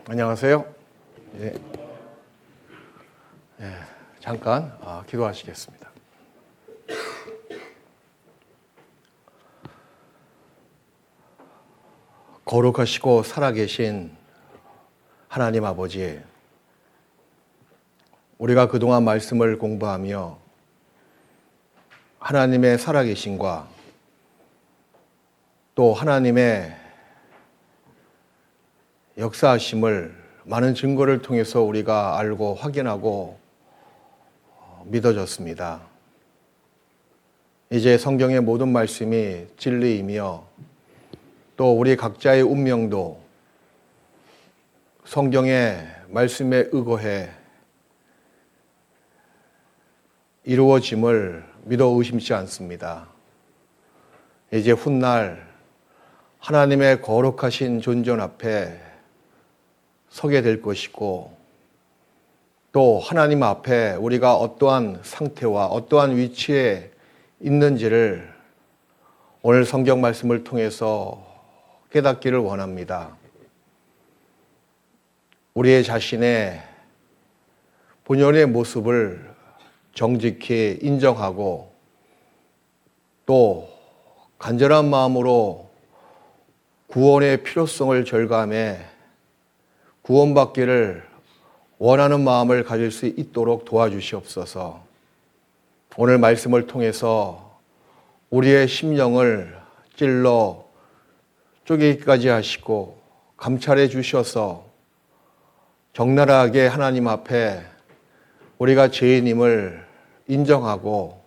안녕하세요. 예. 잠깐 기도하시겠습니다. 거룩하시고 살아계신 하나님 아버지, 우리가 그동안 말씀을 공부하며 하나님의 살아계심과 또 하나님의 역사하심을 많은 증거를 통해서 우리가 알고 확인하고 믿어졌습니다. 이제 성경의 모든 말씀이 진리이며 또 우리 각자의 운명도 성경의 말씀에 의거해 이루어짐을 믿어 의심치 않습니다. 이제 훗날 하나님의 거룩하신 존전 앞에 서게 될 것이고 또 하나님 앞에 우리가 어떠한 상태와 어떠한 위치에 있는지를 오늘 성경 말씀을 통해서 깨닫기를 원합니다. 우리의 자신의 본연의 모습을 정직히 인정하고 또 간절한 마음으로 구원의 필요성을 절감해 구원받기를 원하는 마음을 가질 수 있도록 도와주시옵소서. 오늘 말씀을 통해서 우리의 심령을 찔러 쪼개기까지 하시고 감찰해 주셔서 적나라하게 하나님 앞에 우리가 죄인임을 인정하고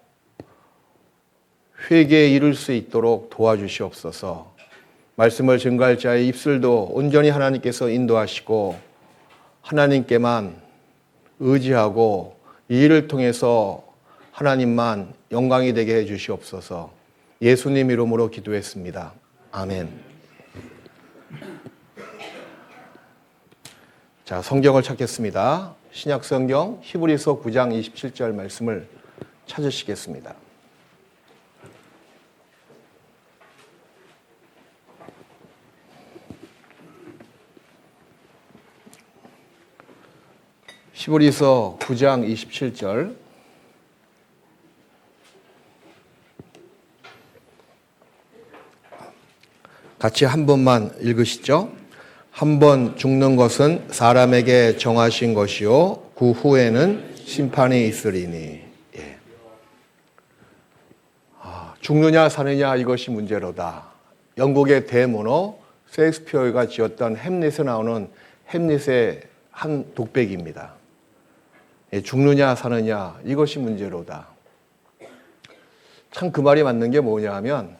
회개에 이를 수 있도록 도와주시옵소서. 말씀을 증거할 자의 입술도 온전히 하나님께서 인도하시고 하나님께만 의지하고 이 일을 통해서 하나님만 영광이 되게 해 주시옵소서. 예수님 이름으로 기도했습니다. 아멘. 자, 성경을 찾겠습니다. 신약 성경 히브리서 9장 27절 말씀을 찾으시겠습니다. 히브리서 9장 27절 같이 한 번만 읽으시죠. 한 번 죽는 것은 사람에게 정하신 것이요 그 후에는 심판이 있으리니. 죽느냐 사느냐 이것이 문제로다. 영국의 대문호 셰익스피어가 지었던 햄릿에 나오는 햄릿의 한 독백입니다. 죽느냐 사느냐 이것이 문제로다. 참 그 말이 맞는 게 뭐냐 하면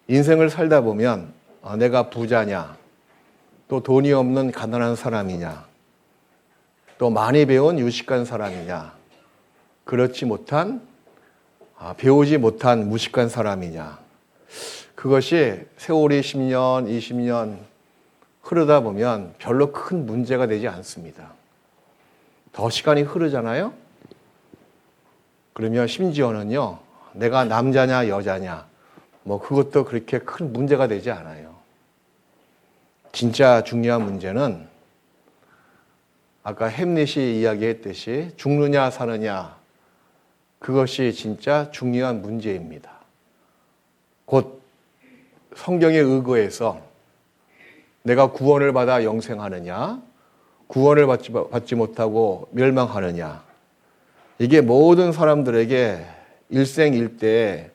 인생을 살다 보면 내가 부자냐 또 돈이 없는 가난한 사람이냐 또 많이 배운 유식한 사람이냐 그렇지 못한 배우지 못한 무식한 사람이냐, 그것이 세월이 10년 20년 흐르다 보면 별로 큰 문제가 되지 않습니다. 더 시간이 흐르잖아요. 그러면 심지어는요, 내가 남자냐 여자냐 그것도 그렇게 큰 문제가 되지 않아요. 진짜 중요한 문제는 아까 햄릿이 이야기했듯이 죽느냐 사느냐 그것이 진짜 중요한 문제입니다. 곧 성경에 의거해서 내가 구원을 받아 영생하느냐 구원을 받지 못하고 멸망하느냐, 이게 모든 사람들에게 일생일대의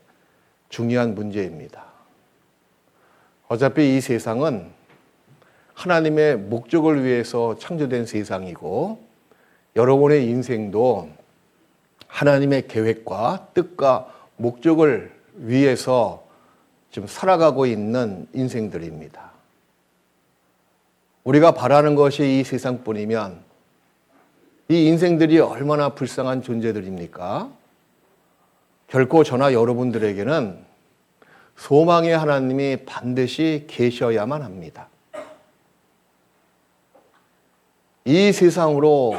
중요한 문제입니다. 어차피 이 세상은 하나님의 목적을 위해서 창조된 세상이고 여러분의 인생도 하나님의 계획과 뜻과 목적을 위해서 지금 살아가고 있는 인생들입니다. 우리가 바라는 것이 이 세상뿐이면 이 인생들이 얼마나 불쌍한 존재들입니까? 결코 저나 여러분들에게는 소망의 하나님이 반드시 계셔야만 합니다. 이 세상으로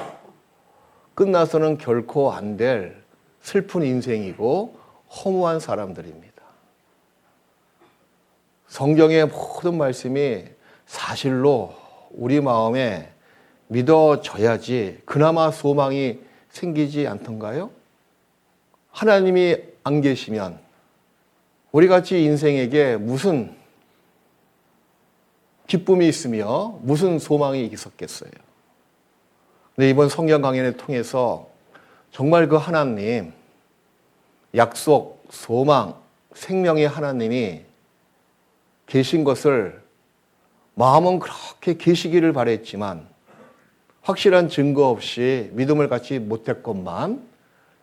끝나서는 결코 안 될 슬픈 인생이고 허무한 사람들입니다. 성경의 모든 말씀이 사실로 우리 마음에 믿어져야지 그나마 소망이 생기지 않던가요? 하나님이 안 계시면 우리같이 인생에게 무슨 기쁨이 있으며 무슨 소망이 있었겠어요? 근데 이번 성경 강연을 통해서 정말 그 하나님, 약속, 소망, 생명의 하나님이 계신 것을 마음은 그렇게 계시기를 바랬지만 확실한 증거 없이 믿음을 갖지 못했건만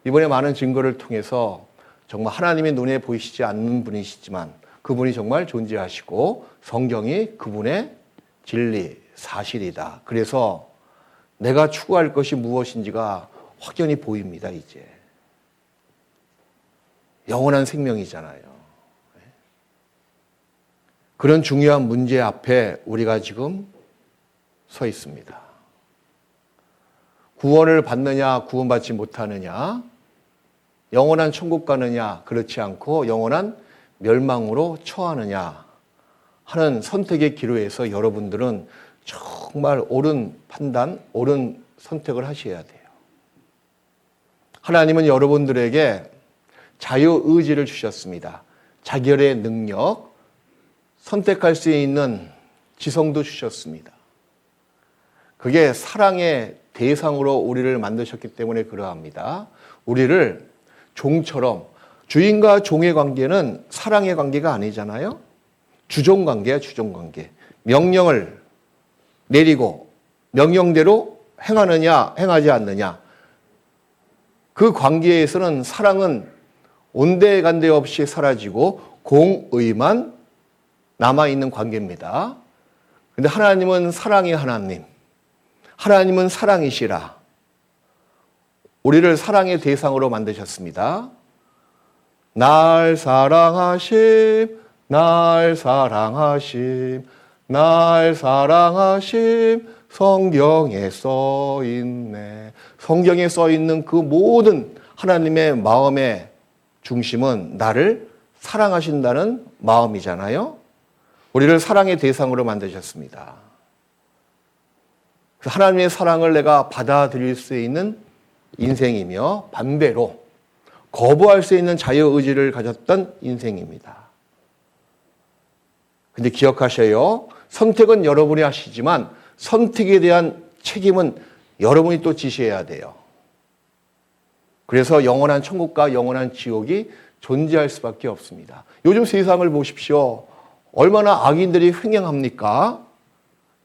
이번에 많은 증거를 통해서 정말 하나님의 눈에 보이시지 않는 분이시지만 그분이 정말 존재하시고 성경이 그분의 진리, 사실이다. 그래서 내가 추구할 것이 무엇인지가 확연히 보입니다, 이제. 영원한 생명이잖아요. 그런 중요한 문제 앞에 우리가 지금 서 있습니다. 구원을 받느냐, 구원받지 못하느냐, 영원한 천국 가느냐, 그렇지 않고 영원한 멸망으로 처하느냐 하는 선택의 기로에서 여러분들은 정말 옳은 판단, 옳은 선택을 하셔야 돼요. 하나님은 여러분들에게 자유의지를 주셨습니다. 자결의 능력, 선택할 수 있는 지성도 주셨습니다. 그게 사랑의 대상으로 우리를 만드셨기 때문에 그러합니다. 우리를 종처럼, 주인과 종의 관계는 사랑의 관계가 아니잖아요. 주종관계야, 주종관계. 명령을 내리고 명령대로 행하느냐, 행하지 않느냐. 그 관계에서는 사랑은 온데간데 없이 사라지고 공의만 남아있는 관계입니다. 그런데 하나님은 사랑의 하나님, 하나님은 사랑이시라. 우리를 사랑의 대상으로 만드셨습니다. 날 사랑하심, 날 사랑하심, 날 사랑하심, 성경에 써 있네. 성경에 써 있는 그 모든 하나님의 마음의 중심은 나를 사랑하신다는 마음이잖아요. 우리를 사랑의 대상으로 만드셨습니다. 하나님의 사랑을 내가 받아들일 수 있는 인생이며 반대로 거부할 수 있는 자유의지를 가졌던 인생입니다. 근데 기억하셔요. 선택은 여러분이 하시지만 선택에 대한 책임은 여러분이 또 지셔야 돼요. 그래서 영원한 천국과 영원한 지옥이 존재할 수밖에 없습니다. 요즘 세상을 보십시오. 얼마나 악인들이 횡행합니까?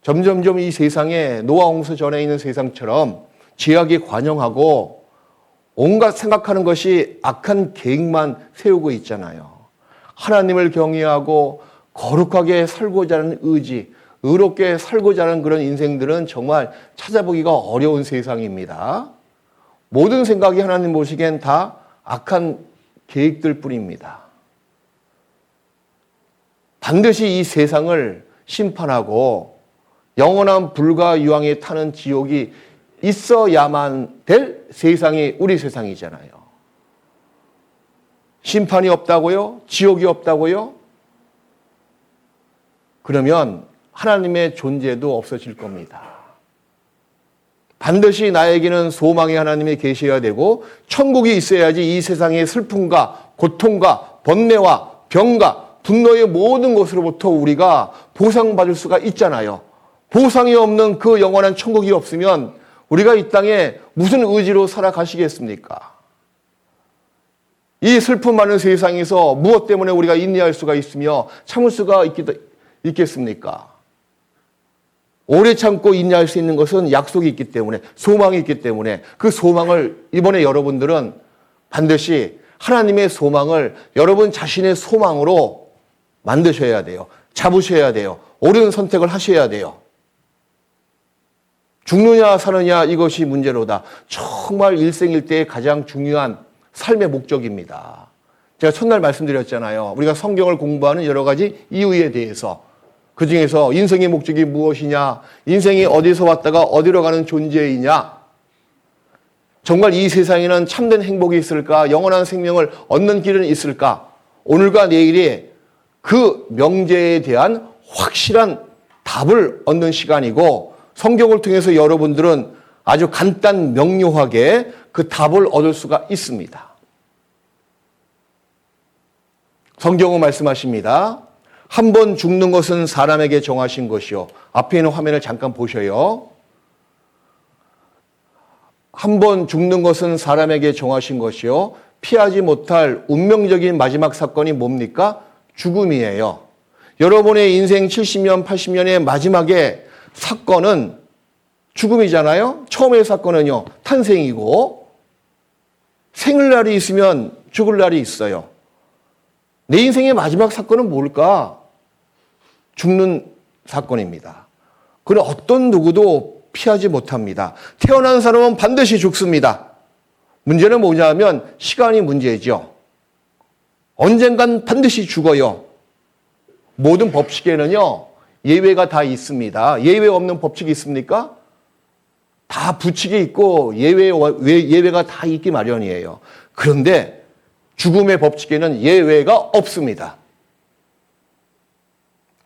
점점점 이 세상에 노아 홍수 전에 있는 세상처럼 죄악이 관영하고 온갖 생각하는 것이 악한 계획만 세우고 있잖아요. 하나님을 경외하고 거룩하게 살고자 하는 의지, 의롭게 살고자 하는 그런 인생들은 정말 찾아보기가 어려운 세상입니다. 모든 생각이 하나님 보시기엔 다 악한 계획들 뿐입니다. 반드시 이 세상을 심판하고 영원한 불과 유황에 타는 지옥이 있어야만 될 세상이 우리 세상이잖아요. 심판이 없다고요? 지옥이 없다고요? 그러면 하나님의 존재도 없어질 겁니다. 반드시 나에게는 소망의 하나님이 계셔야 되고 천국이 있어야지 이 세상의 슬픔과 고통과 번뇌와 병과 분노의 모든 것으로부터 우리가 보상받을 수가 있잖아요. 보상이 없는 그 영원한 천국이 없으면 우리가 이 땅에 무슨 의지로 살아가시겠습니까? 이 슬픔 많은 세상에서 무엇 때문에 우리가 인내할 수가 있으며 참을 수가 있겠습니까? 오래 참고 인내할 수 있는 것은 약속이 있기 때문에, 소망이 있기 때문에 그 소망을 이번에 여러분들은 반드시 하나님의 소망을 여러분 자신의 소망으로 만드셔야 돼요. 잡으셔야 돼요. 옳은 선택을 하셔야 돼요. 죽느냐 사느냐 이것이 문제로다. 정말 일생일대의 가장 중요한 삶의 목적입니다. 제가 첫날 말씀드렸잖아요. 우리가 성경을 공부하는 여러 가지 이유에 대해서, 그 중에서 인생의 목적이 무엇이냐, 인생이 어디서 왔다가 어디로 가는 존재이냐, 정말 이 세상에는 참된 행복이 있을까, 영원한 생명을 얻는 길은 있을까, 오늘과 내일이 그 명제에 대한 확실한 답을 얻는 시간이고 성경을 통해서 여러분들은 아주 간단 명료하게 그 답을 얻을 수가 있습니다. 성경은 말씀하십니다. 한 번 죽는 것은 사람에게 정하신 것이요. 앞에 있는 화면을 잠깐 보셔요. 한 번 죽는 것은 사람에게 정하신 것이요. 피하지 못할 운명적인 마지막 사건이 뭡니까? 죽음이에요. 여러분의 인생 70년, 80년의 마지막에 사건은 죽음이잖아요. 처음의 사건은요, 탄생이고, 생일날이 있으면 죽을 날이 있어요. 내 인생의 마지막 사건은 뭘까? 죽는 사건입니다. 그건 어떤 누구도 피하지 못합니다. 태어난 사람은 반드시 죽습니다. 문제는 뭐냐면 시간이 문제죠. 언젠간 반드시 죽어요. 모든 법칙에는요, 예외가 다 있습니다. 예외 없는 법칙이 있습니까? 다 부칙이 있고 예외가 다 있기 마련이에요. 그런데 죽음의 법칙에는 예외가 없습니다.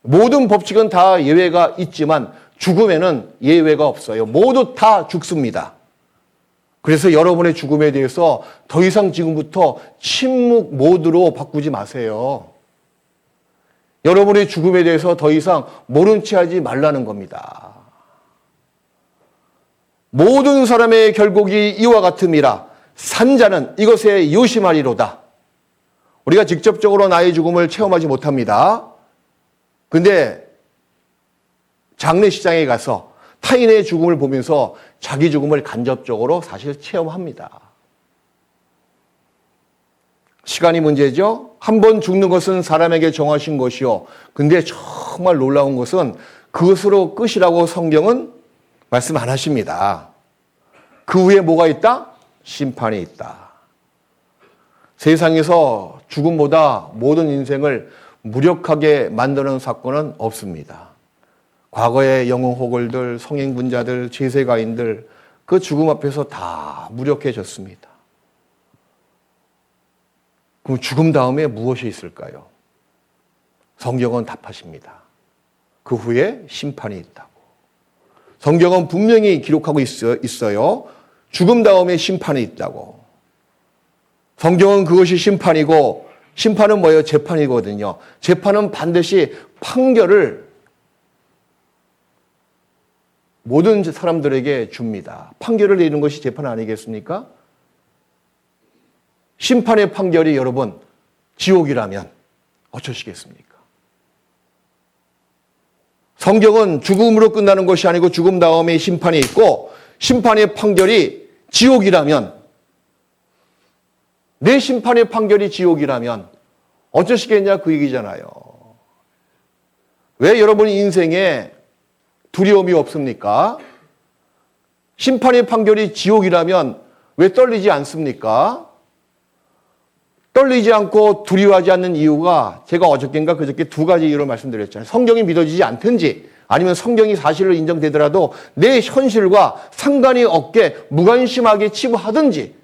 모든 법칙은 다 예외가 있지만 죽음에는 예외가 없어요. 모두 다 죽습니다. 그래서 여러분의 죽음에 대해서 더 이상 지금부터 침묵 모드로 바꾸지 마세요. 여러분의 죽음에 대해서 더 이상 모른 채 하지 말라는 겁니다. 모든 사람의 결국이 이와 같음이라 산자는 이것에 요심하리로다. 우리가 직접적으로 나의 죽음을 체험하지 못합니다. 근데 장례식장에 가서 타인의 죽음을 보면서 자기 죽음을 간접적으로 사실 체험합니다. 시간이 문제죠. 한 번 죽는 것은 사람에게 정하신 것이요. 근데 정말 놀라운 것은 그것으로 끝이라고 성경은 말씀 안 하십니다. 그 후에 뭐가 있다? 심판이 있다. 세상에서 죽음보다 모든 인생을 무력하게 만드는 사건은 없습니다. 과거의 영웅호걸들, 성행군자들, 제세가인들 그 죽음 앞에서 다 무력해졌습니다. 그럼 죽음 다음에 무엇이 있을까요? 성경은 답하십니다. 그 후에 심판이 있다고. 성경은 분명히 기록하고 있어요. 죽음 다음에 심판이 있다고. 성경은 그것이 심판이고, 심판은 뭐예요? 재판이거든요. 재판은 반드시 판결을 모든 사람들에게 줍니다. 판결을 내리는 것이 재판 아니겠습니까? 심판의 판결이 여러분 지옥이라면 어쩌시겠습니까? 성경은 죽음으로 끝나는 것이 아니고 죽음 다음에 심판이 있고, 심판의 판결이 지옥이라면, 내 심판의 판결이 지옥이라면 어쩌시겠냐 그 얘기잖아요. 왜 여러분 인생에 두려움이 없습니까? 심판의 판결이 지옥이라면 왜 떨리지 않습니까? 떨리지 않고 두려워하지 않는 이유가 제가 어저께인가 그저께 두 가지 이유를 말씀드렸잖아요. 성경이 믿어지지 않든지 아니면 성경이 사실로 인정되더라도 내 현실과 상관이 없게 무관심하게 치부하든지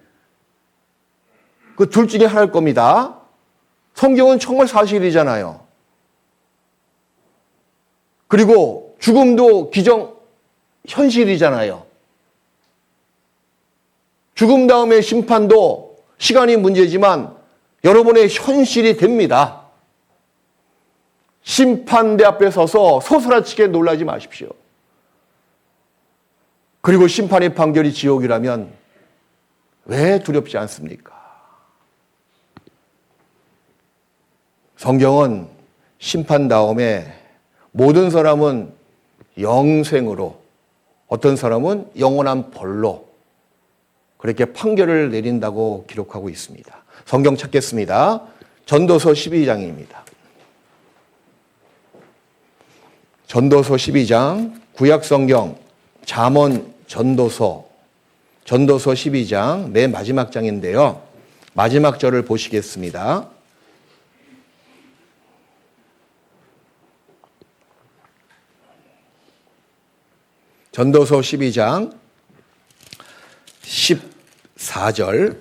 그 둘 중에 하나일 겁니다. 성경은 정말 사실이잖아요. 그리고 죽음도 기정 현실이잖아요. 죽음 다음의 심판도 시간이 문제지만 여러분의 현실이 됩니다. 심판대 앞에 서서 소스라치게 놀라지 마십시오. 그리고 심판의 판결이 지옥이라면 왜 두렵지 않습니까? 성경은 심판 다음에 모든 사람은 영생으로, 어떤 사람은 영원한 벌로 그렇게 판결을 내린다고 기록하고 있습니다. 성경 찾겠습니다. 전도서 12장입니다. 전도서 12장, 구약성경, 잠언 전도서 12장 맨 마지막 장인데요. 마지막 절을 보시겠습니다. 전도서 12장 14절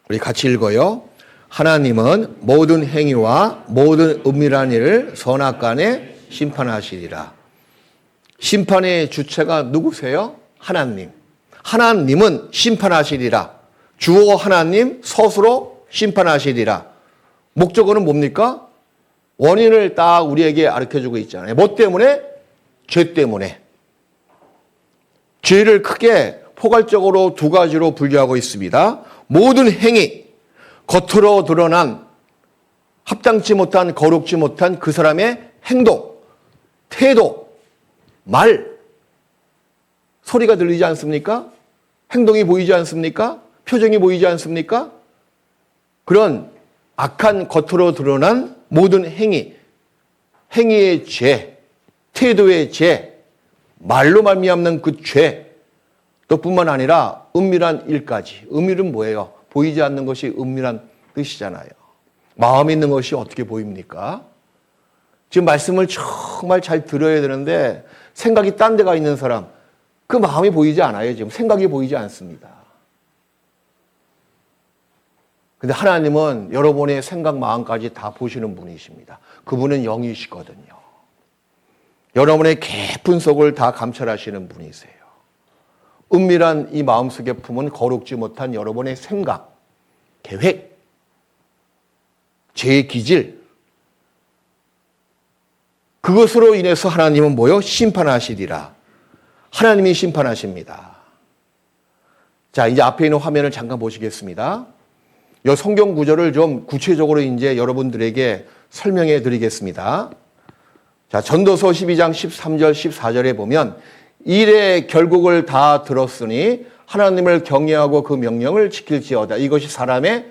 우리 같이 읽어요. 하나님은 모든 행위와 모든 은밀한 일을 선악간에 심판하시리라. 심판의 주체가 누구세요? 하나님. 하나님은 심판하시리라. 주어 하나님 스스로 심판하시리라. 목적어는 뭡니까? 원인을 딱 우리에게 가르쳐주고 있잖아요. 뭐 때문에? 죄 때문에. 죄를 크게 포괄적으로 두 가지로 분류하고 있습니다. 모든 행위, 겉으로 드러난 합당치 못한, 거룩지 못한 그 사람의 행동, 태도, 말, 소리가 들리지 않습니까? 행동이 보이지 않습니까? 표정이 보이지 않습니까? 그런 악한 겉으로 드러난 모든 행위, 행위의 죄, 태도의 죄, 말로 말미암는 그 죄, 또 뿐만 아니라 은밀한 일까지. 은밀은 뭐예요? 보이지 않는 것이 은밀한 뜻이잖아요. 마음에 있는 것이 어떻게 보입니까? 지금 말씀을 정말 잘 들어야 되는데 생각이 딴 데가 있는 사람, 그 마음이 보이지 않아요. 지금 생각이 보이지 않습니다. 근데 하나님은 여러분의 생각, 마음까지 다 보시는 분이십니다. 그분은 영이시거든요. 여러분의 깊은 속을 다 감찰하시는 분이세요. 은밀한 이 마음속에 품은 거룩지 못한 여러분의 생각, 계획, 죄의 기질, 그것으로 인해서 하나님은 뭐요? 심판하시리라. 하나님이 심판하십니다. 자, 이제 앞에 있는 화면을 잠깐 보시겠습니다. 이 성경 구절을 좀 구체적으로 이제 여러분들에게 설명해 드리겠습니다. 자, 전도서 12장 13절, 14절에 보면 일의 결국을 다 들었으니 하나님을 경외하고 그 명령을 지킬지어다. 이것이 사람의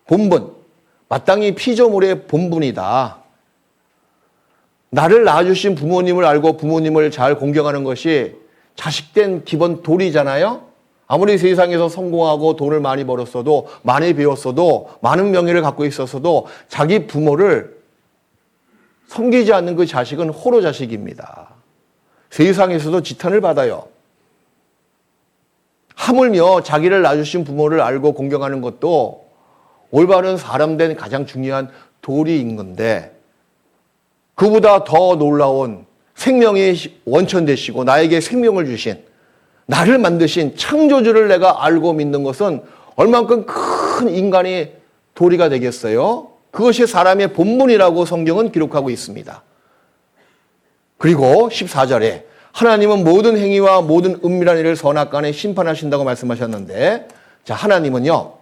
본분, 마땅히 피조물의 본분이다. 나를 낳아주신 부모님을 알고 부모님을 잘 공경하는 것이 자식된 기본 도리잖아요. 아무리 세상에서 성공하고 돈을 많이 벌었어도, 많이 배웠어도, 많은 명예를 갖고 있었어도 자기 부모를 섬기지 않는 그 자식은 호로 자식입니다. 세상에서도 지탄을 받아요. 하물며 자기를 낳아주신 부모를 알고 공경하는 것도 올바른 사람 된 가장 중요한 도리인 건데, 그보다 더 놀라운 생명의 원천 되시고 나에게 생명을 주신, 나를 만드신 창조주를 내가 알고 믿는 것은 얼만큼 큰 인간의 도리가 되겠어요? 그것이 사람의 본분이라고 성경은 기록하고 있습니다. 그리고 14절에 하나님은 모든 행위와 모든 은밀한 일을 선악간에 심판하신다고 말씀하셨는데, 자, 하나님은요,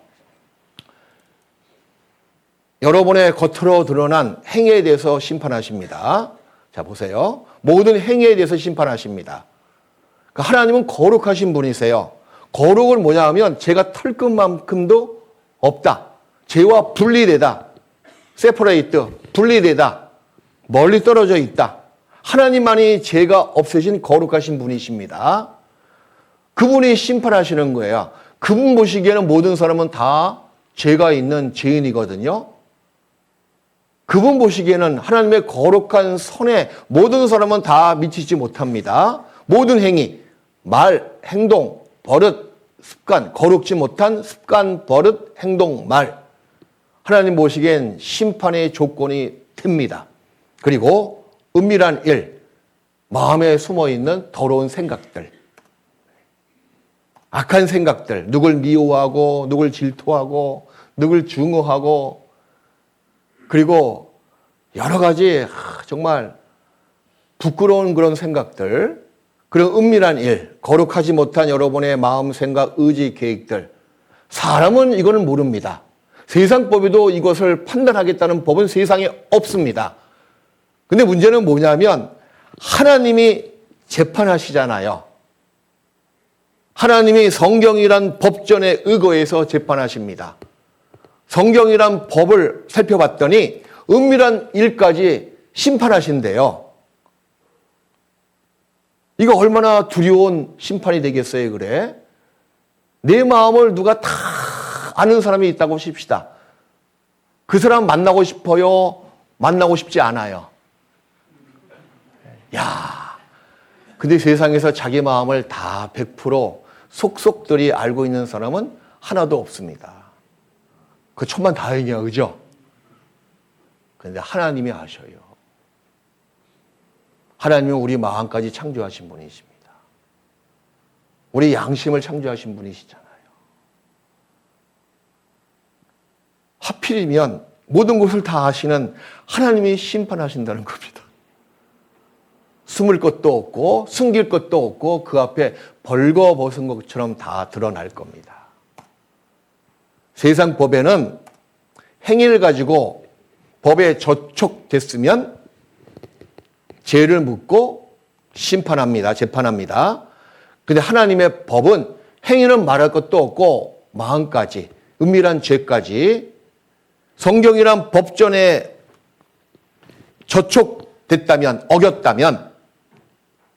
여러분의 겉으로 드러난 행위에 대해서 심판하십니다. 자, 보세요. 모든 행위에 대해서 심판하십니다. 하나님은 거룩하신 분이세요. 거룩은 뭐냐 하면 죄가 털끝만큼도 없다. 죄와 분리되다. 세퍼레이트, 분리되다. 멀리 떨어져 있다. 하나님만이 죄가 없으신 거룩하신 분이십니다. 그분이 심판하시는 거예요. 그분 보시기에는 모든 사람은 다 죄가 있는 죄인이거든요. 그분 보시기에는 하나님의 거룩한 선에 모든 사람은 다 미치지 못합니다. 모든 행위, 말, 행동, 버릇, 습관, 거룩지 못한 습관, 버릇, 행동, 말. 하나님 보시기엔 심판의 조건이 됩니다. 그리고 은밀한 일, 마음에 숨어있는 더러운 생각들, 악한 생각들, 누굴 미워하고, 누굴 질투하고, 누굴 증오하고, 그리고 여러 가지 정말 부끄러운 그런 생각들, 그런 은밀한 일, 거룩하지 못한 여러분의 마음, 생각, 의지, 계획들. 사람은 이거는 모릅니다. 세상 법에도 이것을 판단하겠다는 법은 세상에 없습니다. 근데 문제는 뭐냐면 하나님이 재판하시잖아요. 하나님이 성경이란 법전에 의거해서 재판하십니다. 성경이란 법을 살펴봤더니 은밀한 일까지 심판하신대요. 이거 얼마나 두려운 심판이 되겠어요, 그래? 내 마음을 누가 다 아는 사람이 있다고 칩시다. 그 사람 만나고 싶어요? 만나고 싶지 않아요? 야, 근데 세상에서 자기 마음을 다 100% 속속들이 알고 있는 사람은 하나도 없습니다. 그 천만 다행이야, 그죠? 그런데 하나님이 아셔요. 하나님은 우리 마음까지 창조하신 분이십니다. 우리 양심을 창조하신 분이시잖아요. 하필이면 모든 것을 다 아시는 하나님이 심판하신다는 겁니다. 숨을 것도 없고 숨길 것도 없고 그 앞에 벌거벗은 것처럼 다 드러날 겁니다. 세상 법에는 행위를 가지고 법에 저촉됐으면 죄를 묻고 심판합니다. 재판합니다. 근데 하나님의 법은 행위는 말할 것도 없고 마음까지, 은밀한 죄까지 성경이란 법전에 저촉됐다면, 어겼다면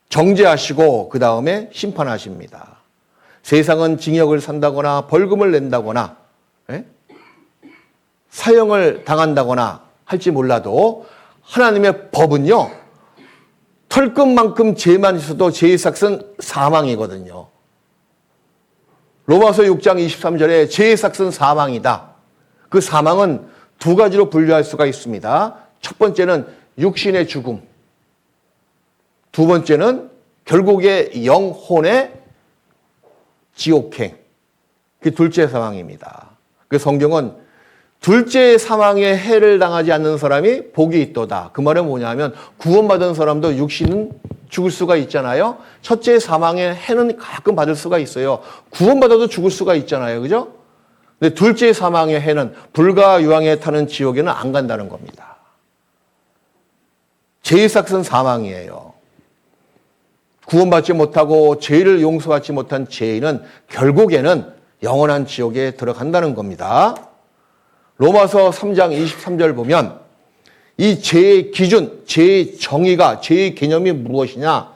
정죄하시고 그 다음에 심판하십니다. 세상은 징역을 산다거나 벌금을 낸다거나 사형을 당한다거나 할지 몰라도 하나님의 법은요, 털끝만큼 죄만 있어도 죄의 삭은 사망이거든요. 로마서 6장 23절에 죄의 삭은 사망이다. 그 사망은 두 가지로 분류할 수가 있습니다. 첫 번째는 육신의 죽음. 두 번째는 결국에 영혼의 지옥행. 그 둘째 사망입니다. 그 성경은 둘째 사망의 해를 당하지 않는 사람이 복이 있도다. 그 말은 뭐냐면 구원받은 사람도 육신은 죽을 수가 있잖아요. 첫째 사망의 해는 가끔 받을 수가 있어요. 구원받아도 죽을 수가 있잖아요. 그죠? 근데 둘째 사망의 해는 불과 유황에 타는 지옥에는 안 간다는 겁니다. 죄의 삭은 사망이에요. 구원받지 못하고 죄를 용서받지 못한 죄인은 결국에는 영원한 지옥에 들어간다는 겁니다. 로마서 3장 23절 보면 이 죄의 기준, 죄의 정의가, 죄의 개념이 무엇이냐라는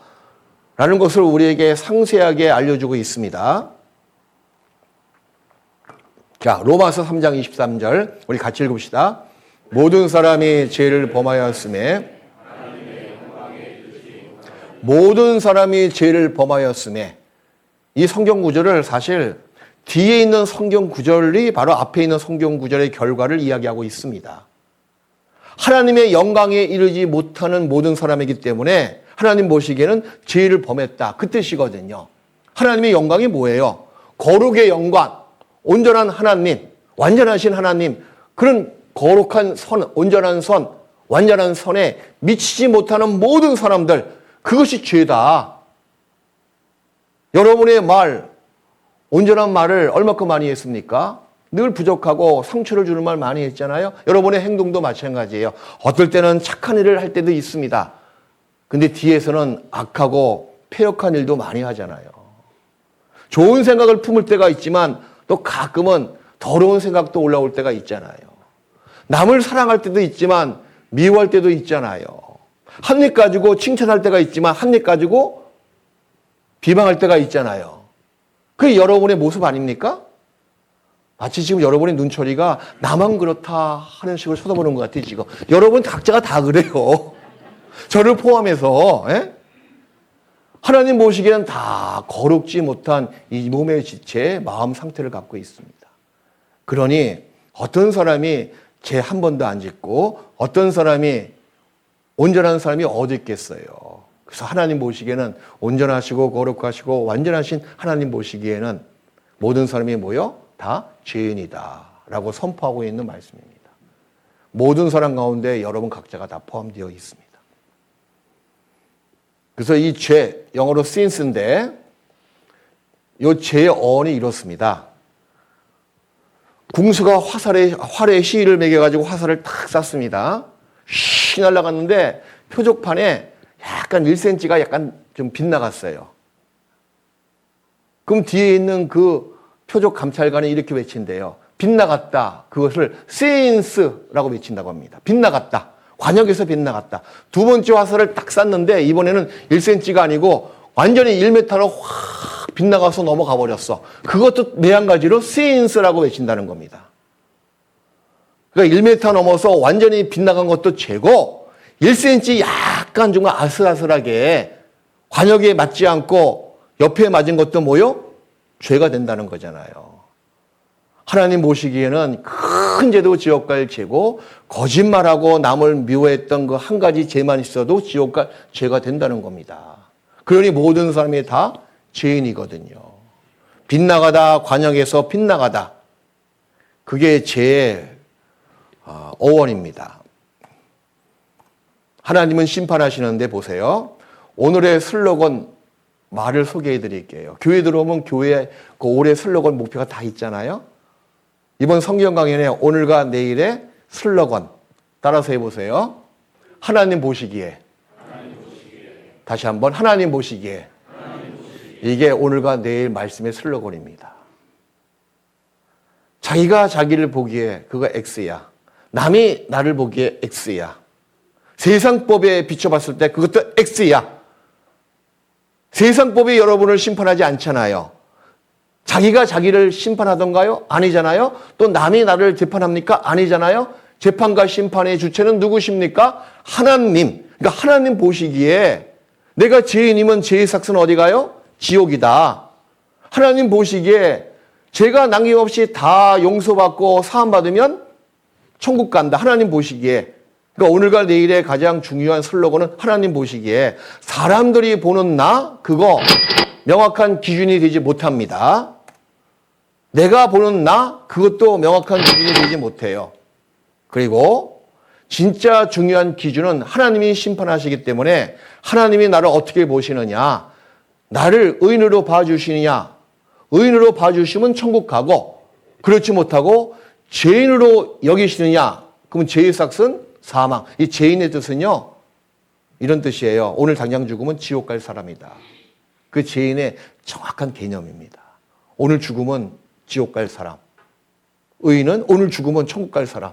것을 우리에게 상세하게 알려주고 있습니다. 자, 로마서 3장 23절 우리 같이 읽읍시다. 모든 사람이 죄를 범하였음에 모든 사람이 죄를 범하였음에 이 성경 구절을 사실 뒤에 있는 성경 구절이 바로 앞에 있는 성경 구절의 결과를 이야기하고 있습니다. 하나님의 영광에 이르지 못하는 모든 사람이기 때문에 하나님 보시기에는 죄를 범했다. 그 뜻이거든요. 하나님의 영광이 뭐예요? 거룩의 영광, 온전한 하나님, 완전하신 하나님, 그런 거룩한 선, 온전한 선, 완전한 선에 미치지 못하는 모든 사람들, 그것이 죄다. 여러분의 말, 온전한 말을 얼마큼 많이 했습니까? 늘 부족하고 상처를 주는 말 많이 했잖아요. 여러분의 행동도 마찬가지예요. 어떨 때는 착한 일을 할 때도 있습니다. 근데 뒤에서는 악하고 패역한 일도 많이 하잖아요. 좋은 생각을 품을 때가 있지만 또 가끔은 더러운 생각도 올라올 때가 있잖아요. 남을 사랑할 때도 있지만 미워할 때도 있잖아요. 한 입 가지고 칭찬할 때가 있지만 한 입 가지고 비방할 때가 있잖아요. 그게 여러분의 모습 아닙니까? 마치 지금 여러분의 눈초리가 나만 그렇다 하는 식으로 쳐다보는 것 같아요, 지금. 여러분 각자가 다 그래요. 저를 포함해서. 에? 하나님 보시기에는 다 거룩지 못한 이 몸의 지체, 마음 상태를 갖고 있습니다. 그러니 어떤 사람이 죄 한 번도 안 짓고 어떤 사람이 온전한 사람이 어디 있겠어요. 그래서 하나님 보시기에는 온전하시고 거룩하시고 완전하신 하나님 보시기에는 모든 사람이 뭐요? 다 죄인이다 라고 선포하고 있는 말씀입니다. 모든 사람 가운데 여러분 각자가 다 포함되어 있습니다. 그래서 이 죄, 영어로 sins인데 이 죄의 어원이 이렇습니다. 궁수가 활에 시위를 매겨가지고 화살을 탁 쐈습니다. 휘 날아갔는데 표적판에 약간 1cm가 약간 좀 빗나갔어요. 그럼 뒤에 있는 그 표적 감찰관이 이렇게 외친대요. 빗나갔다. 그것을 since라고 외친다고 합니다. 빗나갔다. 관역에서 빗나갔다. 두 번째 화살을 딱 쐈는데 이번에는 1cm가 아니고 완전히 1m로 확 빗나가서 넘어가 버렸어. 그것도 매한가지로 since라고 외친다는 겁니다. 그러니까 1m 넘어서 완전히 빗나간 것도 죄고 1cm 약간 좀 아슬아슬하게 관역에 맞지 않고 옆에 맞은 것도 뭐요? 죄가 된다는 거잖아요. 하나님 보시기에는 큰 죄도 지옥 갈 죄고 거짓말하고 남을 미워했던 그 한 가지 죄만 있어도 지옥 갈 죄가 된다는 겁니다. 그러니 모든 사람이 다 죄인이거든요. 빗나가다 관역에서 빗나가다. 그게 죄의 어원입니다. 하나님은 심판하시는데 보세요. 오늘의 슬로건 말을 소개해 드릴게요. 교회 들어오면 교회 그 올해 슬로건 목표가 다 있잖아요. 이번 성경 강연에 오늘과 내일의 슬로건 따라서 해보세요. 하나님 보시기에. 다시 한번 하나님 보시기에. 이게 오늘과 내일 말씀의 슬로건입니다. 자기가 자기를 보기에 그거 X야. 남이 나를 보기에 X야. 세상법에 비춰봤을 때 그것도 X야. 세상법이 여러분을 심판하지 않잖아요. 자기가 자기를 심판하던가요? 아니잖아요. 또 남이 나를 재판합니까? 아니잖아요. 재판과 심판의 주체는 누구십니까? 하나님. 그러니까 하나님 보시기에 내가 죄인이면 죄의 삭은 어디 가요? 지옥이다. 하나님 보시기에 죄가 남김없이 다 용서받고 사함받으면 천국 간다. 하나님 보시기에. 그러니까 오늘과 내일의 가장 중요한 슬로건은 하나님 보시기에 사람들이 보는 나 그거 명확한 기준이 되지 못합니다. 내가 보는 나 그것도 명확한 기준이 되지 못해요. 그리고 진짜 중요한 기준은 하나님이 심판하시기 때문에 하나님이 나를 어떻게 보시느냐, 나를 의인으로 봐주시느냐, 의인으로 봐주시면 천국 가고 그렇지 못하고 죄인으로 여기시느냐, 그러면 죄의 삭은 사망. 이 죄인의 뜻은요 이런 뜻이에요. 오늘 당장 죽으면 지옥 갈 사람이다. 그 죄인의 정확한 개념입니다. 오늘 죽으면 지옥 갈 사람, 의인은 오늘 죽으면 천국 갈 사람.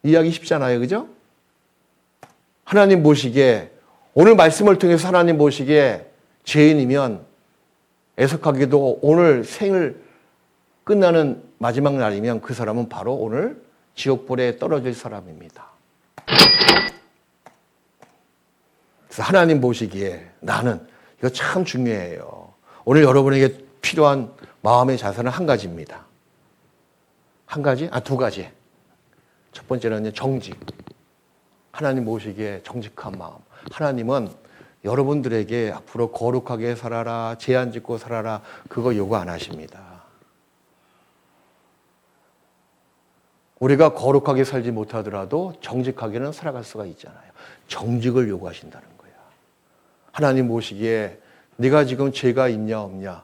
이해하기 쉽잖아요, 그죠? 하나님 보시기에 오늘 말씀을 통해서 하나님 보시기에 죄인이면 애석하게도 오늘 생을 끝나는 마지막 날이면 그 사람은 바로 오늘 지옥불에 떨어질 사람입니다. 그래서 하나님 보시기에 나는, 이거 참 중요해요. 오늘 여러분에게 필요한 마음의 자세는 한 가지입니다. 한 가지? 두 가지. 첫 번째는 정직. 하나님 보시기에 정직한 마음. 하나님은 여러분들에게 앞으로 거룩하게 살아라, 죄 안 짓고 살아라, 그거 요구 안 하십니다. 우리가 거룩하게 살지 못하더라도 정직하게는 살아갈 수가 있잖아요. 정직을 요구하신다는 거야. 하나님 보시기에 네가 지금 죄가 있냐 없냐,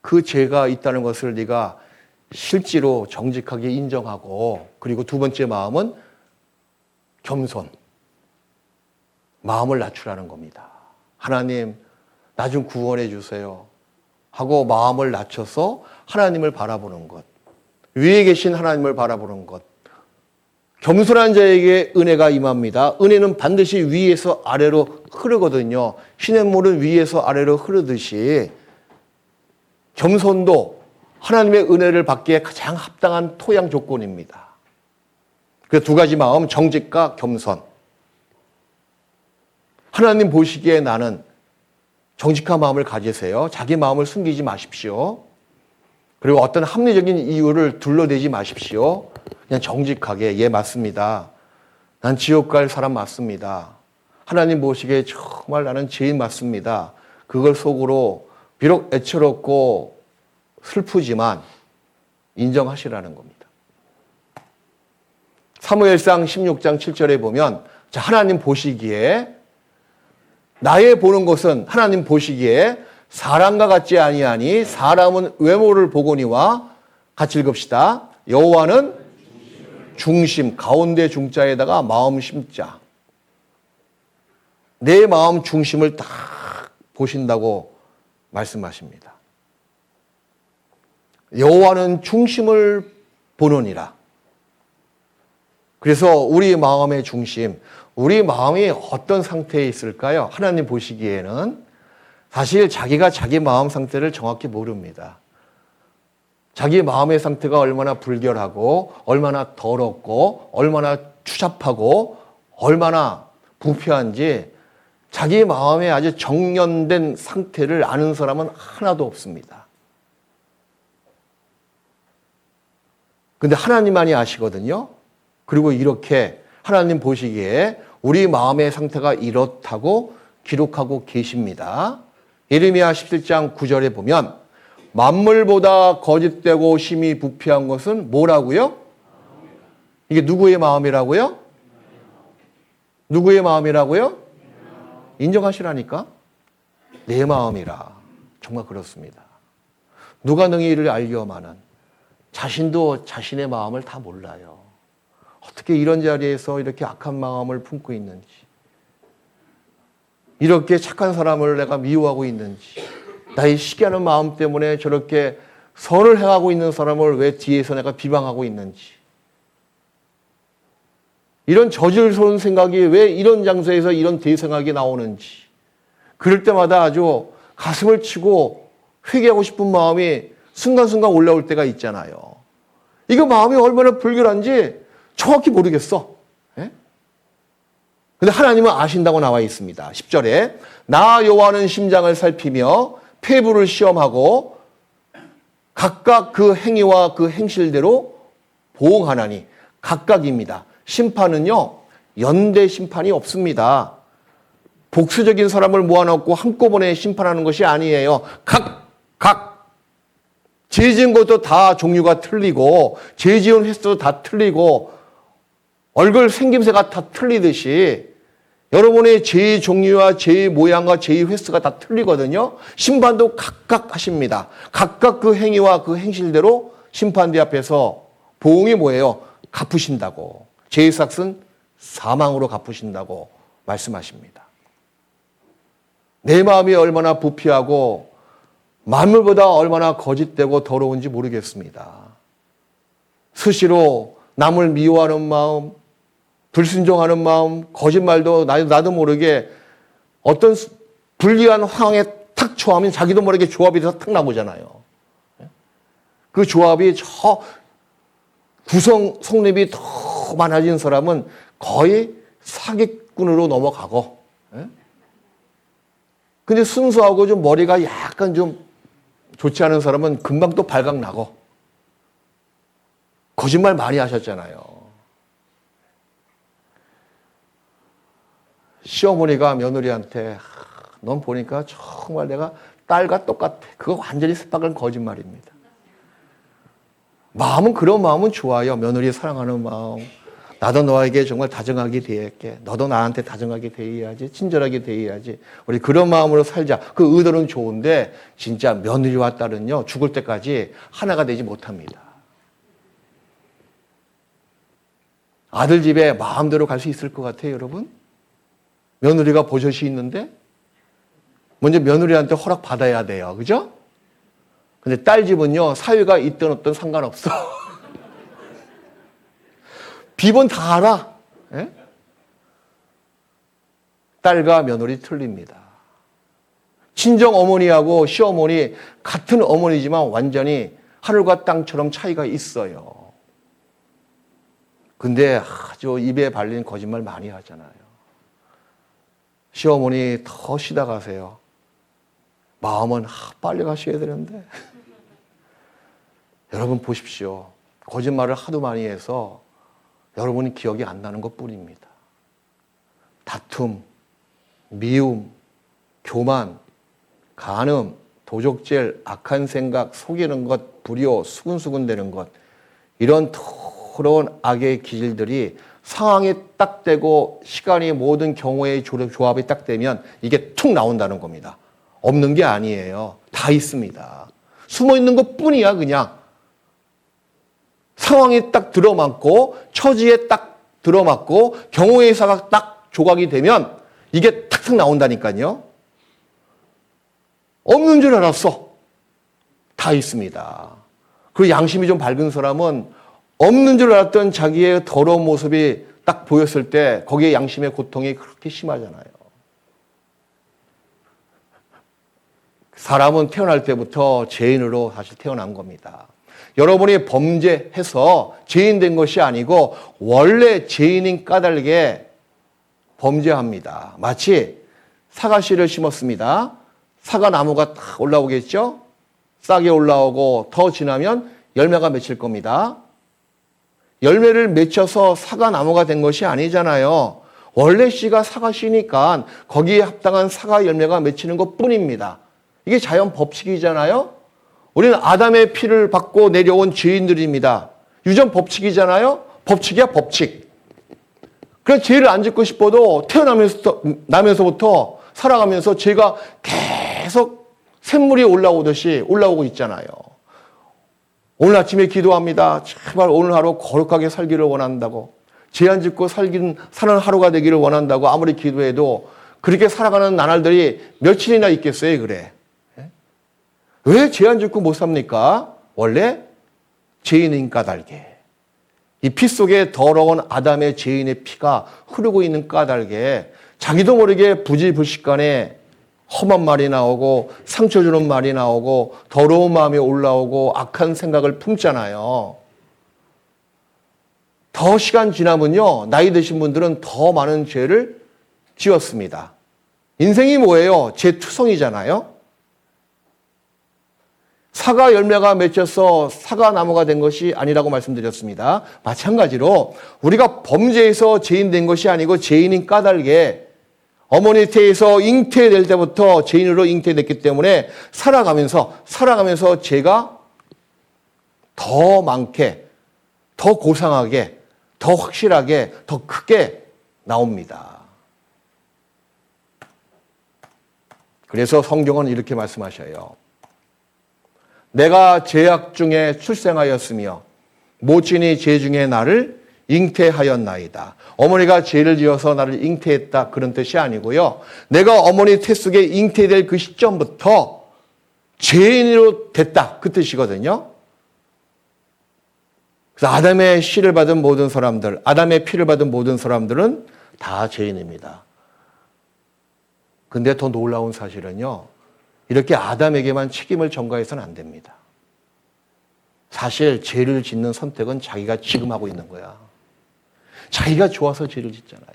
그 죄가 있다는 것을 네가 실제로 정직하게 인정하고, 그리고 두 번째 마음은 겸손. 마음을 낮추라는 겁니다. 하나님, 나 좀 구원해 주세요 하고 마음을 낮춰서 하나님을 바라보는 것. 위에 계신 하나님을 바라보는 것. 겸손한 자에게 은혜가 임합니다. 은혜는 반드시 위에서 아래로 흐르거든요. 시냇물은 위에서 아래로 흐르듯이 겸손도 하나님의 은혜를 받기에 가장 합당한 토양 조건입니다. 그 두 가지 마음, 정직과 겸손. 하나님 보시기에 나는 정직한 마음을 가지세요. 자기 마음을 숨기지 마십시오. 그리고 어떤 합리적인 이유를 둘러대지 마십시오. 그냥 정직하게, 예, 맞습니다. 난 지옥 갈 사람 맞습니다. 하나님 보시기에 정말 나는 죄인 맞습니다. 그걸 속으로 비록 애처롭고 슬프지만 인정하시라는 겁니다. 사무엘상 16장 7절에 보면, 자, 하나님 보시기에 나의 보는 것은 하나님 보시기에 사람과 같지 아니하니 사람은 외모를 보거니와 같이 읽읍시다. 여호와는 중심, 가운데 중자에다가 마음 심자. 내 마음 중심을 딱 보신다고 말씀하십니다. 여호와는 중심을 보느니라. 그래서 우리 마음의 중심, 우리 마음이 어떤 상태에 있을까요? 하나님 보시기에는 사실 자기가 자기 마음 상태를 정확히 모릅니다. 자기 마음의 상태가 얼마나 불결하고 얼마나 더럽고 얼마나 추잡하고 얼마나 부패한지 자기 마음에 아주 정연된 상태를 아는 사람은 하나도 없습니다. 근데 하나님만이 아시거든요. 그리고 이렇게 하나님 보시기에 우리 마음의 상태가 이렇다고 기록하고 계십니다. 예레미야 17장 9절에 보면 만물보다 거짓되고 심히 부패한 것은 뭐라고요? 이게 누구의 마음이라고요? 누구의 마음이라고요? 인정하시라니까. 내 마음이라. 정말 그렇습니다. 누가 능히 이를 알려마는 자신도 자신의 마음을 다 몰라요. 어떻게 이런 자리에서 이렇게 악한 마음을 품고 있는지, 이렇게 착한 사람을 내가 미워하고 있는지, 나의 시기하는 마음 때문에 저렇게 선을 행하고 있는 사람을 왜 뒤에서 내가 비방하고 있는지, 이런 저질스러운 생각이 왜 이런 장소에서 이런 대생각이 나오는지, 그럴 때마다 아주 가슴을 치고 회개하고 싶은 마음이 순간순간 올라올 때가 있잖아요. 이거 마음이 얼마나 불결한지 정확히 모르겠어. 예? 근데 하나님은 아신다고 나와 있습니다. 10절에 나 여호와는 심장을 살피며 폐부를 시험하고 각각 그 행위와 그 행실대로 보응하나니. 각각입니다. 심판은요, 연대 심판이 없습니다. 복수적인 사람을 모아놓고 한꺼번에 심판하는 것이 아니에요. 각 죄 지은 것도 다 종류가 틀리고 죄 지은 횟수도 다 틀리고 얼굴 생김새가 다 틀리듯이 여러분의 죄의 종류와 죄의 모양과 죄의 횟수가 다 틀리거든요. 심판도 각각 하십니다. 각각 그 행위와 그 행실대로 심판대 앞에서 보응이 뭐예요? 갚으신다고. 죄의 삭은 사망으로 갚으신다고 말씀하십니다. 내 마음이 얼마나 부패하고 만물보다 얼마나 거짓되고 더러운지 모르겠습니다. 수시로 남을 미워하는 마음, 불순종하는 마음, 거짓말도 나도 모르게 어떤 불리한 상황에 탁 처하면 자기도 모르게 조합이 돼서 탁 나오잖아요. 그 조합이 저 구성 성립이 더 많아진 사람은 거의 사기꾼으로 넘어가고, 근데 순수하고 좀 머리가 약간 좀 좋지 않은 사람은 금방 또 발각 나고, 거짓말 많이 하셨잖아요. 시어머니가 며느리한테 넌 보니까 정말 내가 딸과 똑같아. 그거 완전히 새빨간 거짓말입니다. 마음은 그런 마음은 좋아요. 며느리 사랑하는 마음. 나도 너에게 정말 다정하게 대할게. 너도 나한테 다정하게 대해야지. 친절하게 대해야지. 우리 그런 마음으로 살자. 그 의도는 좋은데 진짜 며느리와 딸은요, 죽을 때까지 하나가 되지 못합니다. 아들 집에 마음대로 갈 수 있을 것 같아요, 여러분? 며느리가 버젓이 있는데 먼저 며느리한테 허락 받아야 돼요. 그죠? 근데 딸 집은요, 사위가 있든 없든 상관없어. 비번 다 알아. 예? 딸과 며느리 틀립니다. 친정 어머니하고 시어머니 같은 어머니지만 완전히 하늘과 땅처럼 차이가 있어요. 근데 아주 입에 발린 거짓말 많이 하잖아요. 시어머니 더 쉬다 가세요. 마음은 빨리 가셔야 되는데. 여러분 보십시오. 거짓말을 하도 많이 해서 여러분이 기억이 안 나는 것뿐입니다. 다툼, 미움, 교만, 간음, 도적질, 악한 생각, 속이는 것, 불효, 수근수근대는 것, 이런 더러운 악의 기질들이 상황이 딱 되고 시간이 모든 경우의 조합이 딱 되면 이게 툭 나온다는 겁니다. 없는 게 아니에요. 다 있습니다. 숨어 있는 것뿐이야, 그냥. 상황이 딱 들어맞고 처지에 딱 들어맞고 경우의 사가 딱 조각이 되면 이게 탁탁 나온다니까요. 없는 줄 알았어. 다 있습니다. 그리고 양심이 좀 밝은 사람은 없는 줄 알았던 자기의 더러운 모습이 딱 보였을 때 거기에 양심의 고통이 그렇게 심하잖아요. 사람은 태어날 때부터 죄인으로 사실 태어난 겁니다. 여러분이 범죄해서 죄인 된 것이 아니고 원래 죄인인 까닭에 범죄합니다. 마치 사과씨를 심었습니다. 사과나무가 딱 올라오겠죠? 싹이 올라오고 더 지나면 열매가 맺힐 겁니다. 열매를 맺혀서 사과나무가 된 것이 아니잖아요. 원래 씨가 사과씨니까 거기에 합당한 사과 열매가 맺히는 것뿐입니다. 이게 자연 법칙이잖아요. 우리는 아담의 피를 받고 내려온 죄인들입니다. 유전 법칙이잖아요. 법칙이야 법칙. 그래서 죄를 안 짓고 싶어도 태어나면서부터 살아가면서 죄가 계속 샘물이 올라오듯이 올라오고 있잖아요. 오늘 아침에 기도합니다. 제발 오늘 하루 거룩하게 살기를 원한다고. 죄 안 짓고 사는 하루가 되기를 원한다고 아무리 기도해도 그렇게 살아가는 나날들이 며칠이나 있겠어요, 그래. 왜 죄 안 짓고 못 삽니까? 원래 죄인인 까닭에. 이 피 속에 더러운 아담의 죄인의 피가 흐르고 있는 까닭에 자기도 모르게 부지불식간에 험한 말이 나오고 상처 주는 말이 나오고 더러운 마음이 올라오고 악한 생각을 품잖아요. 더 시간 지나면요, 나이 드신 분들은 더 많은 죄를 지었습니다. 인생이 뭐예요? 죄투성이잖아요. 사과 열매가 맺혀서 사과나무가 된 것이 아니라고 말씀드렸습니다. 마찬가지로 우리가 범죄에서 죄인 된 것이 아니고 죄인인 까닭에 어머니 태에서 잉태될 때부터 죄인으로 잉태됐기 때문에 살아가면서 죄가 더 많게, 더 고상하게, 더 확실하게, 더 크게 나옵니다. 그래서 성경은 이렇게 말씀하셔요. 내가 죄악 중에 출생하였으며 모친이 죄 중에 나를 잉태하였나이다. 어머니가 죄를 지어서 나를 잉태했다 그런 뜻이 아니고요. 내가 어머니 태 속에 잉태될 그 시점부터 죄인으로 됐다 그 뜻이거든요. 그래서 아담의 씨를 받은 모든 사람들, 아담의 피를 받은 모든 사람들은 다 죄인입니다. 근데 더 놀라운 사실은요. 이렇게 아담에게만 책임을 전가해서는 안 됩니다. 사실 죄를 짓는 선택은 자기가 지금 하고 있는 거야. 자기가 좋아서 죄를 짓잖아요.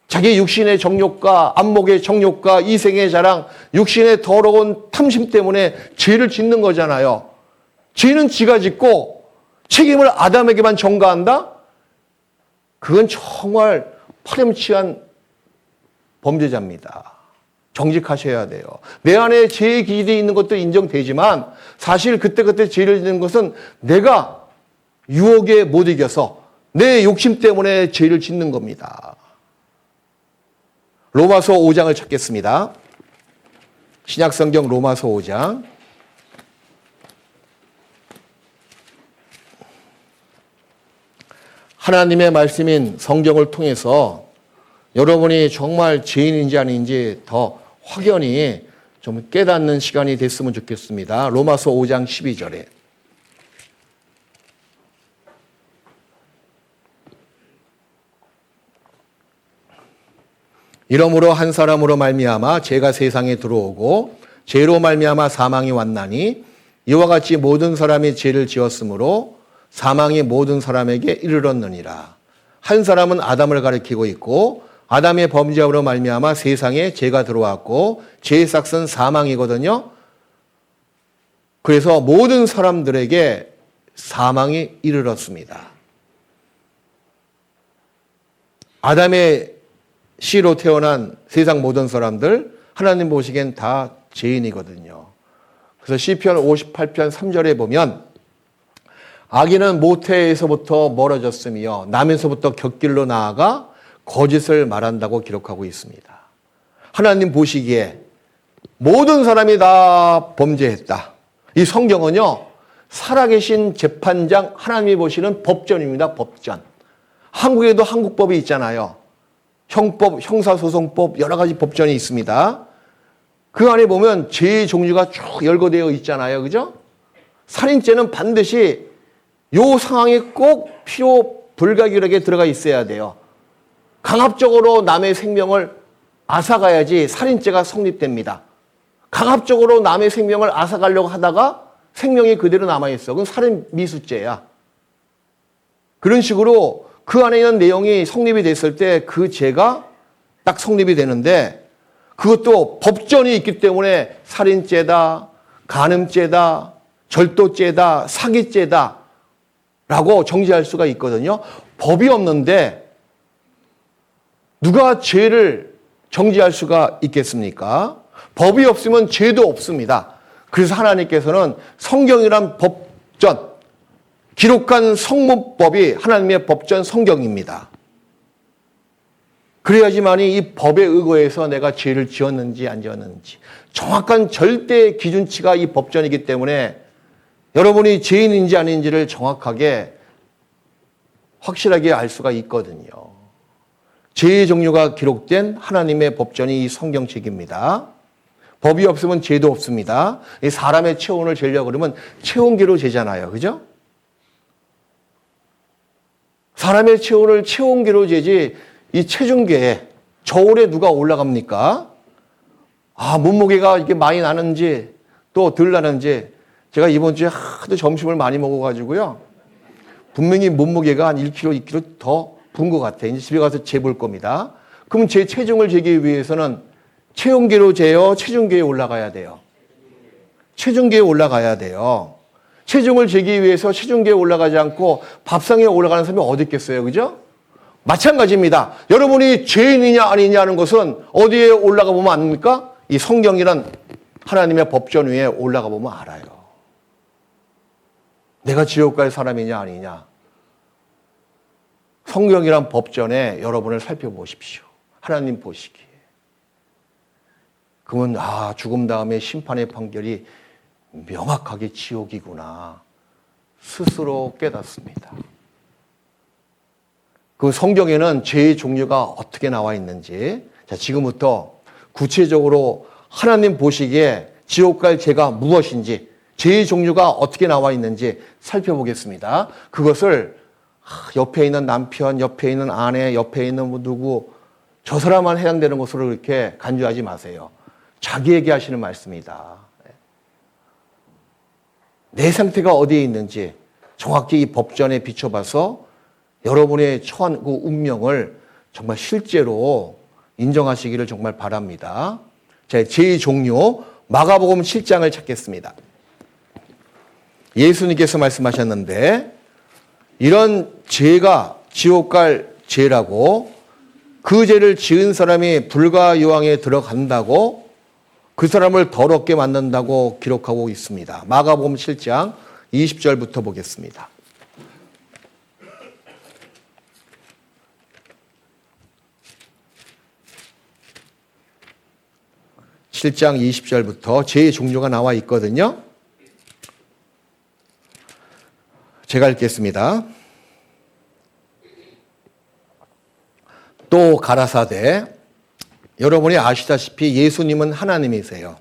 자기 육신의 정욕과 안목의 정욕과 이생의 자랑, 육신의 더러운 탐심 때문에 죄를 짓는 거잖아요. 죄는 지가 짓고 책임을 아담에게만 전가한다? 그건 정말 파렴치한 범죄자입니다. 정직하셔야 돼요. 내 안에 죄의 기질이 있는 것도 인정되지만 사실 그때그때 죄를 짓는 것은 내가 유혹에 못 이겨서 내 욕심 때문에 죄를 짓는 겁니다. 로마서 5장을 찾겠습니다. 신약성경 로마서 5장. 하나님의 말씀인 성경을 통해서 여러분이 정말 죄인인지 아닌지 더 확연히 좀 깨닫는 시간이 됐으면 좋겠습니다. 로마서 5장 12절에. 이러므로 한 사람으로 말미암아 죄가 세상에 들어오고 죄로 말미암아 사망이 왔나니 이와 같이 모든 사람이 죄를 지었으므로 사망이 모든 사람에게 이르렀느니라. 한 사람은 아담을 가리키고 있고 아담의 범죄함으로 말미암아 세상에 죄가 들어왔고 죄의 삭은 사망이거든요. 그래서 모든 사람들에게 사망이 이르렀습니다. 아담의 씨로 태어난 세상 모든 사람들 하나님 보시기엔 다 죄인이거든요. 그래서 시편 58편 3절에 보면 악인은 모태에서부터 멀어졌으며 남에서부터 곁길로 나아가 거짓을 말한다고 기록하고 있습니다. 하나님 보시기에 모든 사람이 다 범죄했다. 이 성경은요, 살아계신 재판장 하나님이 보시는 법전입니다. 법전. 한국에도 한국법이 있잖아요. 형법, 형사소송법 여러 가지 법전이 있습니다. 그 안에 보면 죄의 종류가 쭉 열거되어 있잖아요. 그죠? 살인죄는 반드시 요 상황이 꼭 필요 불가결하게 들어가 있어야 돼요. 강압적으로 남의 생명을 앗아가야지 살인죄가 성립됩니다. 강압적으로 남의 생명을 앗아가려고 하다가 생명이 그대로 남아있어. 그건 살인 미수죄야. 그런 식으로 그 안에 있는 내용이 성립이 됐을 때 그 죄가 딱 성립이 되는데 그것도 법전이 있기 때문에 살인죄다, 간음죄다, 절도죄다, 사기죄다 라고 정죄할 수가 있거든요. 법이 없는데 누가 죄를 정죄할 수가 있겠습니까? 법이 없으면 죄도 없습니다. 그래서 하나님께서는 성경이란 법전, 기록한 성문법이 하나님의 법전 성경입니다. 그래야지만이 이 법에 의거해서 내가 죄를 지었는지 안 지었는지 정확한 절대 기준치가 이 법전이기 때문에 여러분이 죄인인지 아닌지를 정확하게 확실하게 알 수가 있거든요. 죄의 종류가 기록된 하나님의 법전이 이 성경책입니다. 법이 없으면 죄도 없습니다. 이 사람의 체온을 재려고 그러면 체온계로 재잖아요. 그죠? 사람의 체온을 체온계로 재지 이 체중계에 저울에 누가 올라갑니까? 몸무게가 이렇게 많이 나는지 또 덜 나는지 제가 이번 주에 하도 점심을 많이 먹어가지고요. 분명히 몸무게가 한 1kg, 2kg 더 부은 것 같아요. 이제 집에 가서 재볼 겁니다. 그럼 제 체중을 재기 위해서는 체온계로 재요? 체중계에 올라가야 돼요? 체중계에 올라가야 돼요. 체중을 재기 위해서 체중계에 올라가지 않고 밥상에 올라가는 사람이 어디 있겠어요? 그죠? 마찬가지입니다. 여러분이 죄인이냐 아니냐 하는 것은 어디에 올라가 보면 압니까? 이 성경이란 하나님의 법전 위에 올라가 보면 알아요. 내가 지옥 갈 사람이냐 아니냐. 성경이란 법전에 여러분을 살펴보십시오. 하나님 보시기에. 그러면 죽음 다음에 심판의 판결이 명확하게 지옥이구나. 스스로 깨닫습니다. 그 성경에는 죄의 종류가 어떻게 나와 있는지 자, 지금부터 구체적으로 하나님 보시기에 지옥 갈 죄가 무엇인지 죄의 종류가 어떻게 나와 있는지 살펴보겠습니다. 그것을 옆에 있는 남편, 옆에 있는 아내, 옆에 있는 누구 저 사람만 해당되는 것으로 그렇게 간주하지 마세요. 자기에게 하시는 말씀이다. 내 상태가 어디에 있는지 정확히 이 법전에 비춰봐서 여러분의 처한 그 운명을 정말 실제로 인정하시기를 정말 바랍니다. 제 죄의 종류 마가복음 7장을 찾겠습니다. 예수님께서 말씀하셨는데 이런 죄가 지옥 갈 죄라고 그 죄를 지은 사람이 불과 유황에 들어간다고 그 사람을 더럽게 만든다고 기록하고 있습니다. 마가복음 7장 20절부터 보겠습니다. 7장 20절부터 죄의 종류가 나와 있거든요. 제가 읽겠습니다. 또 가라사대 여러분이 아시다시피 예수님은 하나님이세요.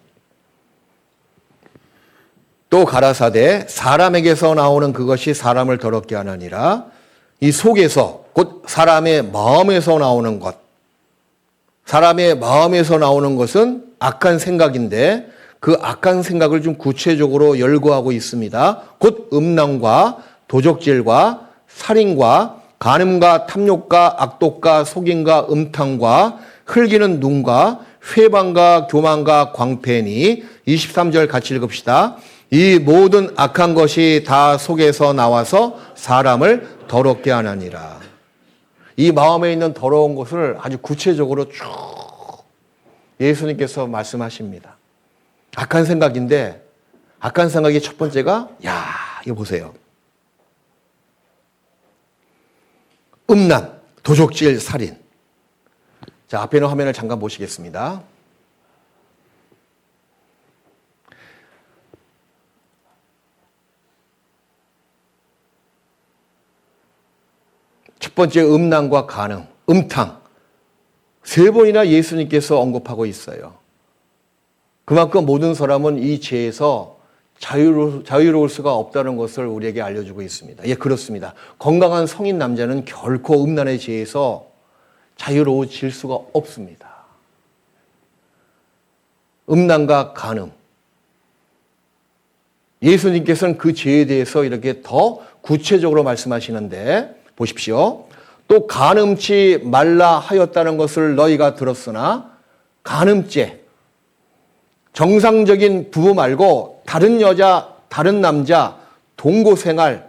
또 가라사대 사람에게서 나오는 그것이 사람을 더럽게 하느니라. 이 속에서 곧 사람의 마음에서 나오는 것. 사람의 마음에서 나오는 것은 악한 생각인데 그 악한 생각을 좀 구체적으로 열거하고 있습니다. 곧 음란과 도적질과 살인과 간음과 탐욕과 악독과 속임과 음탕과 흘기는 눈과 회방과 교만과 광패니 23절 같이 읽읍시다. 이 모든 악한 것이 다 속에서 나와서 사람을 더럽게 하느니라. 이 마음에 있는 더러운 것을 아주 구체적으로 쭉 예수님께서 말씀하십니다. 악한 생각인데 악한 생각의 첫 번째가 이거 보세요. 음란, 도적질, 살인. 자, 앞에 있는 화면을 잠깐 보시겠습니다. 첫 번째 음란과 간음, 음탕. 3번이나 예수님께서 언급하고 있어요. 그만큼 모든 사람은 이 죄에서 자유로울 수가 없다는 것을 우리에게 알려주고 있습니다. 예, 그렇습니다. 건강한 성인 남자는 결코 음란의 죄에서 자유로워질 수가 없습니다. 음란과 간음. 예수님께서는 그 죄에 대해서 이렇게 더 구체적으로 말씀하시는데 보십시오. 또 간음치 말라 하였다는 것을 너희가 들었으나 간음죄, 정상적인 부부 말고 다른 여자, 다른 남자, 동거생활,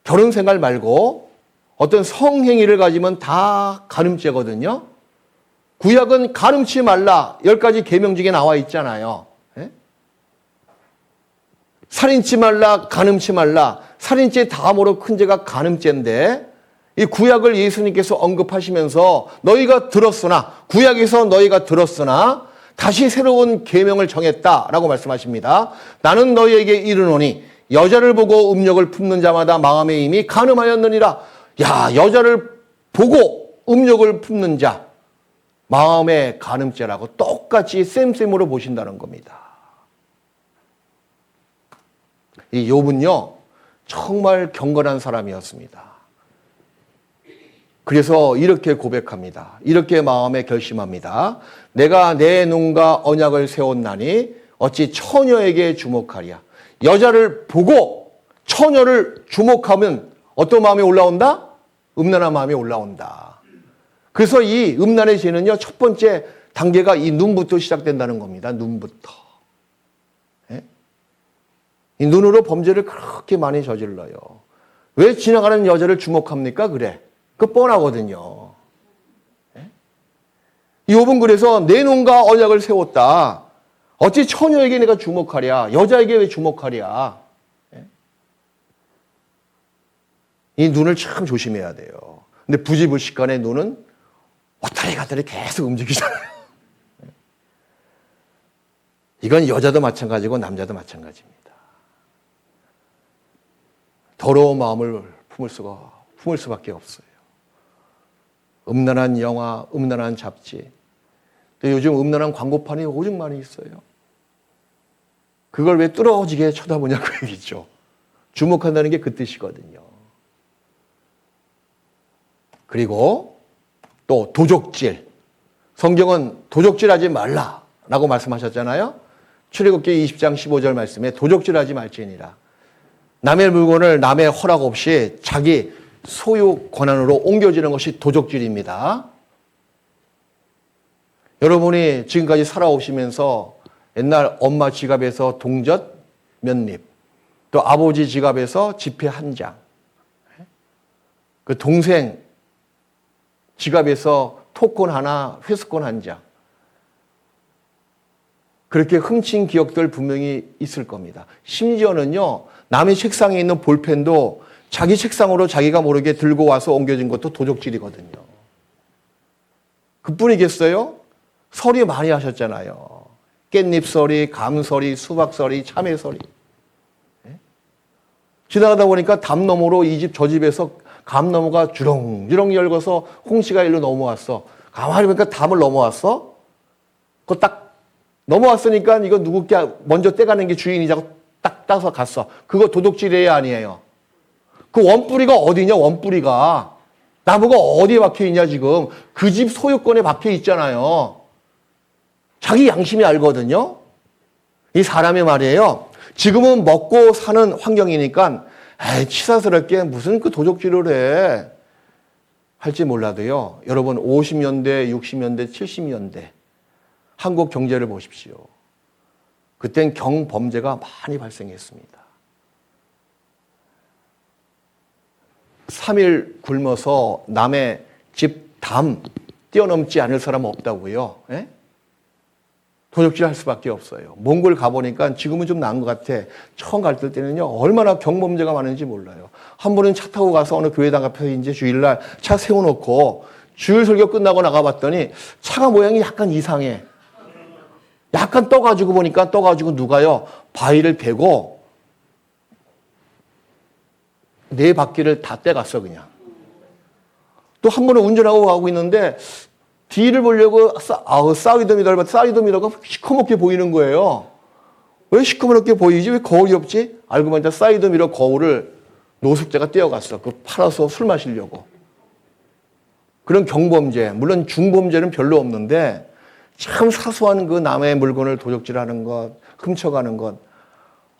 결혼 생활 말고 어떤 성행위를 가지면 다 간음죄거든요. 구약은 간음치 말라 10가지 계명 중에 나와 있잖아요. 예? 살인치 말라, 간음치 말라. 살인죄 다음으로 큰 죄가 간음죄인데 이 구약을 예수님께서 언급하시면서 너희가 들었으나, 구약에서 너희가 들었으나 다시 새로운 계명을 정했다라고 말씀하십니다. 나는 너희에게 이르노니 여자를 보고 음욕을 품는 자마다 마음에 이미 간음하였느니라. 야, 여자를 보고 음욕을 품는 자 마음의 간음죄라고 똑같이 쌤쌤으로 보신다는 겁니다. 이 욥은요 정말 경건한 사람이었습니다. 그래서 이렇게 고백합니다. 이렇게 마음에 결심합니다. 내가 내 눈과 언약을 세웠나니 어찌 처녀에게 주목하랴. 여자를 보고 처녀를 주목하면 어떤 마음이 올라온다? 음란한 마음이 올라온다. 그래서 이 음란의 죄는요, 첫 번째 단계가 이 눈부터 시작된다는 겁니다. 눈부터. 예? 이 눈으로 범죄를 그렇게 많이 저질러요. 왜 지나가는 여자를 주목합니까? 그래. 그 뻔하거든요. 예? 욥은 그래서 내 눈과 언약을 세웠다. 어찌 처녀에게 내가 주목하랴. 여자에게 왜 주목하랴. 예? 이 눈을 참 조심해야 돼요. 근데 부지불식간에 눈은 왔다리 갔다리 계속 움직이잖아요. 이건 여자도 마찬가지고 남자도 마찬가지입니다. 더러운 마음을 품을 수밖에 없어요. 음란한 영화, 음란한 잡지, 또 요즘 음란한 광고판이 오죽 많이 있어요. 그걸 왜 뚫어지게 쳐다보냐 그 얘기죠. 주목한다는 게 그 뜻이거든요. 그리고 또 도적질. 성경은 도적질하지 말라라고 말씀하셨잖아요. 출애굽기 20장 15절 말씀에 도적질하지 말지니라. 남의 물건을 남의 허락 없이 자기 소유 권한으로 옮겨지는 것이 도적질입니다. 여러분이 지금까지 살아오시면서 옛날 엄마 지갑에서 동전 몇 립, 또 아버지 지갑에서 지폐 한 장, 그 동생 지갑에서 토큰 하나, 회수권 한 장, 그렇게 훔친 기억들 분명히 있을 겁니다. 심지어는요, 남의 책상에 있는 볼펜도 자기 책상으로 자기가 모르게 들고 와서 옮겨진 것도 도적질이거든요. 그뿐이겠어요? 서리 많이 하셨잖아요. 깻잎서리, 감서리, 수박서리, 참외서리. 지나가다 보니까 담 너머로 이 집 저 집에서 감 너머가 주렁주렁 열고서 홍시가 일로 넘어왔어. 가만히 보니까 담을 넘어왔어? 그거 딱 넘어왔으니까 이거 누구께 먼저 떼가는 게 주인이자고 딱 따서 갔어. 그거 도둑질이에요, 아니에요? 그 원뿌리가 어디냐, 원뿌리가. 나무가 어디에 박혀 있냐, 지금. 그 집 소유권에 박혀 있잖아요. 자기 양심이 알거든요. 이 사람의 말이에요. 지금은 먹고 사는 환경이니까 에이, 치사스럽게 무슨 그 도적질을 해. 할지 몰라도요. 여러분 50년대, 60년대, 70년대 한국 경제를 보십시오. 그땐 경범죄가 많이 발생했습니다. 3일 굶어서 남의 집 담 뛰어넘지 않을 사람은 없다고요. 예? 도적질 할 수밖에 없어요. 몽골 가보니까 지금은 좀 나은 것 같아. 처음 갈 때는요, 얼마나 경범죄가 많은지 몰라요. 한 번은 차 타고 가서 어느 교회당 앞에 이제 주일날 차 세워놓고 주일 설교 끝나고 나가봤더니 차가 모양이 약간 이상해. 약간 떠가지고 보니까 누가요, 바위를 베고 네 바퀴를 다 떼갔어, 그냥. 또 한 번은 운전하고 가고 있는데 뒤를 보려고 사이드미러가 시커멓게 보이는 거예요. 왜 시커멓게 보이지? 왜 거울이 없지? 알고 보니까 사이드미러 거울을 노숙자가 떼어갔어. 그 팔아서 술 마시려고. 그런 경범죄, 물론 중범죄는 별로 없는데 참 사소한 그 남의 물건을 도적질하는 것, 훔쳐가는 것.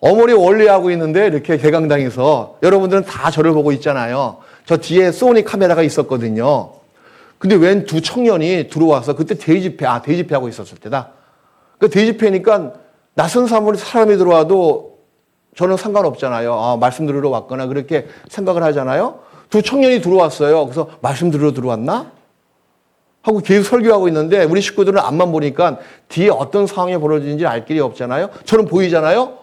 어머니 원리하고 있는데 이렇게 개강당에서 여러분들은 다 저를 보고 있잖아요. 저 뒤에 소니 카메라가 있었거든요. 근데 웬 두 청년이 들어와서 그때 대집회하고 있었을 때다. 그 대집회니까 낯선 사람이 들어와도 저는 상관없잖아요. 아, 말씀 들으러 왔거나 그렇게 생각을 하잖아요. 두 청년이 들어왔어요. 그래서 말씀 들으러 들어왔나? 하고 계속 설교하고 있는데 우리 식구들은 앞만 보니까 뒤에 어떤 상황이 벌어지는지 알 길이 없잖아요. 저는 보이잖아요.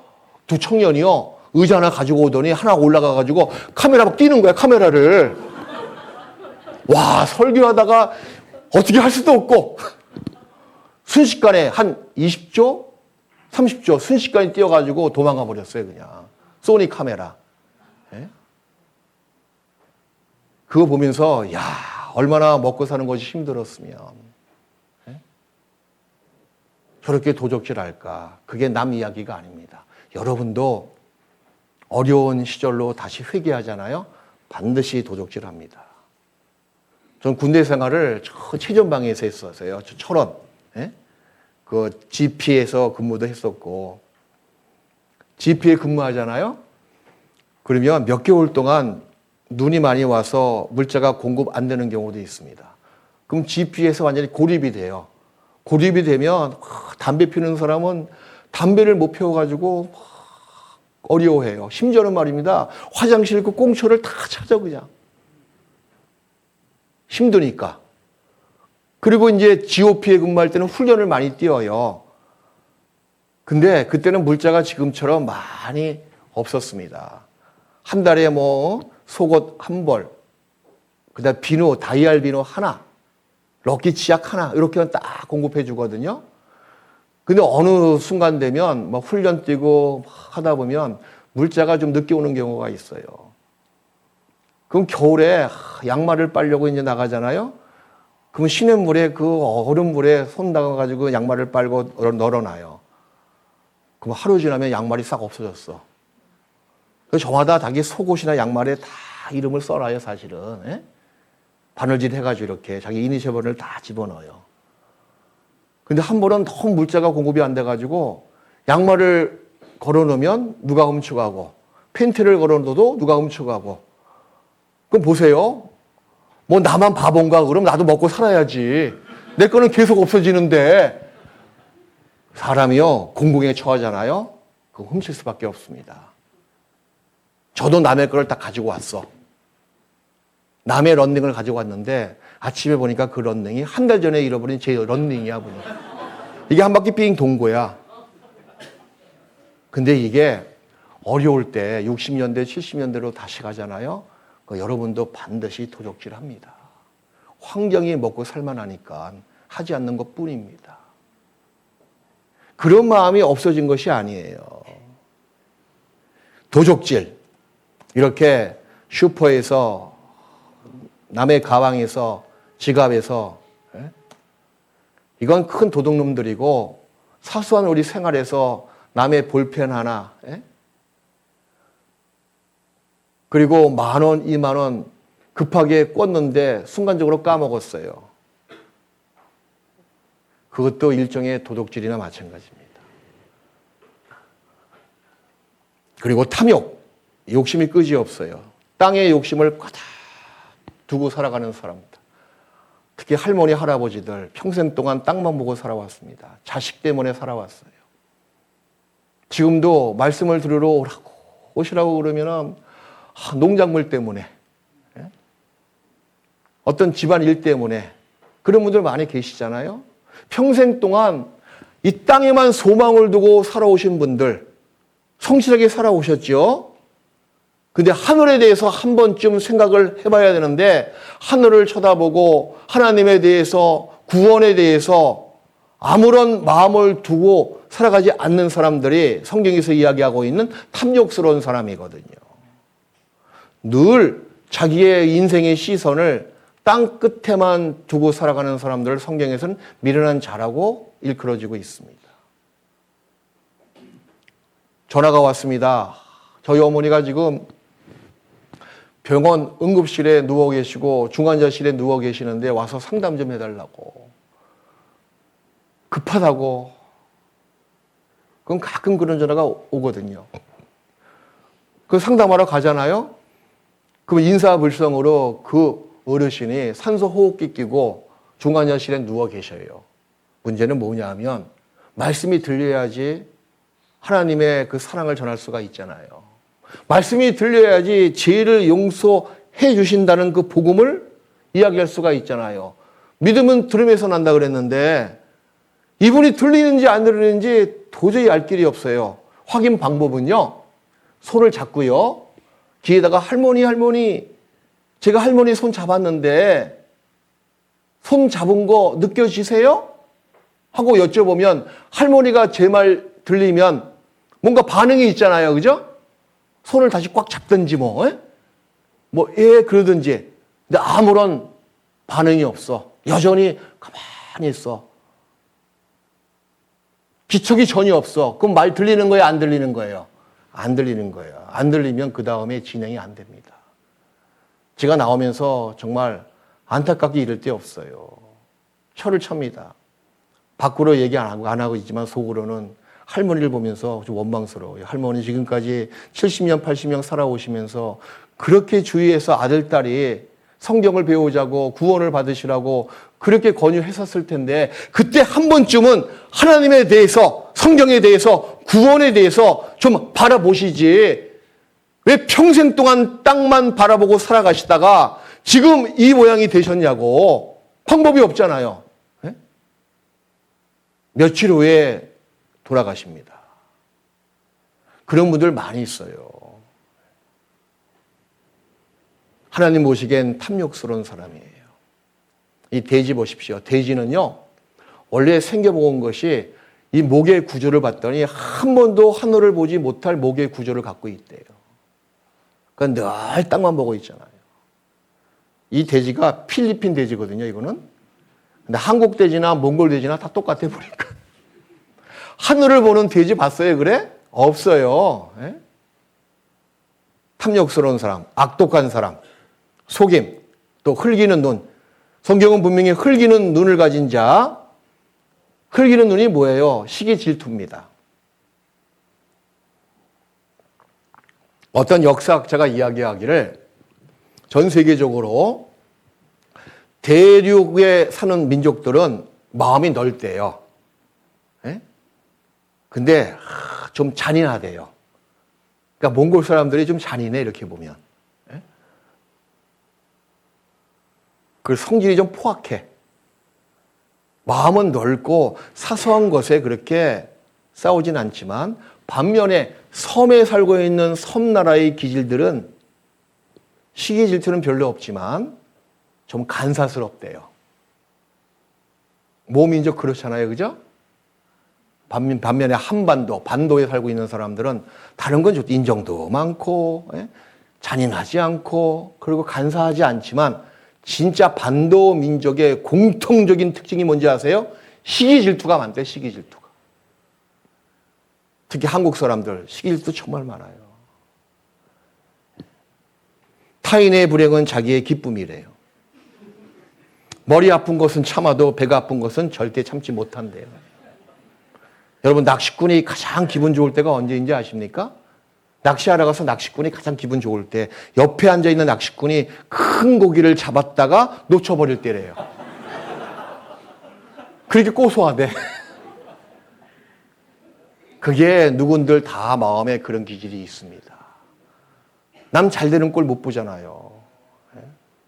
두 청년이요. 의자 하나 가지고 오더니 하나 올라가가지고 카메라 막 뛰는 거야, 카메라를. 와, 설교하다가 어떻게 할 수도 없고 순식간에 한 20조? 30조 순식간에 뛰어가지고 도망가 버렸어요, 그냥. 소니 카메라. 예? 그거 보면서 야, 얼마나 먹고 사는 것이 힘들었으면 예? 저렇게 도적질할까. 그게 남 이야기가 아닙니다. 여러분도 어려운 시절로 다시 회귀하잖아요. 반드시 도적질합니다. 전 군대 생활을 저 최전방에서 했었어요. 저 철원. 예? 그 GP에서 근무도 했었고 GP에 근무하잖아요. 그러면 몇 개월 동안 눈이 많이 와서 물자가 공급 안 되는 경우도 있습니다. 그럼 GP에서 완전히 고립이 돼요. 고립이 되면 담배 피우는 사람은 담배를 못 피워가지고 어려워해요. 심지어는 말입니다. 화장실 그 꽁초를 다 찾아 그냥. 힘드니까. 그리고 이제 GOP에 근무할 때는 훈련을 많이 뛰어요. 근데 그때는 물자가 지금처럼 많이 없었습니다. 한 달에 뭐 속옷 한 벌, 그다음 비누, 다이알 비누 하나, 럭키 치약 하나 이렇게만 딱 공급해 주거든요. 근데 어느 순간 되면 뭐 훈련 뛰고 하다 보면 물자가 좀 늦게 오는 경우가 있어요. 그럼 겨울에 양말을 빨려고 이제 나가잖아요. 그럼 시냇물에 그 얼음물에 손 담아가지고 양말을 빨고 널어놔요. 그럼 하루 지나면 양말이 싹 없어졌어. 그래서 저마다 자기 속옷이나 양말에 다 이름을 써놔요, 사실은. 예? 바느질 해가지고 이렇게 자기 이니셜을 다 집어넣어요. 근데 한 번은 너무 물자가 공급이 안 돼가지고 양말을 걸어놓으면 누가 훔쳐가고 팬티를 걸어놓어도 누가 훔쳐가고 그럼 보세요. 뭐 나만 바본가? 그럼 나도 먹고 살아야지. 내 거는 계속 없어지는데 사람이요 공공에 처하잖아요. 그거 훔칠 수밖에 없습니다. 저도 남의 거를 딱 가지고 왔어. 남의 런닝을 가지고 왔는데 아침에 보니까 그 런닝이 한 달 전에 잃어버린 제 런닝이야. 보니까. 이게 한 바퀴 삥 돈 거야. 근데 이게 어려울 때 60년대, 70년대로 다시 가잖아요. 여러분도 반드시 도적질합니다. 환경이 먹고 살만하니까 하지 않는 것뿐입니다. 그런 마음이 없어진 것이 아니에요. 도적질, 이렇게 슈퍼에서 남의 가방에서 지갑에서 이건 큰 도둑놈들이고 사소한 우리 생활에서 남의 볼펜 하나 그리고 10,000원, 20,000원 급하게 꽂는데 순간적으로 까먹었어요. 그것도 일종의 도둑질이나 마찬가지입니다. 그리고 탐욕, 욕심이 끄지없어요. 땅의 욕심을 꽉 두고 살아가는 사람들. 특히 할머니, 할아버지들 평생 동안 땅만 보고 살아왔습니다. 자식 때문에 살아왔어요. 지금도 말씀을 들으러 오시라고 그러면은 농작물 때문에 어떤 집안 일 때문에 그런 분들 많이 계시잖아요. 평생 동안 이 땅에만 소망을 두고 살아오신 분들 성실하게 살아오셨죠. 근데 하늘에 대해서 한 번쯤 생각을 해봐야 되는데 하늘을 쳐다보고 하나님에 대해서 구원에 대해서 아무런 마음을 두고 살아가지 않는 사람들이 성경에서 이야기하고 있는 탐욕스러운 사람이거든요. 늘 자기의 인생의 시선을 땅 끝에만 두고 살아가는 사람들을 성경에서는 미련한 자라고 일컬어지고 있습니다. 전화가 왔습니다. 저희 어머니가 지금 병원 응급실에 누워 계시고 중환자실에 누워 계시는데 와서 상담 좀 해달라고. 급하다고. 그럼 가끔 그런 전화가 오거든요. 그 상담하러 가잖아요. 그럼 인사불성으로 그 어르신이 산소호흡기 끼고 중환자실에 누워 계셔요. 문제는 뭐냐 하면 말씀이 들려야지 하나님의 그 사랑을 전할 수가 있잖아요. 말씀이 들려야지 죄를 용서해 주신다는 그 복음을 이야기할 수가 있잖아요. 믿음은 들음에서 난다 그랬는데 이분이 들리는지 안 들리는지 도저히 알 길이 없어요. 확인 방법은요. 손을 잡고요. 귀에다가 할머니 제가 할머니 손 잡았는데 손 잡은 거 느껴지세요? 하고 여쭤보면 할머니가 제 말 들리면 뭔가 반응이 있잖아요. 그죠? 손을 다시 꽉 잡든지 예, 그러든지. 근데 아무런 반응이 없어. 여전히 가만히 있어. 기척이 전혀 없어. 그럼 말 들리는 거예요? 안 들리는 거예요? 안 들리는 거예요. 안 들리면 그 다음에 진행이 안 됩니다. 제가 나오면서 정말 안타깝게 이럴 데 없어요. 혀를 찹니다. 밖으로 얘기 안 하고 있지만 속으로는 할머니를 보면서 좀 원망스러워요. 할머니 지금까지 70년, 80년 살아오시면서 그렇게 주위에서 아들, 딸이 성경을 배우자고 구원을 받으시라고 그렇게 권유했었을 텐데 그때 한 번쯤은 하나님에 대해서, 성경에 대해서, 구원에 대해서 좀 바라보시지. 왜 평생 동안 땅만 바라보고 살아가시다가 지금 이 모양이 되셨냐고. 방법이 없잖아요. 네? 며칠 후에 돌아가십니다. 그런 분들 많이 있어요. 하나님 보시기엔 탐욕스러운 사람이에요. 이 돼지 보십시오. 돼지는요, 원래 생겨본 것이 이 목의 구조를 봤더니 한 번도 하늘을 보지 못할 목의 구조를 갖고 있대요. 그러니까 늘 땅만 보고 있잖아요. 이 돼지가 필리핀 돼지거든요, 이거는. 근데 한국 돼지나 몽골 돼지나 다 똑같아 보니까. 하늘을 보는 돼지 봤어요, 그래? 없어요. 예? 탐욕스러운 사람, 악독한 사람, 속임, 또 흘기는 눈. 성경은 분명히 흘기는 눈을 가진 자, 흘기는 눈이 뭐예요? 시기 질투입니다. 어떤 역사학자가 이야기하기를 전 세계적으로 대륙에 사는 민족들은 마음이 넓대요. 예? 근데 좀 잔인하대요. 그러니까 몽골 사람들이 좀 잔인해, 이렇게 보면. 예? 그 성질이 좀 포악해. 마음은 넓고 사소한 것에 그렇게 싸우진 않지만 반면에 섬에 살고 있는 섬나라의 기질들은 시기 질투는 별로 없지만 좀 간사스럽대요. 모민족 그렇잖아요. 그죠? 반면에 한반도, 반도에 살고 있는 사람들은 다른 건 좀 인정도 많고 잔인하지 않고 그리고 간사하지 않지만 진짜 반도 민족의 공통적인 특징이 뭔지 아세요? 시기 질투가 많대, 시기 질투가. 특히 한국 사람들 시기 질투 정말 많아요. 타인의 불행은 자기의 기쁨이래요. 머리 아픈 것은 참아도 배가 아픈 것은 절대 참지 못한대요. 여러분, 낚시꾼이 가장 기분 좋을 때가 언제인지 아십니까? 낚시하러 가서 낚시꾼이 가장 기분 좋을 때 옆에 앉아있는 낚시꾼이 큰 고기를 잡았다가 놓쳐버릴 때래요. 그렇게 고소하대. 그게 누군들 다 마음에 그런 기질이 있습니다. 남 잘 되는 꼴 못 보잖아요.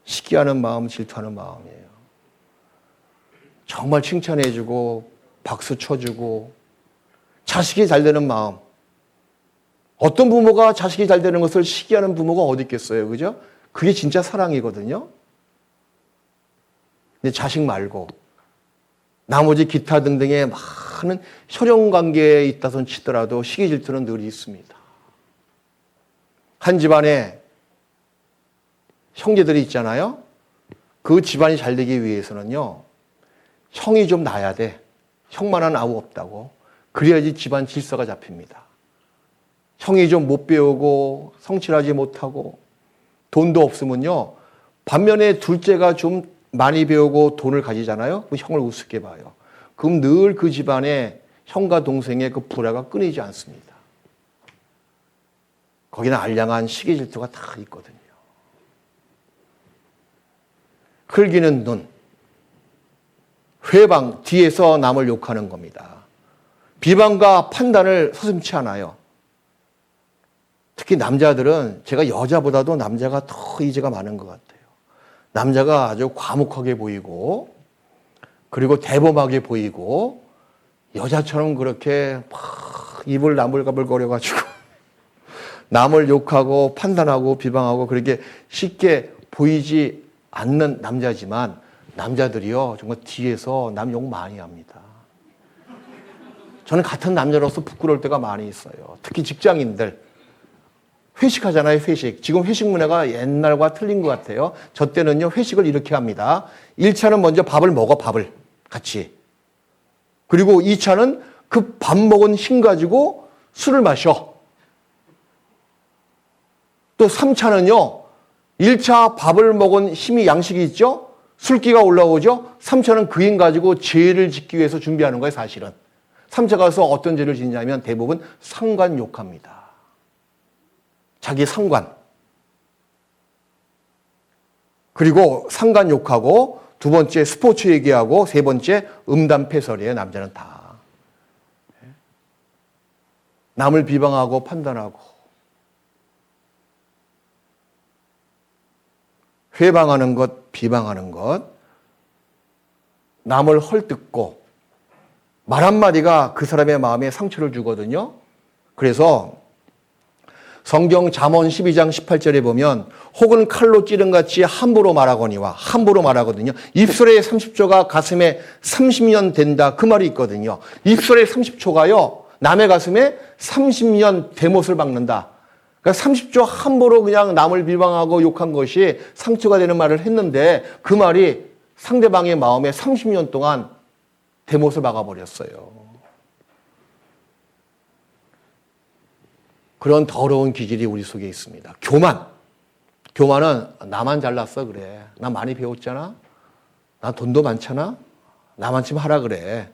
시기하는 마음, 질투하는 마음이에요. 정말 칭찬해주고 박수 쳐주고 자식이 잘 되는 마음. 어떤 부모가 자식이 잘 되는 것을 시기하는 부모가 어디 있겠어요, 그죠? 그게 진짜 사랑이거든요. 근데 자식 말고 나머지 기타 등등의 많은 혈연관계에 있다손 치더라도 시기 질투는 늘 있습니다. 한 집안에 형제들이 있잖아요. 그 집안이 잘 되기 위해서는요, 형이 좀 나야 돼. 형만한 아우 없다고. 그래야지 집안 질서가 잡힙니다. 형이 좀 못 배우고 성실하지 못하고 돈도 없으면요, 반면에 둘째가 좀 많이 배우고 돈을 가지잖아요. 그럼 형을 우습게 봐요. 그럼 늘 그 집안에 형과 동생의 그 불화가 끊이지 않습니다. 거기는 알량한 시기 질투가 다 있거든요. 흘기는 눈, 회방, 뒤에서 남을 욕하는 겁니다. 비방과 판단을 서슴지 않아요. 특히 남자들은 제가 여자보다도 남자가 더 이제가 많은 것 같아요. 남자가 아주 과묵하게 보이고 그리고 대범하게 보이고 여자처럼 그렇게 막 입을 나불나불거려가지고 남을 욕하고 판단하고 비방하고 그렇게 쉽게 보이지 않는 남자지만 남자들이요 정말 뒤에서 남 욕 많이 합니다. 저는 같은 남자로서 부끄러울 때가 많이 있어요. 특히 직장인들 회식하잖아요. 회식. 지금 회식 문화가 옛날과 틀린 것 같아요. 저 때는요 회식을 이렇게 합니다. 1차는 먼저 밥을 먹어. 밥을 같이. 그리고 2차는 그 밥 먹은 힘 가지고 술을 마셔. 또 3차는요 1차 밥을 먹은 힘이 양식이 있죠. 술기가 올라오죠. 3차는 그 힘 가지고 죄를 짓기 위해서 준비하는 거예요. 사실은. 3차 가서 어떤 죄를 짓냐면 대부분 상관욕합니다. 자기 상관. 그리고 상관욕하고 두 번째 스포츠 얘기하고 세 번째 음담패설이에요. 남자는 다. 남을 비방하고 판단하고 회방하는 것, 비방하는 것, 남을 헐뜯고 말 한마디가 그 사람의 마음에 상처를 주거든요. 그래서 성경 잠언 12장 18절에 보면 혹은 칼로 찌른 같이 함부로 말하거니와 함부로 말하거든요. 입술의 30초가 가슴에 30년 된다. 그 말이 있거든요. 입술의 30초가요. 남의 가슴에 30년 대못을 박는다. 그러니까 30초 함부로 그냥 남을 비방하고 욕한 것이 상처가 되는 말을 했는데 그 말이 상대방의 마음에 30년 동안 대못을 박아버렸어요. 그런 더러운 기질이 우리 속에 있습니다. 교만. 교만은 나만 잘났어 그래. 나 많이 배웠잖아. 나 돈도 많잖아. 나만 좀 하라 그래.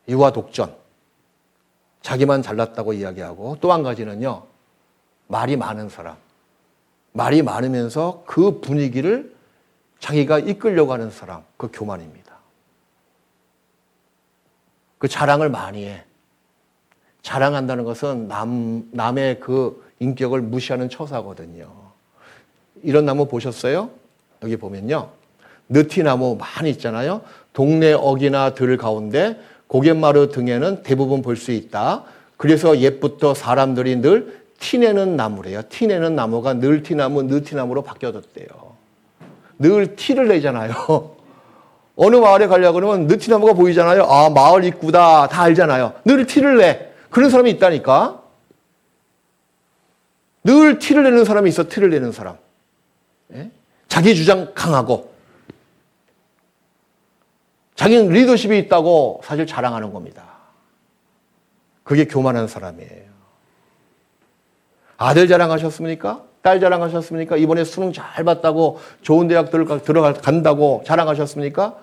유아 독전. 자기만 잘났다고 이야기하고 또 한 가지는요. 말이 많은 사람. 말이 많으면서 그 분위기를 자기가 이끌려고 하는 사람. 그 교만입니다. 그 자랑을 많이 해. 자랑한다는 것은 남의 그 인격을 무시하는 처사거든요. 이런 나무 보셨어요? 여기 보면요. 느티나무 많이 있잖아요. 동네 어귀나 들 가운데 고갯마루 등에는 대부분 볼 수 있다. 그래서 옛부터 사람들이 늘 티내는 나무래요. 티내는 나무가 늘티나무, 느티나무로 바뀌어졌대요. 늘 티를 내잖아요. 어느 마을에 가려고 그러면 느티나무가 보이잖아요. 아, 마을 입구다. 다 알잖아요. 늘 티를 내. 그런 사람이 있다니까. 늘 티를 내는 사람이 있어. 티를 내는 사람. 예? 자기 주장 강하고 자기는 리더십이 있다고 사실 자랑하는 겁니다. 그게 교만한 사람이에요. 아들 자랑하셨습니까? 딸 자랑하셨습니까? 이번에 수능 잘 봤다고 좋은 대학 들어간다고 자랑하셨습니까?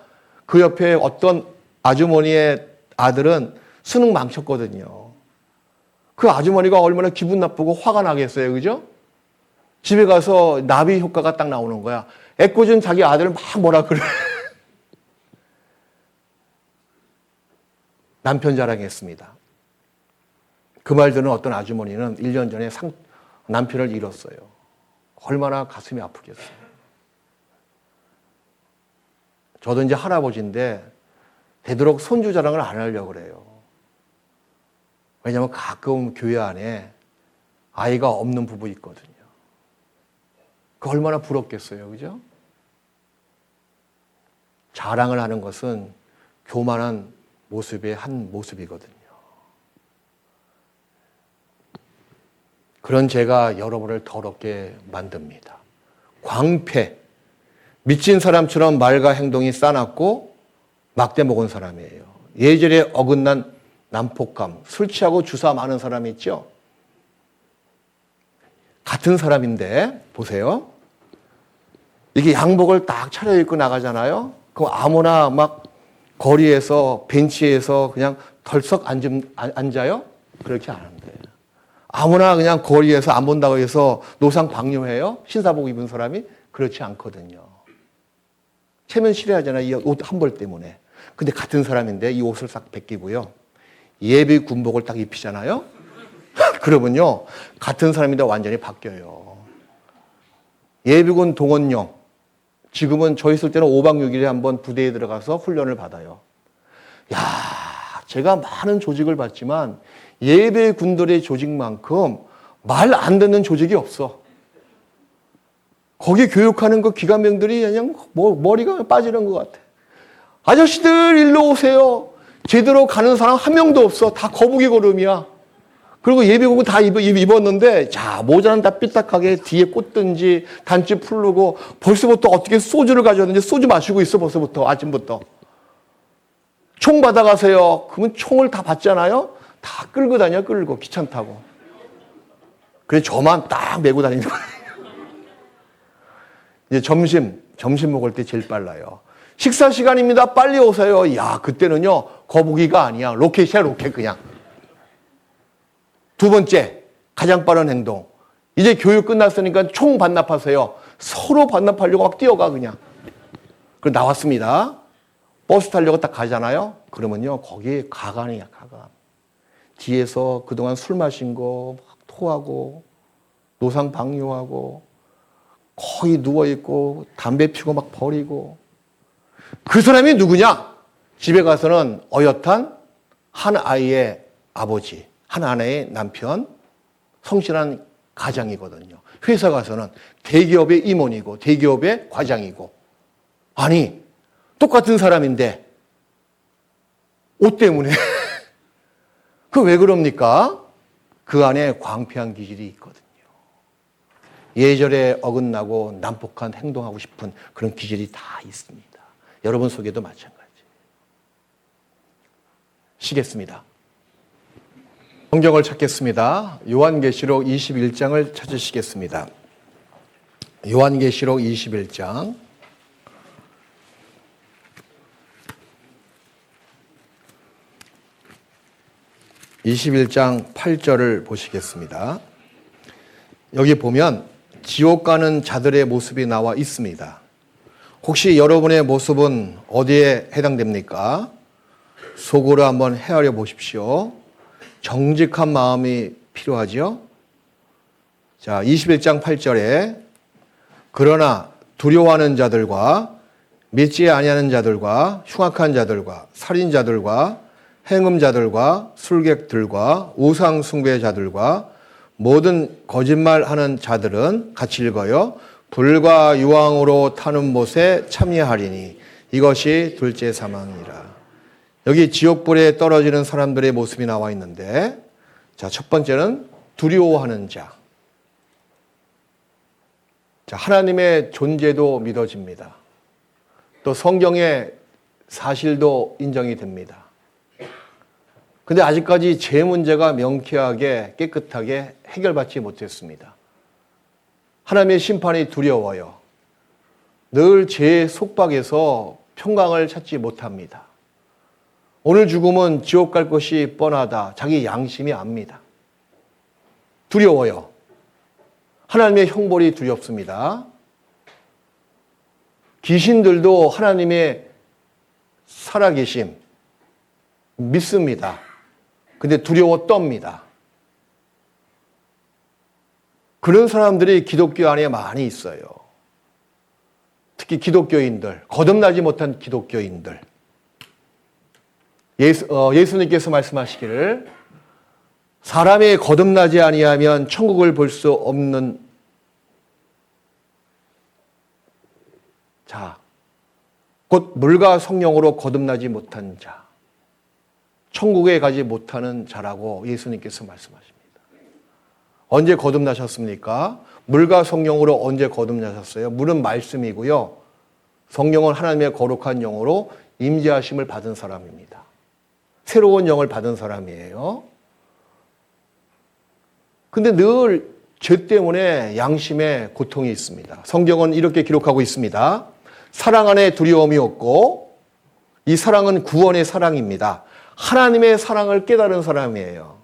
그 옆에 어떤 아주머니의 아들은 수능 망쳤거든요. 그 아주머니가 얼마나 기분 나쁘고 화가 나겠어요. 그죠? 집에 가서 나비 효과가 딱 나오는 거야. 애꿎은 자기 아들을 막 뭐라 그래. 남편 자랑했습니다. 그 말 듣는 어떤 아주머니는 1년 전에 남편을 잃었어요. 얼마나 가슴이 아프겠어요. 저도 이제 할아버지인데 되도록 손주 자랑을 안 하려고 그래요. 왜냐하면 가끔 교회 안에 아이가 없는 부부 있거든요. 그 얼마나 부럽겠어요. 그죠? 자랑을 하는 것은 교만한 모습의 한 모습이거든요. 그런 죄가 여러분을 더럽게 만듭니다. 광패, 미친 사람처럼 말과 행동이 싸납고 막대 먹은 사람이에요. 예절에 어긋난 난폭감, 술 취하고 주사 많은 사람이 있죠? 같은 사람인데 보세요. 이게 양복을 딱 차려입고 나가잖아요. 그럼 아무나 막 거리에서 벤치에서 그냥 덜썩 앉아요? 그렇게 안 한대요. 아무나 그냥 거리에서 안 본다고 해서 노상 방뇨해요? 신사복 입은 사람이? 그렇지 않거든요. 체면 실해하잖아요. 이 옷 한 벌 때문에. 근데 같은 사람인데 이 옷을 싹 벗기고요. 예비 군복을 딱 입히잖아요. 그러면요. 같은 사람인데 완전히 바뀌어요. 예비군 동원령. 지금은 저 있을 때는 5박 6일에 한번 부대에 들어가서 훈련을 받아요. 야, 제가 많은 조직을 봤지만 예배 군들의 조직만큼 말 안 듣는 조직이 없어. 거기 교육하는 그 기관병들이 그냥 머리가 빠지는 것 같아. 아저씨들 일로 오세요. 제대로 가는 사람 한 명도 없어. 다 거북이 걸음이야. 그리고 예비국은 다 입었는데, 자, 모자는 다 삐딱하게 뒤에 꽂든지 단추 풀르고 벌써부터 어떻게 소주를 가져왔는지 소주 마시고 있어, 벌써부터, 아침부터. 총 받아가세요. 그러면 총을 다 받잖아요? 다 끌고 다녀, 끌고. 귀찮다고. 그래, 저만 딱 메고 다니는 거예요. 이제 점심 먹을 때 제일 빨라요. 식사 시간입니다. 빨리 오세요. 야, 그때는요, 거북이가 아니야. 로켓이야, 로켓, 그냥. 두 번째, 가장 빠른 행동. 이제 교육 끝났으니까 총 반납하세요. 서로 반납하려고 막 뛰어가, 그냥. 그리고 나왔습니다. 버스 타려고 딱 가잖아요. 그러면요, 거기 가관이야, 가관. 뒤에서 그동안 술 마신 거 막 토하고, 노상 방뇨하고, 거의 누워있고, 담배 피고 막 버리고. 그 사람이 누구냐? 집에 가서는 어엿한 한 아이의 아버지, 한 아내의 남편, 성실한 가장이거든요. 회사 가서는 대기업의 임원이고 대기업의 과장이고. 아니, 똑같은 사람인데 옷 때문에 그 왜 그럽니까? 그 안에 광폐한 기질이 있거든요. 예절에 어긋나고 난폭한 행동하고 싶은 그런 기질이 다 있습니다. 여러분 속에도 마찬가지. 쉬겠습니다. 성경을 찾겠습니다. 요한계시록 21장을 찾으시겠습니다. 요한계시록 21장. (21장) 8절을 보시겠습니다. 여기 보면 지옥 가는 자들의 모습이 나와 있습니다. 혹시 여러분의 모습은 어디에 해당됩니까? 속으로 한번 헤아려 보십시오. 정직한 마음이 필요하죠. 자, 21장 8절에 그러나 두려워하는 자들과 믿지 아니하는 자들과 흉악한 자들과 살인자들과 행음자들과 술객들과 우상 숭배자들과 모든 거짓말하는 자들은 같이 읽어요. 불과 유황으로 타는 못에 참여하리니 이것이 둘째 사망이라. 여기 지옥불에 떨어지는 사람들의 모습이 나와 있는데, 자, 첫 번째는 두려워하는 자. 자, 하나님의 존재도 믿어집니다. 또 성경의 사실도 인정이 됩니다. 근데 아직까지 죄 문제가 명쾌하게 깨끗하게 해결받지 못했습니다. 하나님의 심판이 두려워요. 늘 죄의 속박에서 평강을 찾지 못합니다. 오늘 죽으면 지옥 갈 것이 뻔하다. 자기 양심이 압니다. 두려워요. 하나님의 형벌이 두렵습니다. 귀신들도 하나님의 살아계심 믿습니다. 근데 두려워 떱니다. 그런 사람들이 기독교 안에 많이 있어요. 특히 기독교인들, 거듭나지 못한 기독교인들. 예수님께서 말씀하시기를 사람이 거듭나지 아니하면 천국을 볼 수 없는 자, 곧 물과 성령으로 거듭나지 못한 자, 천국에 가지 못하는 자라고 예수님께서 말씀하십니다. 언제 거듭나셨습니까? 물과 성령으로 언제 거듭나셨어요? 물은 말씀이고요. 성령은 하나님의 거룩한 영으로 임재하심을 받은 사람입니다. 새로운 영을 받은 사람이에요. 근데 늘 죄 때문에 양심에 고통이 있습니다. 성경은 이렇게 기록하고 있습니다. 사랑 안에 두려움이 없고 이 사랑은 구원의 사랑입니다. 하나님의 사랑을 깨달은 사람이에요.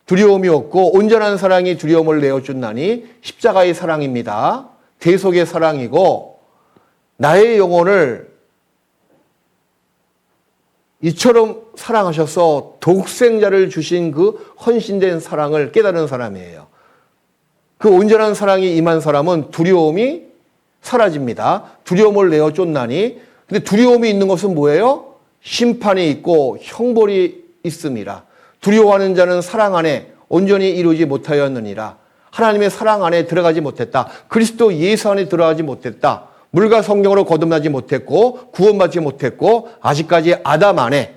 두려움이 없고 온전한 사랑이 두려움을 내어준다니 십자가의 사랑입니다. 대속의 사랑이고 나의 영혼을 이처럼 사랑하셔서 독생자를 주신 그 헌신된 사랑을 깨달은 사람이에요. 그 온전한 사랑이 임한 사람은 두려움이 사라집니다. 두려움을 내어 쫓나니. 근데 두려움이 있는 것은 뭐예요? 심판이 있고 형벌이 있습니다. 두려워하는 자는 사랑 안에 온전히 이루지 못하였느니라. 하나님의 사랑 안에 들어가지 못했다. 그리스도 예수 안에 들어가지 못했다. 물과 성령으로 거듭나지 못했고 구원받지 못했고 아직까지 아담 안에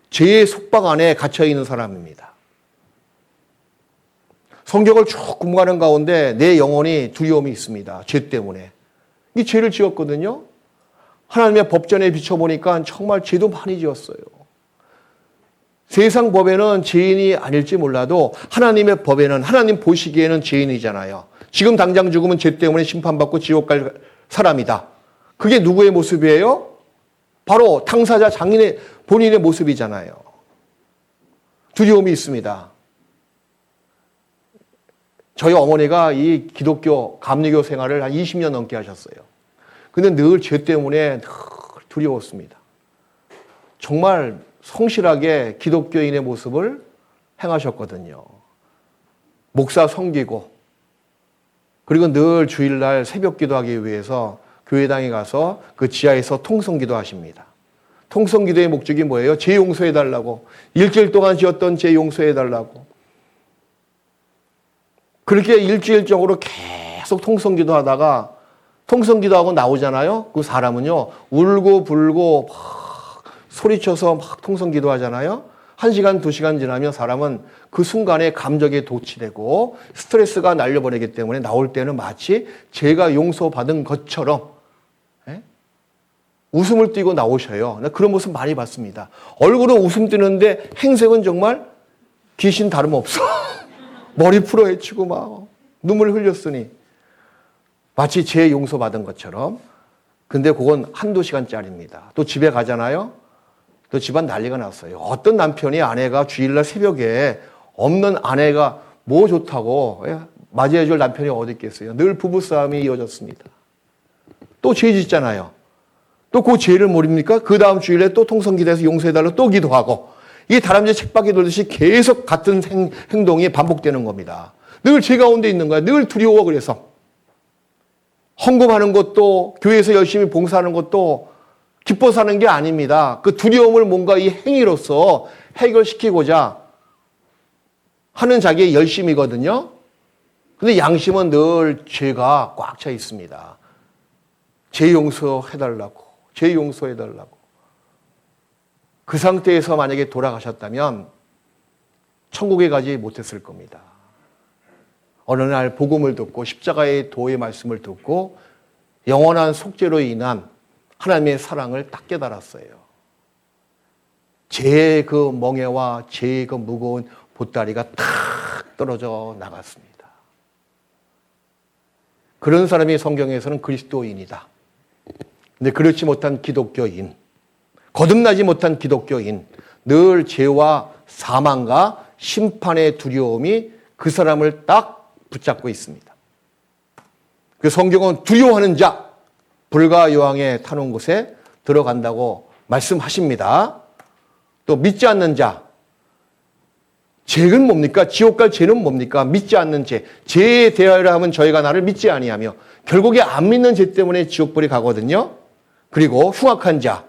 죄의 속박 안에 갇혀있는 사람입니다. 성경을 쭉 공부하는 가운데 내 영혼이 두려움이 있습니다. 죄 때문에. 이 죄를 지었거든요. 하나님의 법전에 비춰보니까 정말 죄도 많이 지었어요. 세상 법에는 죄인이 아닐지 몰라도 하나님의 법에는, 하나님 보시기에는 죄인이잖아요. 지금 당장 죽으면 죄 때문에 심판받고 지옥 갈 사람이다. 그게 누구의 모습이에요? 바로 당사자 장인의 본인의 모습이잖아요. 두려움이 있습니다. 저희 어머니가 이 기독교, 감리교 생활을 한 20년 넘게 하셨어요. 근데 늘 죄 때문에 늘 두려웠습니다. 정말 성실하게 기독교인의 모습을 행하셨거든요. 목사 섬기고, 그리고 늘 주일날 새벽 기도하기 위해서 교회당에 가서 그 지하에서 통성기도 하십니다. 통성기도의 목적이 뭐예요? 죄 용서해달라고. 일주일 동안 지었던 죄 용서해달라고. 그렇게 일주일적으로 계속 통성기도 하다가 통성기도하고 나오잖아요. 그 사람은요, 울고 불고 막 소리쳐서 막 통성기도 하잖아요. 1시간, 2시간 지나면 사람은 그 순간에 감정에 도취되고 스트레스가 날려버리기 때문에 나올 때는 마치 죄가 용서받은 것처럼 웃음을 띠고 나오셔요. 그런 모습 많이 봤습니다. 얼굴은 웃음 띠는데 행색은 정말 귀신 다름없어. 머리 풀어 헤치고 막 눈물 흘렸으니 마치 죄 용서받은 것처럼. 근데 그건 1-2시간짜리입니다. 또 집에 가잖아요. 또 집안 난리가 났어요. 어떤 남편이 아내가 주일날 새벽에 없는 아내가 뭐 좋다고 맞이해줄 남편이 어디 있겠어요. 늘 부부싸움이 이어졌습니다. 또 죄 짓잖아요. 또 그 죄를 모릅니까? 그 다음 주일에 또 통성기도해서 용서해달라고 또 기도하고, 이게 다람쥐 책바퀴 돌듯이 계속 같은 행동이 반복되는 겁니다. 늘 죄 가운데 있는 거야. 늘 두려워. 그래서 헌금하는 것도, 교회에서 열심히 봉사하는 것도 기뻐서 하는 게 아닙니다. 그 두려움을 뭔가 이 행위로서 해결시키고자 하는 자기의 열심이거든요. 근데 양심은 늘 죄가 꽉 차 있습니다. 죄 용서해달라고, 죄 용서해달라고. 그 상태에서 만약에 돌아가셨다면 천국에 가지 못했을 겁니다. 어느 날 복음을 듣고 십자가의 도의 말씀을 듣고 영원한 속죄로 인한 하나님의 사랑을 딱 깨달았어요. 죄의 그 멍에와 죄의 그 무거운 보따리가 탁 떨어져 나갔습니다. 그런 사람이 성경에서는 그리스도인이다. 근데 그렇지 못한 기독교인, 거듭나지 못한 기독교인, 늘 죄와 사망과 심판의 두려움이 그 사람을 딱 붙잡고 있습니다. 그 성경은 두려워하는 자, 불과 여왕에 타는 곳에 들어간다고 말씀하십니다. 또 믿지 않는 자, 죄는 뭡니까? 지옥 갈 죄는 뭡니까? 믿지 않는 죄. 죄에 대하여 하면 저희가 나를 믿지 아니하며, 결국에 안 믿는 죄 때문에 지옥불이 가거든요. 그리고 흉악한 자,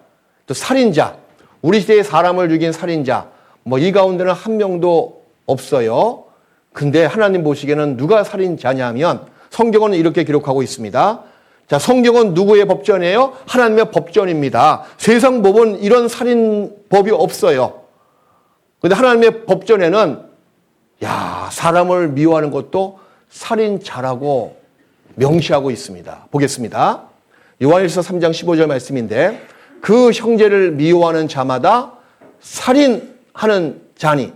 또 살인자, 우리 시대에 사람을 죽인 살인자, 뭐 이 가운데는 한 명도 없어요. 근데 하나님 보시기에는 누가 살인자냐면 성경은 이렇게 기록하고 있습니다. 자, 성경은 누구의 법전이에요? 하나님의 법전입니다. 세상 법은 이런 살인법이 없어요. 근데 하나님의 법전에는 사람을 미워하는 것도 살인자라고 명시하고 있습니다. 보겠습니다. 요한일서 3장 15절 말씀인데, 그 형제를 미워하는 자마다 살인하는 자니,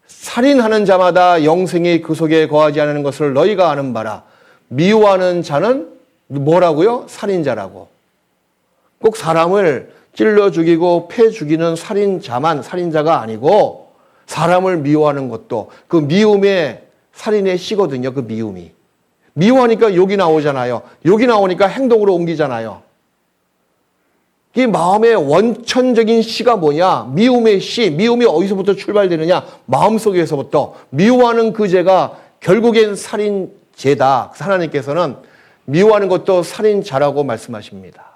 살인하는 자마다 영생이 그 속에 거하지 않는 것을 너희가 아는 바라. 미워하는 자는 뭐라고요? 살인자라고. 꼭 사람을 찔러 죽이고 패 죽이는 살인자만 살인자가 아니고, 사람을 미워하는 것도 그 미움의 살인의 씨거든요. 그 미움이. 미워하니까 욕이 나오잖아요. 욕이 나오니까 행동으로 옮기잖아요. 이 마음의 원천적인 씨가 뭐냐? 미움의 씨, 미움이 어디서부터 출발되느냐? 마음속에서부터. 미워하는 그 죄가 결국엔 살인죄다. 하나님께서는 미워하는 것도 살인자라고 말씀하십니다.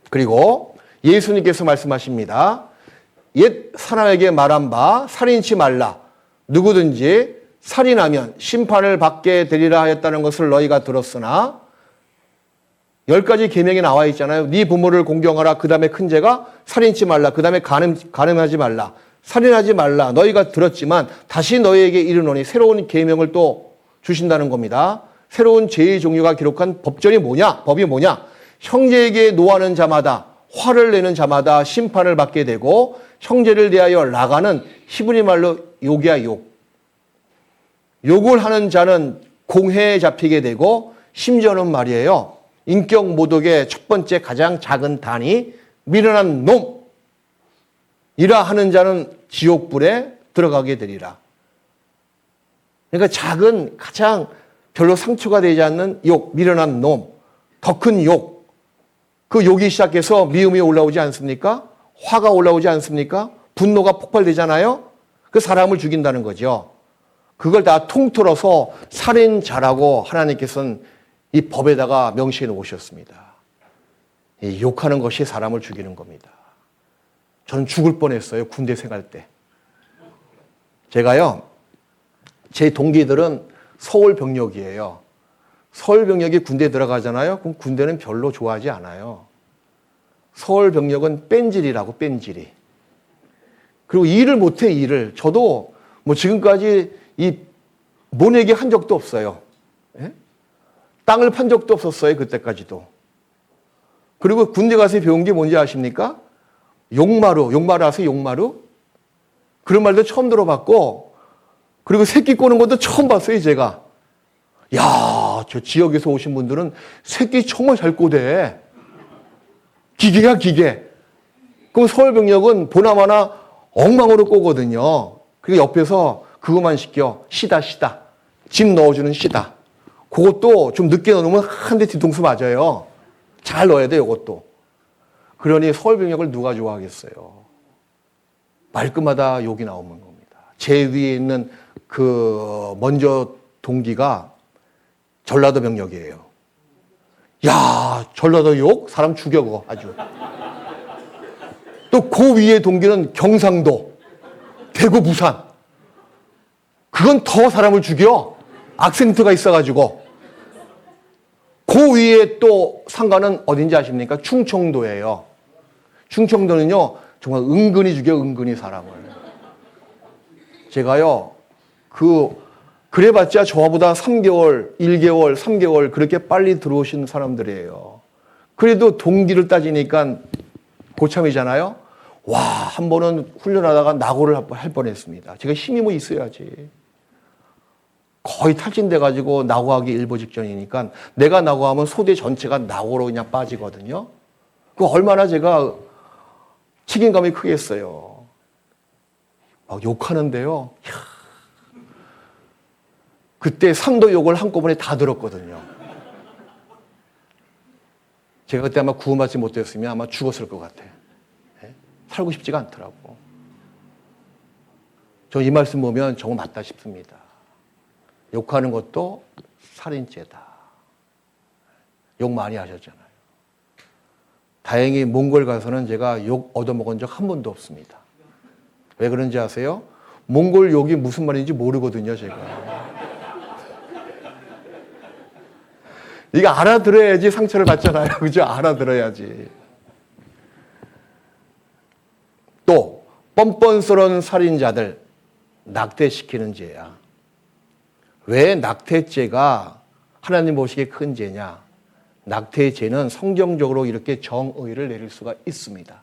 그리고 예수님께서 말씀하십니다. 옛 사람에게 말한 바 살인치 말라. 누구든지 살인하면 심판을 받게 되리라 하였다는 것을 너희가 들었으나 10가지 계명이 나와 있잖아요. 네 부모를 공경하라. 그 다음에 큰 죄가 살인치 말라. 그 다음에 간음하지 말라. 살인하지 말라. 너희가 들었지만 다시 너희에게 이르노니 새로운 계명을 또 주신다는 겁니다. 새로운 죄의 종류가 기록한 법전이 뭐냐? 법이 뭐냐? 형제에게 노하는 자마다 화를 내는 자마다 심판을 받게 되고 형제를 대하여 나가는 히브리 말로 욕이야 욕. 욕을 하는 자는 공회에 잡히게 되고 심지어는 말이에요. 인격 모독의 첫 번째 가장 작은 단위 미련한 놈이라 하는 자는 지옥불에 들어가게 되리라. 그러니까 작은 가장 별로 상처가 되지 않는 욕, 미련한 놈, 더 큰 욕. 그 욕이 시작해서 미움이 올라오지 않습니까? 화가 올라오지 않습니까? 분노가 폭발되잖아요. 그 사람을 죽인다는 거죠. 그걸 다 통틀어서 살인자라고 하나님께서는 이 법에다가 명시해 놓으셨습니다. 이 욕하는 것이 사람을 죽이는 겁니다. 저는 죽을 뻔했어요. 군대 생활 때. 제가요, 제 동기들은 서울 병력이에요. 서울 병력이 군대에 들어가잖아요. 그럼 군대는 별로 좋아하지 않아요. 서울 병력은 뺀질이라고 뺀질이. 그리고 일을 못해 일을. 저도 뭐 지금까지 이 모내기 한 적도 없어요. 예? 땅을 판 적도 없었어요. 그때까지도. 그리고 군대 가서 배운 게 뭔지 아십니까? 용마루 아세요? 용마루? 그런 말도 처음 들어봤고, 그리고 새끼 꼬는 것도 처음 봤어요. 제가. 야, 저 지역에서 오신 분들은 새끼 정말 잘 꼬대. 기계야 기계. 그럼 서울병력은 보나마나 엉망으로 꼬거든요. 그리고 옆에서 그것만 시켜. 시다. 집 넣어주는 시다. 그것도 좀 늦게 넣으면 한 대 뒤통수 맞아요. 잘 넣어야 돼, 이것도. 그러니 서울병력을 누가 좋아하겠어요. 말끝마다 욕이 나오는 겁니다. 제 위에 있는 그 먼저 동기가 전라도 병력이에요. 야, 전라도 욕? 사람 죽여, 그거 아주. 또 그 위에 동기는 경상도, 대구, 부산. 그건 더 사람을 죽여. 악센트가 있어가지고. 그 위에 또 상가는 어딘지 아십니까? 충청도예요. 충청도는요, 정말 은근히 죽여, 은근히 사람을. 제가요, 그래봤자 저보다 3개월, 1개월, 3개월 그렇게 빨리 들어오신 사람들이에요. 그래도 동기를 따지니까 고참이잖아요. 와, 한 번은 훈련하다가 낙오를 할 뻔했습니다. 제가 힘이 뭐 있어야지. 거의 탈진돼가지고 낙오하기 일보 직전이니까 내가 낙오하면 소대 전체가 낙오로 그냥 빠지거든요. 그 얼마나 제가 책임감이 크겠어요. 막 욕하는데요. 그때 3도 욕을 한꺼번에 다 들었거든요. 제가 그때 아마 구원받지 못했으면 아마 죽었을 것 같아. 살고 싶지가 않더라고. 저 이 말씀 보면 정말 맞다 싶습니다. 욕하는 것도 살인죄다. 욕 많이 하셨잖아요. 다행히 몽골 가서는 제가 욕 얻어먹은 적 한 번도 없습니다. 왜 그런지 아세요? 몽골 욕이 무슨 말인지 모르거든요, 제가. 이거 알아들어야지 상처를 받잖아요. 그죠? 알아들어야지. 또 뻔뻔스러운 살인자들 낙태시키는 죄야. 왜 낙태죄가 하나님 보시기에 큰 죄냐? 낙태죄는 성경적으로 이렇게 정의를 내릴 수가 있습니다.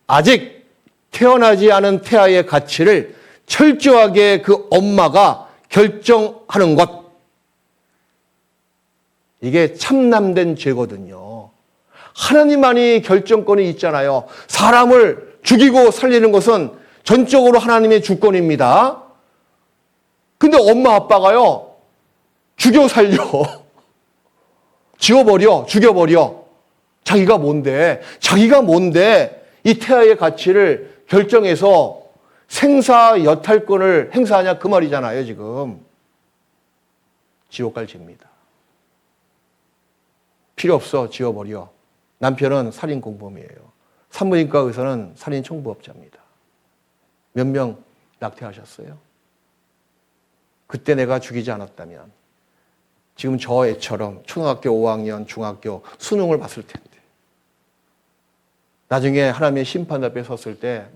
아직 태어나지 않은 태아의 가치를 철저하게 그 엄마가 결정하는 것. 이게 참남된 죄거든요. 하나님만이 결정권이 있잖아요. 사람을 죽이고 살리는 것은 전적으로 하나님의 주권입니다. 근데 엄마 아빠가요, 죽여 살려. 지워버려, 죽여버려. 자기가 뭔데 이 태아의 가치를 결정해서 생사 여탈권을 행사하냐 그 말이잖아요, 지금. 지옥 갈 죄입니다. 필요 없어, 지워버려. 남편은 살인 공범이에요. 산부인과 의사는 살인 청부업자입니다. 몇 명 낙태하셨어요? 그때 내가 죽이지 않았다면 지금 저 애처럼 초등학교 5학년, 중학교 수능을 봤을 텐데 나중에 하나님의 심판 앞에 섰을 때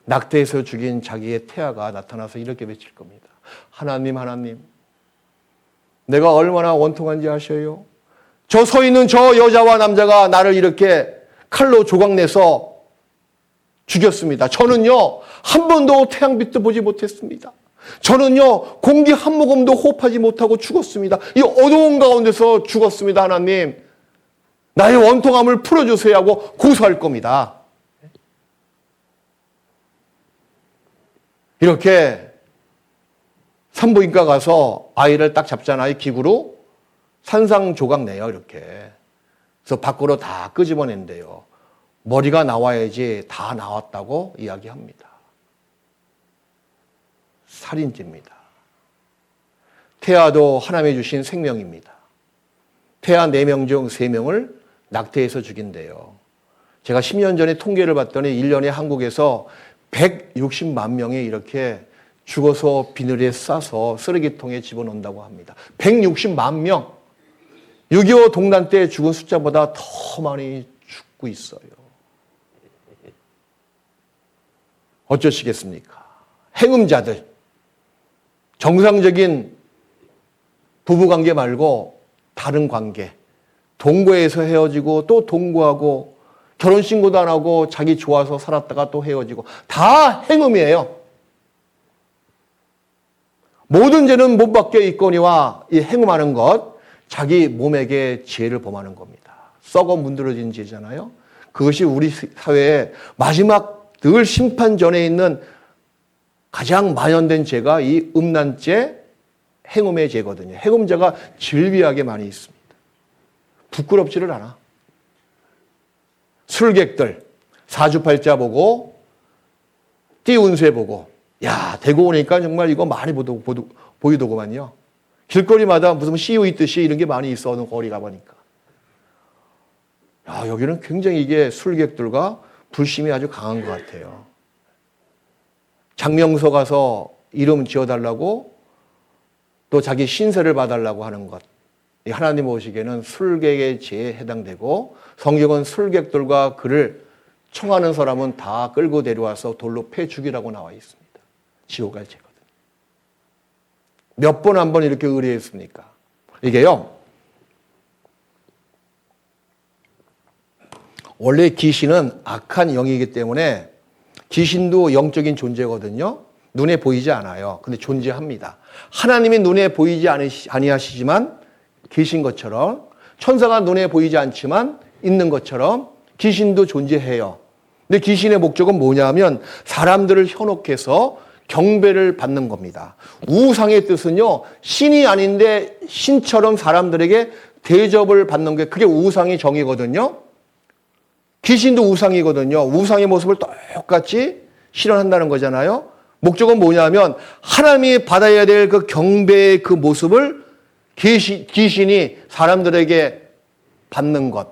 낙태해서 죽인 자기의 태아가 나타나서 이렇게 외칠 겁니다. 하나님, 내가 얼마나 원통한지 아셔요? 저 서 있는 저 여자와 남자가 나를 이렇게 칼로 조각내서 죽였습니다. 저는요, 한 번도 태양빛도 보지 못했습니다. 저는요, 공기 한 모금도 호흡하지 못하고 죽었습니다. 이 어두운 가운데서 죽었습니다, 하나님. 나의 원통함을 풀어주세요 하고 고소할 겁니다. 이렇게 산부인과 가서 아이를 딱 잡잖아요, 기구로. 산상조각 내요, 이렇게. 그래서 밖으로 다 끄집어낸대요. 머리가 나와야지 다 나왔다고 이야기합니다. 살인죄입니다. 태아도 하나님이 주신 생명입니다. 태아 4명 중 3명을 낙태해서 죽인대요. 제가 10년 전에 통계를 봤더니 1년에 한국에서 160만 명이 이렇게 죽어서 비늘에 싸서 쓰레기통에 집어넣는다고 합니다. 160만 명. 6.25 동란 때 죽은 숫자보다 더 많이 죽고 있어요. 어쩌시겠습니까? 행음자들. 정상적인 부부관계 말고 다른 관계. 동거에서 헤어지고 또 동거하고 결혼신고도 안 하고 자기 좋아서 살았다가 또 헤어지고 다 행음이에요. 모든 죄는 못 밖에 있거니와 이 행음하는 것, 자기 몸에게 죄를 범하는 겁니다. 썩어 문드러진 죄잖아요. 그것이 우리 사회의 마지막 늘 심판 전에 있는 가장 만연된 죄가 이 음란죄, 행음의 죄거든요. 행음죄가 질비하게 많이 있습니다. 부끄럽지를 않아. 술객들 사주팔자 보고 띠운세 보고 야 대구 오니까 정말 이거 많이 보이더구만요. 길거리마다 무슨 CU 있듯이 이런 게 많이 있어. 어느 거리 가보니까. 야 여기는 굉장히 이게 술객들과 불심이 아주 강한 것 같아요. 장명서 가서 이름 지어달라고 또 자기 신세를 봐달라고 하는 것. 하나님 보시기에는 술객의 죄에 해당되고 성경은 술객들과 그를 청하는 사람은 다 끌고 데려와서 돌로 패 죽이라고 나와 있습니다. 지옥 갈 죄거든요. 몇 번 한 번 이렇게 의뢰했습니까? 이게요. 원래 귀신은 악한 영이기 때문에 귀신도 영적인 존재거든요. 눈에 보이지 않아요. 근데 존재합니다. 하나님이 눈에 보이지 아니하시지만 계신 것처럼 천사가 눈에 보이지 않지만 있는 것처럼 귀신도 존재해요. 근데 귀신의 목적은 뭐냐면 사람들을 현혹해서 경배를 받는 겁니다. 우상의 뜻은요. 신이 아닌데 신처럼 사람들에게 대접을 받는 게 그게 우상의 정의거든요. 귀신도 우상이거든요. 우상의 모습을 똑같이 실현한다는 거잖아요. 목적은 뭐냐면 하나님이 받아야 될 그 경배의 그 모습을 귀신이 사람들에게 받는 것.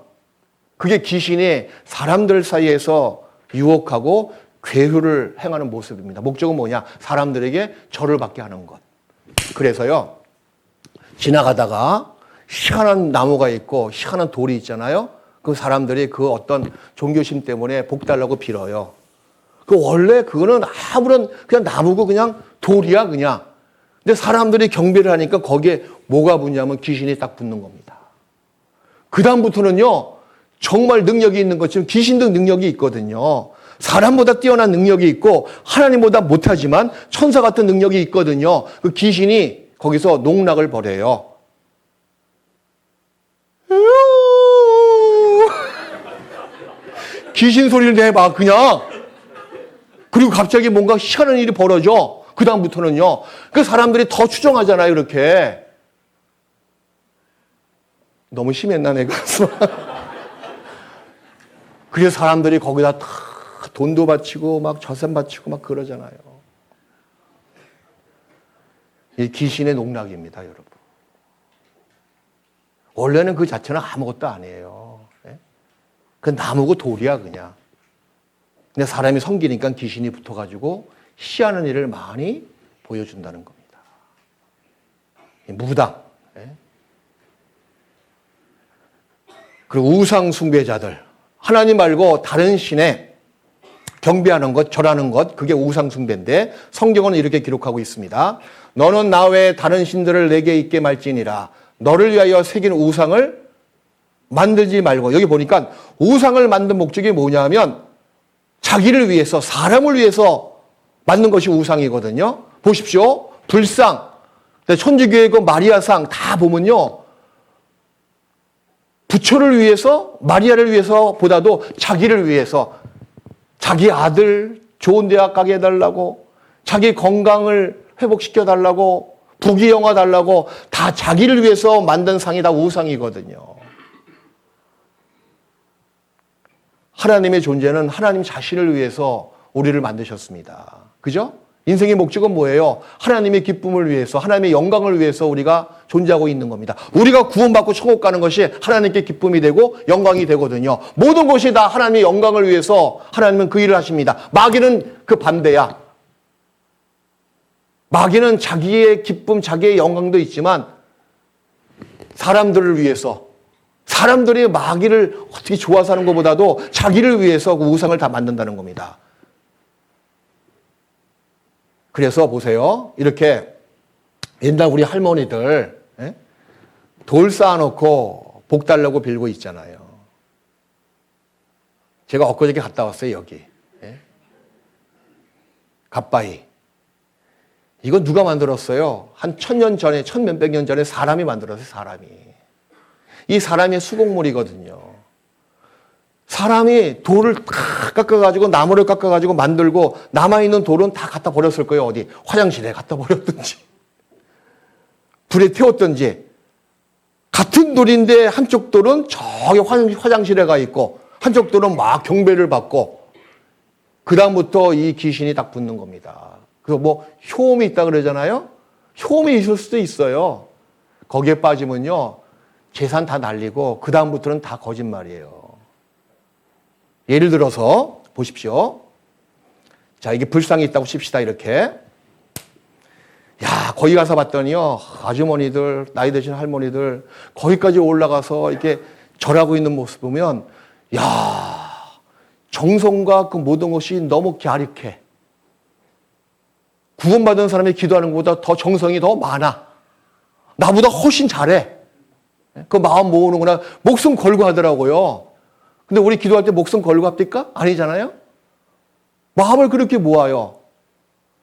그게 귀신이 사람들 사이에서 유혹하고 괴후를 행하는 모습입니다. 목적은 뭐냐? 사람들에게 절을 받게 하는 것. 그래서요. 지나가다가 희한한 나무가 있고 희한한 돌이 있잖아요. 그 사람들이 그 어떤 종교심 때문에 복 달라고 빌어요. 그 원래 그거는 아무런 그냥 나무고 그냥 돌이야 그냥. 근데 사람들이 경배를 하니까 거기에 뭐가 붙냐면 귀신이 딱 붙는 겁니다. 그 다음부터는요. 정말 능력이 있는 것처럼 귀신도 능력이 있거든요. 사람보다 뛰어난 능력이 있고 하나님보다 못하지만 천사 같은 능력이 있거든요. 그 귀신이 거기서 농락을 벌여요. 귀신 소리를 내봐 그냥. 그리고 갑자기 뭔가 희한한 일이 벌어져. 그 다음부터는요. 그 사람들이 더 추정하잖아요. 이렇게. 너무 심했나 내가. 그래서 사람들이 거기다 다 돈도 바치고 막 저셈 바치고 막 그러잖아요. 이 귀신의 농락입니다, 여러분. 원래는 그 자체는 아무것도 아니에요. 그 나무고 돌이야, 그냥. 근데 사람이 섬기니까 귀신이 붙어가지고 시하는 일을 많이 보여준다는 겁니다. 무당. 그리고 우상 숭배자들. 하나님 말고 다른 신에 경배하는 것, 절하는 것, 그게 우상 숭배인데 성경은 이렇게 기록하고 있습니다. 너는 나 외에 다른 신들을 내게 있게 말지니라. 너를 위하여 새긴 우상을 만들지 말고. 여기 보니까 우상을 만든 목적이 뭐냐면 자기를 위해서, 사람을 위해서 만든 것이 우상이거든요. 보십시오. 불상, 천주교의 그 마리아상 다 보면요. 부처를 위해서, 마리아를 위해서 보다도 자기를 위해서, 자기 아들 좋은 대학 가게 해달라고, 자기 건강을 회복시켜달라고, 부귀영화 달라고, 다 자기를 위해서 만든 상이 다 우상이거든요. 하나님의 존재는 하나님 자신을 위해서 우리를 만드셨습니다. 그죠? 인생의 목적은 뭐예요? 하나님의 기쁨을 위해서, 하나님의 영광을 위해서 우리가 존재하고 있는 겁니다. 우리가 구원받고 천국 가는 것이 하나님께 기쁨이 되고 영광이 되거든요. 모든 것이 다 하나님의 영광을 위해서 하나님은 그 일을 하십니다. 마귀는 그 반대야. 마귀는 자기의 기쁨, 자기의 영광도 있지만 사람들을 위해서, 사람들이 마귀를 어떻게 좋아서 하는 것보다도 자기를 위해서 그 우상을 다 만든다는 겁니다. 그래서 보세요. 이렇게 옛날 우리 할머니들 돌 쌓아놓고 복 달라고 빌고 있잖아요. 제가 엊그저께 갔다 왔어요, 여기. 갓바위. 이거 누가 만들었어요? 한 1000년 전에, 1000몇백 년 전에 사람이 만들었어요, 사람이. 이 사람의 수공물이거든요. 사람이 돌을 다 깎아가지고 나무를 깎아가지고 만들고 남아있는 돌은 다 갖다 버렸을 거예요. 어디? 화장실에 갖다 버렸든지 불에 태웠든지. 같은 돌인데 한쪽 돌은 저기 화장실에 가 있고 한쪽 돌은 막 경배를 받고 그 다음부터 이 귀신이 딱 붙는 겁니다. 그래서 뭐 효험이 있다 그러잖아요. 효험이 있을 수도 있어요. 거기에 빠지면요 재산 다 날리고 그 다음부터는 다 거짓말이에요. 예를 들어서 보십시오. 자, 이게 불상이 있다고 칩시다. 이렇게. 야, 거기 가서 봤더니요. 아주머니들, 나이 드신 할머니들 거기까지 올라가서 이렇게 절하고 있는 모습 보면 야, 정성과 그 모든 것이 너무 갸륵해. 구원받은 사람이 기도하는 것보다 더 정성이 더 많아. 나보다 훨씬 잘해. 그 마음 모으는구나. 목숨 걸고 하더라고요. 근데 우리 기도할 때 목숨 걸고 합니까? 아니잖아요? 마음을 그렇게 모아요.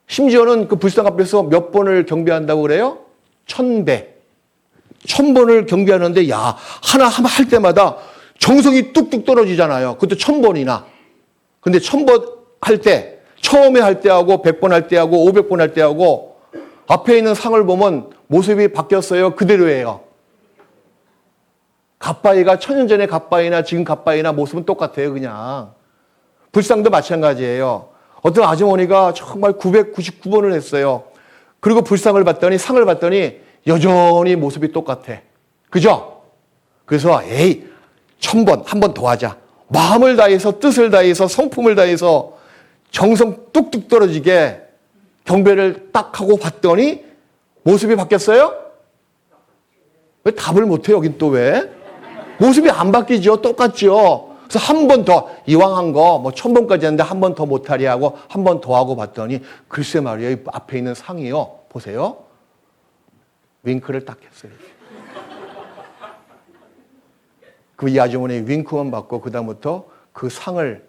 심지어는 그 불상 앞에서 몇 번을 경배한다고 그래요? 1000배. 1000번을 경배하는데, 야, 하나 할 때마다 정성이 뚝뚝 떨어지잖아요. 그것도 1000번이나. 근데 1000번 할 때, 처음에 할 때하고 100번 할 때하고 500번 할 때하고 앞에 있는 상을 보면 모습이 바뀌었어요. 그대로예요. 갓바위가 1000년 전에 갓바위나 지금 갓바위나 모습은 똑같아요, 그냥. 불상도 마찬가지예요. 어떤 아주머니가 정말 999번을 했어요. 그리고 불상을 봤더니, 상을 봤더니 여전히 모습이 똑같아. 그죠? 그래서, 에이, 1000번, 한 번 더 하자. 마음을 다해서, 뜻을 다해서, 성품을 다해서 정성 뚝뚝 떨어지게 경배를 딱 하고 봤더니 모습이 바뀌었어요? 왜 답을 못해요, 여긴 또 왜? 모습이 안 바뀌죠. 똑같죠. 그래서 한 번 더, 이왕 한 거, 뭐 1000번까지 했는데 한 번 더 못하리 하고 한 번 더 하고 봤더니 글쎄 말이에요. 이 앞에 있는 상이요. 보세요. 윙크를 딱 했어요. 그 이 아주머니 윙크만 받고 그다음부터 그 상을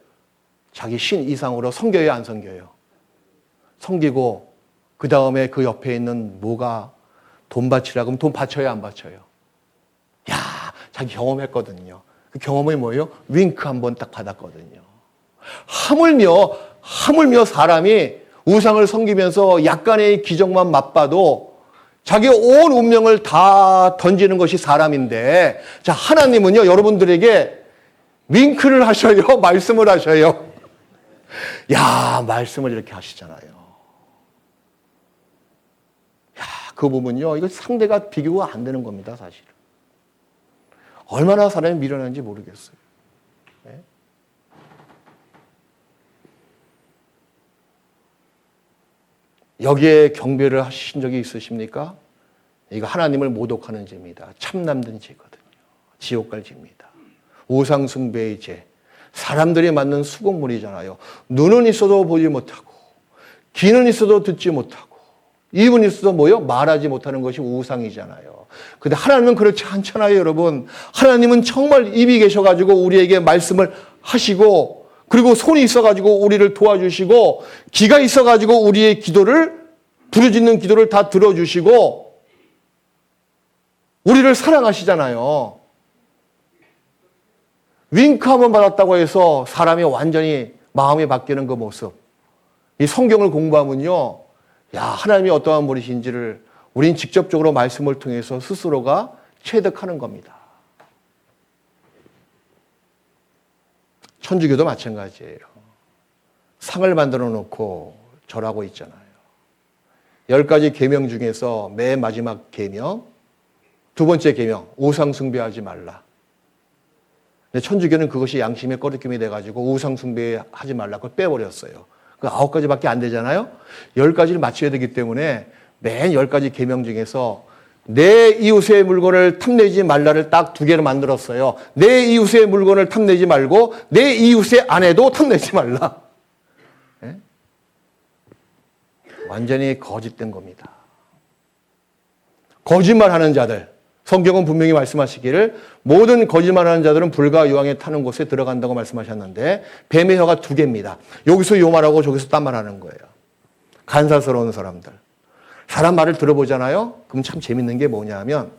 자기 신 이상으로 섬겨요, 안 섬겨요? 섬기고 그 다음에 그 옆에 있는 뭐가 돈 바치라 그러면 돈 바쳐요, 안 바쳐요? 야, 자기 경험했거든요. 그 경험이 뭐예요? 윙크 한 번 딱 받았거든요. 하물며 사람이 우상을 섬기면서 약간의 기적만 맛봐도 자기 온 운명을 다 던지는 것이 사람인데, 자, 하나님은요, 여러분들에게 윙크를 하셔요? 말씀을 하셔요? 야, 말씀을 이렇게 하시잖아요. 야, 그 부분요, 이거 상대가 비교가 안 되는 겁니다, 사실은. 얼마나 사람이 미련한지 모르겠어요. 네? 여기에 경배를 하신 적이 있으십니까? 이거 하나님을 모독하는 죄입니다. 참남된 죄거든요. 지옥 갈 죄입니다. 우상숭배의 죄. 사람들이 만든 수공물이잖아요. 눈은 있어도 보지 못하고, 귀는 있어도 듣지 못하고, 입은 있어도 뭐요? 말하지 못하는 것이 우상이잖아요. 근데 하나님은 그렇지 않잖아요, 여러분. 하나님은 정말 입이 계셔가지고 우리에게 말씀을 하시고, 그리고 손이 있어가지고 우리를 도와주시고, 귀가 있어가지고 우리의 기도를, 부르짖는 기도를 다 들어주시고, 우리를 사랑하시잖아요. 윙크 한번 받았다고 해서 사람이 완전히 마음이 바뀌는 그 모습. 이 성경을 공부하면요, 야, 하나님이 어떠한 분이신지를 우린 직접적으로 말씀을 통해서 스스로가 체득하는 겁니다. 천주교도 마찬가지예요. 상을 만들어 놓고 절하고 있잖아요. 10가지 계명 중에서 맨 마지막 계명, 두 번째 계명, 우상 숭배하지 말라. 근데 천주교는 그것이 양심의 꺼리낌이 돼가지고 우상 숭배하지 말라, 그걸 빼버렸어요. 그 9가지밖에 안 되잖아요. 10가지를 맞춰야 되기 때문에 맨 10가지 계명 중에서 내 이웃의 물건을 탐내지 말라를 딱 2개로 만들었어요. 내 이웃의 물건을 탐내지 말고 내 이웃의 아내도 탐내지 말라. 네? 완전히 거짓된 겁니다. 거짓말하는 자들, 성경은 분명히 말씀하시기를 모든 거짓말하는 자들은 불과 유황에 타는 곳에 들어간다고 말씀하셨는데 뱀의 혀가 2개입니다. 여기서 요 말하고 저기서 딴 말하는 거예요. 간사스러운 사람들. 사람 말을 들어보잖아요. 그럼 참 재밌는 게 뭐냐면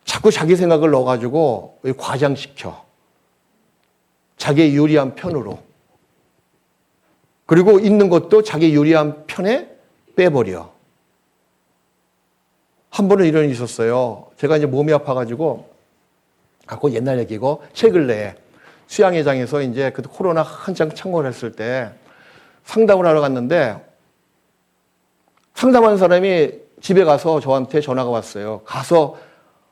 자꾸 자기 생각을 넣어가지고 과장시켜. 자기의 유리한 편으로. 그리고 있는 것도 자기 유리한 편에 빼버려. 한 번은 이런 일이 있었어요. 제가 이제 몸이 아파가지고, 그거 옛날 얘기고, 최근래에 수양회장에서 이제 그 코로나 한창 창궐 했을 때 상담을 하러 갔는데, 상담하는 사람이 집에 가서 저한테 전화가 왔어요. 가서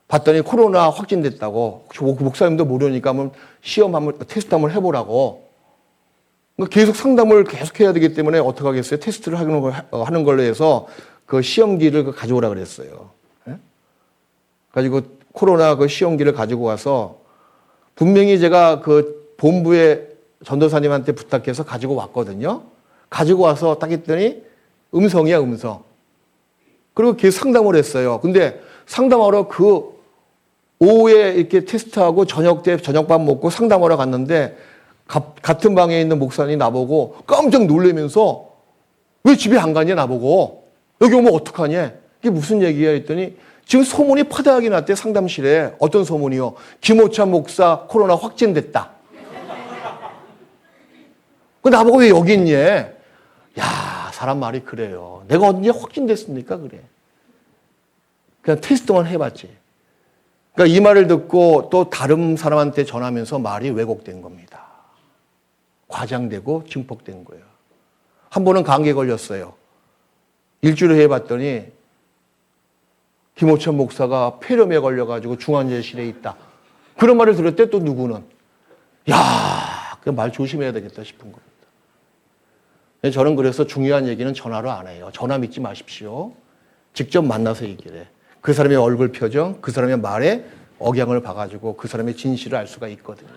봤더니 코로나 확진됐다고. 목사님도 모르니까 한번 테스트 한번 해보라고. 그러니까 계속 상담을 계속 해야 되기 때문에 어떻게 하겠어요? 테스트를 하는 걸로 해서 그 시험기를 가져오라 그랬어요. 예? 가지고 코로나 그 시험기를 가지고 와서 분명히 제가 그 본부의 전도사님한테 부탁해서 가지고 왔거든요. 가지고 와서 딱 했더니 음성이야, 음성. 그리고 계속 상담을 했어요. 근데 상담하러 그 오후에 이렇게 테스트하고 저녁 때 저녁밥 먹고 상담하러 갔는데 같은 방에 있는 목사님이 나보고 깜짝 놀라면서 왜 집에 안 가냐, 나보고. 여기 오면 어떡하냐? 이게 무슨 얘기야? 했더니 지금 소문이 파다하게 났대, 상담실에. 어떤 소문이요? 김호찬 목사 코로나 확진됐다. 그 나보고 왜 여기 있니? 야, 사람 말이 그래요. 내가 언제 확진됐습니까? 그래. 그냥 테스트만 해봤지. 그러니까 이 말을 듣고 또 다른 사람한테 전하면서 말이 왜곡된 겁니다. 과장되고 증폭된 거예요. 한 번은 감기에 걸렸어요. 일주일 해봤더니 김호천 목사가 폐렴에 걸려가지고 중환자실에 있다. 그런 말을 들었대. 또 누구는 야, 그 말 조심해야 되겠다 싶은 겁니다. 저는 그래서 중요한 얘기는 전화로 안 해요. 전화 믿지 마십시오. 직접 만나서 얘기를 해. 그 사람의 얼굴 표정, 그 사람의 말에 억양을 봐가지고 그 사람의 진실을 알 수가 있거든요.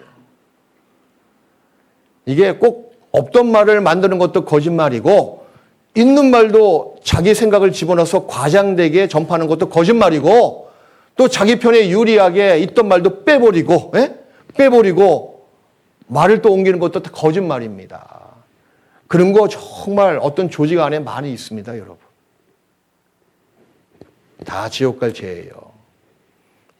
이게 꼭 없던 말을 만드는 것도 거짓말이고, 있는 말도 자기 생각을 집어넣어서 과장되게 전파하는 것도 거짓말이고, 또 자기 편에 유리하게 있던 말도 빼버리고, 빼버리고 말을 또 옮기는 것도 다 거짓말입니다. 그런 거 정말 어떤 조직 안에 많이 있습니다, 여러분. 다 지옥 갈 죄예요.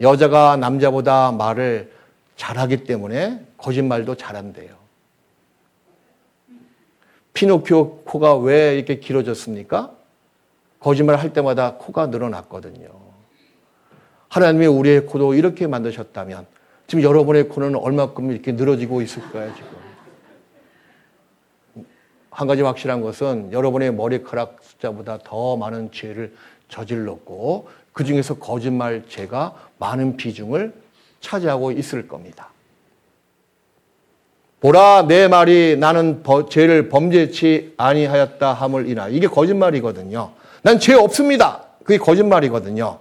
여자가 남자보다 말을 잘하기 때문에 거짓말도 잘한대요. 피노키오 코가 왜 이렇게 길어졌습니까? 거짓말 할 때마다 코가 늘어났거든요. 하나님이 우리의 코도 이렇게 만드셨다면 지금 여러분의 코는 얼마큼 이렇게 늘어지고 있을까요, 지금? 한 가지 확실한 것은 여러분의 머리카락 숫자보다 더 많은 죄를 저질렀고 그 중에서 거짓말 죄가 많은 비중을 차지하고 있을 겁니다. 보라 내 말이 나는 죄를 범죄치 아니하였다 함을 인하여. 이게 거짓말이거든요. 난 죄 없습니다. 그게 거짓말이거든요.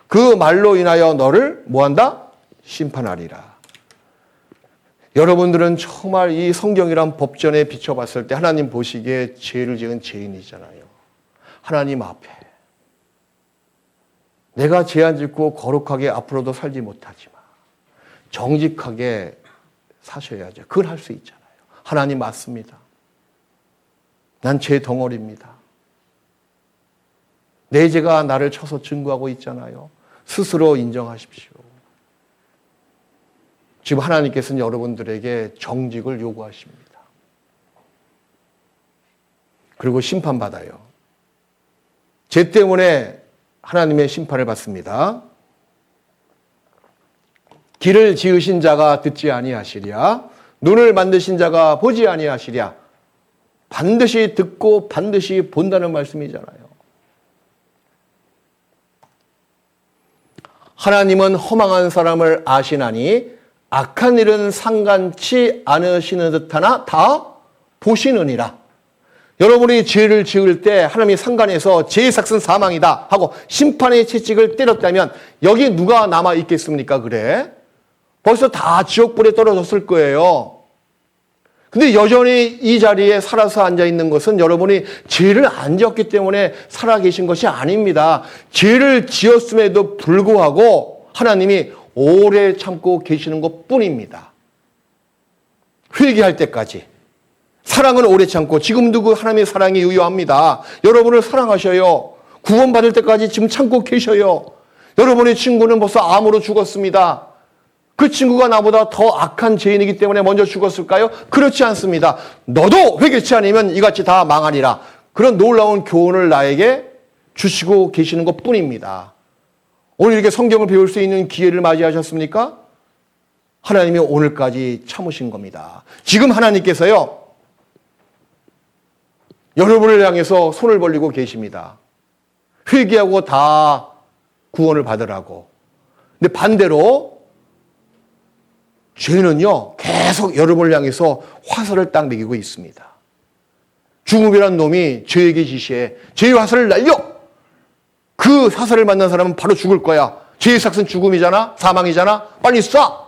그 말로 인하여 너를 뭐한다? 심판하리라. 여러분들은 정말 이 성경이란 법전에 비춰봤을 때 하나님 보시기에 죄를 지은 죄인이잖아요. 하나님 앞에 내가 죄 안 짓고 거룩하게 앞으로도 살지 못하지만 정직하게 사셔야죠. 그걸 할 수 있잖아요. 하나님 맞습니다. 난 죄 덩어리입니다. 내 죄가 나를 쳐서 증거하고 있잖아요. 스스로 인정하십시오. 지금 하나님께서는 여러분들에게 정직을 요구하십니다. 그리고 심판받아요. 죄 때문에 하나님의 심판을 받습니다. 길을 지으신 자가 듣지 아니하시랴 눈을 만드신 자가 보지 아니하시랴. 반드시 듣고 반드시 본다는 말씀이잖아요. 하나님은 허망한 사람을 아시나니 악한 일은 상관치 않으시는 듯하나 다 보시느니라. 여러분이 죄를 지을 때 하나님이 상관해서 죄의 삭은 사망이다 하고 심판의 채찍을 때렸다면 여기 누가 남아 있겠습니까? 그래? 벌써 다 지옥불에 떨어졌을 거예요. 근데 여전히 이 자리에 살아서 앉아있는 것은 여러분이 죄를 안 지었기 때문에 살아계신 것이 아닙니다. 죄를 지었음에도 불구하고 하나님이 오래 참고 계시는 것 뿐입니다. 회개할 때까지. 사랑은 오래 참고 지금도 그 하나님의 사랑이 유효합니다. 여러분을 사랑하셔요. 구원받을 때까지 지금 참고 계셔요. 여러분의 친구는 벌써 암으로 죽었습니다. 그 친구가 나보다 더 악한 죄인이기 때문에 먼저 죽었을까요? 그렇지 않습니다. 너도 회개치 않으면 이같이 다 망하리라. 그런 놀라운 교훈을 나에게 주시고 계시는 것 뿐입니다. 오늘 이렇게 성경을 배울 수 있는 기회를 맞이하셨습니까? 하나님이 오늘까지 참으신 겁니다. 지금 하나님께서요, 여러분을 향해서 손을 벌리고 계십니다. 회개하고 다 구원을 받으라고. 근데 반대로 죄는요, 계속 여러분을 향해서 화살을 딱 매기고 있습니다. 죽음이란 놈이 죄에게 지시해 죄의 화살을 날려! 그 화살을 맞는 사람은 바로 죽을 거야. 죄의 삭은 죽음이잖아? 사망이잖아? 빨리 쏴!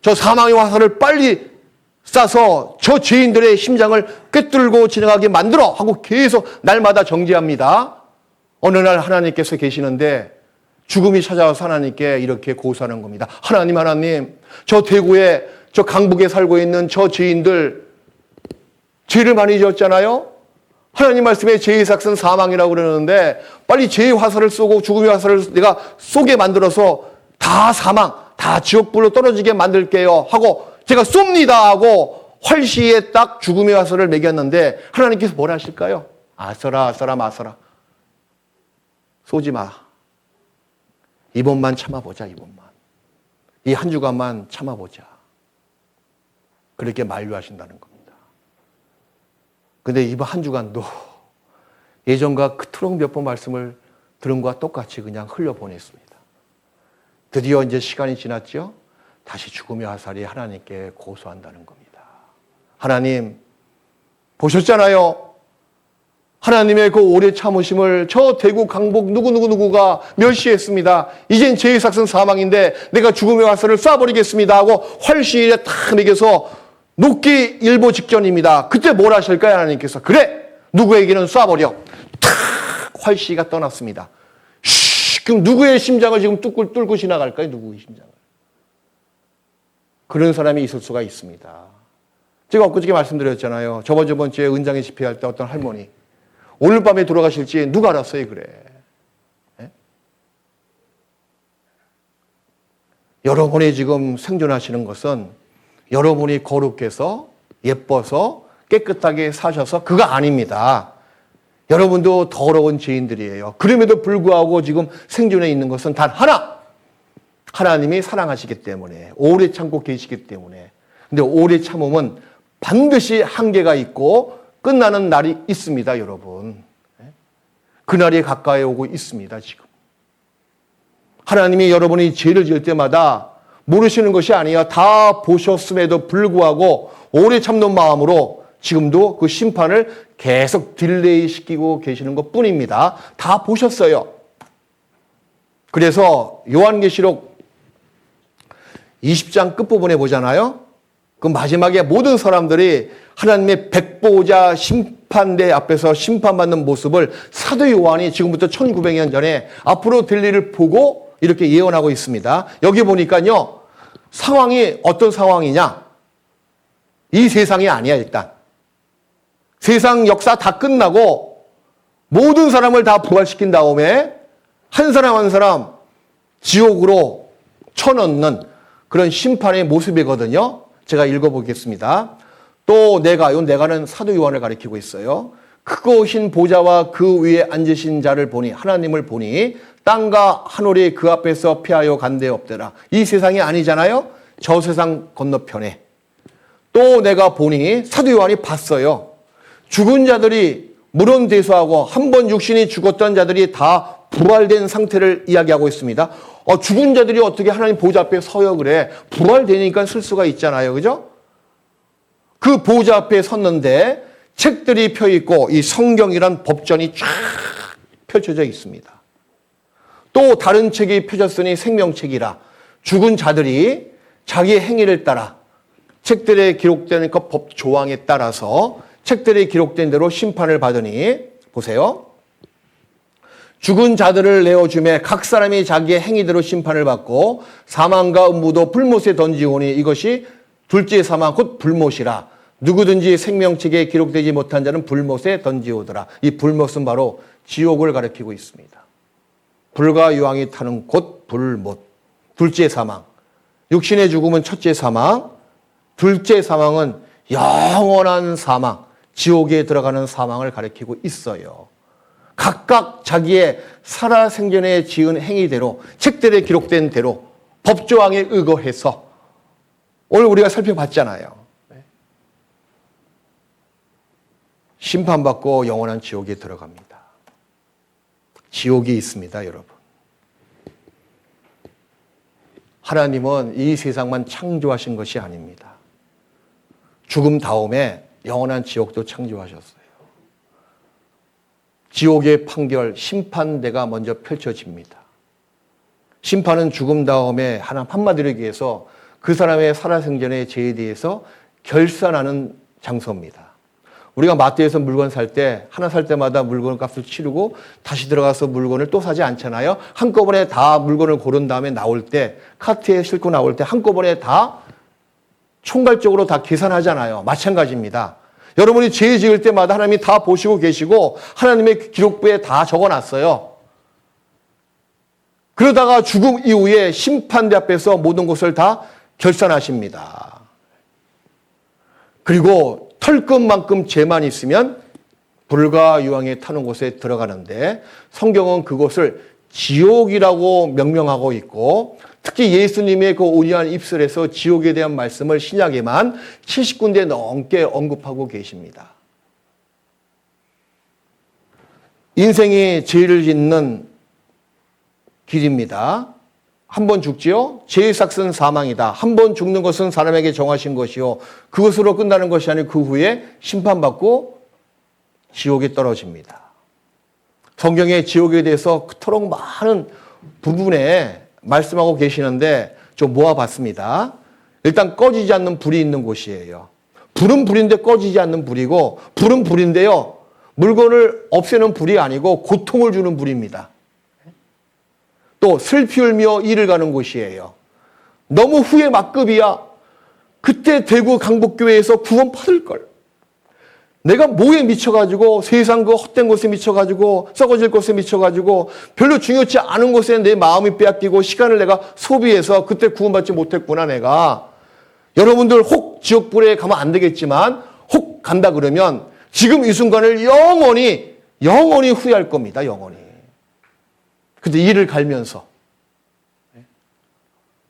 저 사망의 화살을 빨리 쏴서 저 죄인들의 심장을 꿰뚫고 지나가게 만들어! 하고 계속 날마다 정지합니다. 어느 날 하나님께서 계시는데 죽음이 찾아와서 하나님께 이렇게 고소하는 겁니다. 하나님, 저 대구에, 저 강북에 살고 있는 저 죄인들 죄를 많이 지었잖아요? 하나님 말씀에 죄의 삭은 사망이라고 그러는데 빨리 죄의 화살을 쏘고 죽음의 화살을 내가 쏘게 만들어서 다 사망, 다 지옥불로 떨어지게 만들게요 하고 제가 쏩니다 하고 활시에 딱 죽음의 화살을 매겼는데 하나님께서 뭘 하실까요? 아서라 마서라. 쏘지 마. 이번만 참아보자, 이번만. 이 한 주간만 참아보자. 그렇게 만류하신다는 겁니다. 근데 이번 한 주간도 예전과 그토록 몇 번 말씀을 들은 것과 똑같이 그냥 흘려보냈습니다. 드디어 이제 시간이 지났죠? 다시 죽음의 화살이 하나님께 고소한다는 겁니다. 하나님, 보셨잖아요? 하나님의 그 오래 참으심을 저 대구 강북 누구가 멸시했습니다. 이젠 죄의 삭은 사망인데 내가 죽음의 화살을 쏴버리겠습니다 하고 활시에 탁 매겨서 녹기 일보 직전입니다. 그때 뭘 하실까요? 하나님께서 그래! 누구에게는 쏴버려. 탁! 활시가 떠났습니다. 그럼 누구의 심장을 지금 뚫고 지나갈까요? 누구의 심장을? 그런 사람이 있을 수가 있습니다. 제가 엊그저께 말씀드렸잖아요. 저번 주에 은장에 집회할 때 어떤 할머니 오늘 밤에 돌아가실지 누가 알았어요, 그래. 네? 여러분이 지금 생존하시는 것은 여러분이 거룩해서 예뻐서 깨끗하게 사셔서 그거 아닙니다. 여러분도 더러운 죄인들이에요. 그럼에도 불구하고 지금 생존해 있는 것은 단 하나. 하나님이 사랑하시기 때문에, 오래 참고 계시기 때문에. 근데 오래 참음은 반드시 한계가 있고 끝나는 날이 있습니다, 여러분. 그날이 가까이 오고 있습니다, 지금. 하나님이 여러분이 죄를 지을 때마다 모르시는 것이 아니에요. 다 보셨음에도 불구하고 오래 참는 마음으로 지금도 그 심판을 계속 딜레이 시키고 계시는 것 뿐입니다. 다 보셨어요. 그래서 요한계시록 20장 끝부분에 보잖아요. 그 마지막에 모든 사람들이 하나님의 백보자 심판대 앞에서 심판받는 모습을 사도 요한이 지금부터 1900년 전에 앞으로 될 일을 보고 이렇게 예언하고 있습니다. 여기 보니까요. 상황이 어떤 상황이냐? 이 세상이 아니야, 일단. 세상 역사 다 끝나고 모든 사람을 다 부활시킨 다음에 한 사람 한 사람 지옥으로 쳐넣는 그런 심판의 모습이거든요. 제가 읽어보겠습니다. 또 내가는 사도 요한을 가리키고 있어요. 크고 흰 보좌와 그 위에 앉으신 자를 보니, 하나님을 보니 땅과 하늘이 그 앞에서 피하여 간데 없더라. 이 세상이 아니잖아요. 저 세상 건너편에. 또 내가 보니, 사도 요한이 봤어요. 죽은 자들이 물론대수하고 한 번 육신이 죽었던 자들이 다 부활된 상태를 이야기하고 있습니다. 죽은 자들이 어떻게 하나님 보좌 앞에 서요 그래? 부활되니까 쓸 수가 있잖아요. 그죠? 그 보좌 앞에 섰는데 책들이 펴있고 이 성경이란 법전이 쫙 펼쳐져 있습니다. 또 다른 책이 펴졌으니 생명책이라. 죽은 자들이 자기의 행위를 따라 책들에 기록된 그 법 조항에 따라서 책들에 기록된 대로 심판을 받으니, 보세요. 죽은 자들을 내어주매 각 사람이 자기의 행위대로 심판을 받고 사망과 음부도 불못에 던지오니 이것이 둘째 사망 곧 불못이라. 누구든지 생명책에 기록되지 못한 자는 불못에 던지오더라. 이 불못은 바로 지옥을 가리키고 있습니다. 불과 유황이 타는 곧 불못. 둘째 사망. 육신의 죽음은 첫째 사망. 둘째 사망은 영원한 사망. 지옥에 들어가는 사망을 가리키고 있어요. 각각 자기의 살아생전에 지은 행위대로 책들에 기록된 대로 법조항에 의거해서 오늘 우리가 살펴봤잖아요. 심판받고 영원한 지옥에 들어갑니다. 지옥이 있습니다, 여러분. 하나님은 이 세상만 창조하신 것이 아닙니다. 죽음 다음에 영원한 지옥도 창조하셨어요. 지옥의 판결, 심판대가 먼저 펼쳐집니다. 심판은 죽음 다음에 한마디로 얘기해서 그 사람의 살아생전의 죄에 대해서 결산하는 장소입니다. 우리가 마트에서 물건 살 때 하나 살 때마다 물건 값을 치르고 다시 들어가서 물건을 또 사지 않잖아요. 한꺼번에 다 물건을 고른 다음에 나올 때, 카트에 싣고 나올 때 한꺼번에 다 총괄적으로 다 계산하잖아요. 마찬가지입니다. 여러분이 죄 지을 때마다 하나님이 다 보시고 계시고 하나님의 기록부에 다 적어놨어요. 그러다가 죽음 이후에 심판대 앞에서 모든 것을 다 결산하십니다. 그리고 털끝만큼 죄만 있으면 불과 유황에 타는 곳에 들어가는데 성경은 그곳을 지옥이라고 명명하고 있고 특히 예수님의 그 온유한 입술에서 지옥에 대한 말씀을 신약에만 70군데 넘게 언급하고 계십니다. 인생이 죄를 짓는 길입니다. 한 번 죽지요? 죄의 삭은 사망이다. 한 번 죽는 것은 사람에게 정하신 것이요. 그것으로 끝나는 것이 아니고 그 후에 심판받고 지옥에 떨어집니다. 성경의 지옥에 대해서 그토록 많은 부분에 말씀하고 계시는데 좀 모아봤습니다. 일단 꺼지지 않는 불이 있는 곳이에요. 불은 불인데 꺼지지 않는 불이고 불은 불인데요. 물건을 없애는 불이 아니고 고통을 주는 불입니다. 또 슬피 울며 이를 가는 곳이에요. 너무 후회 막급이야. 그때 대구 강북교회에서 구원 받을 걸. 내가 뭐에 미쳐가지고 세상 그 헛된 곳에 미쳐가지고 썩어질 곳에 미쳐가지고 별로 중요치 않은 곳에 내 마음이 빼앗기고 시간을 내가 소비해서 그때 구원받지 못했구나 내가. 여러분들 혹 지옥불에 가면 안 되겠지만 혹 간다 그러면 지금 이 순간을 영원히 후회할 겁니다. 영원히. 근데 이를 갈면서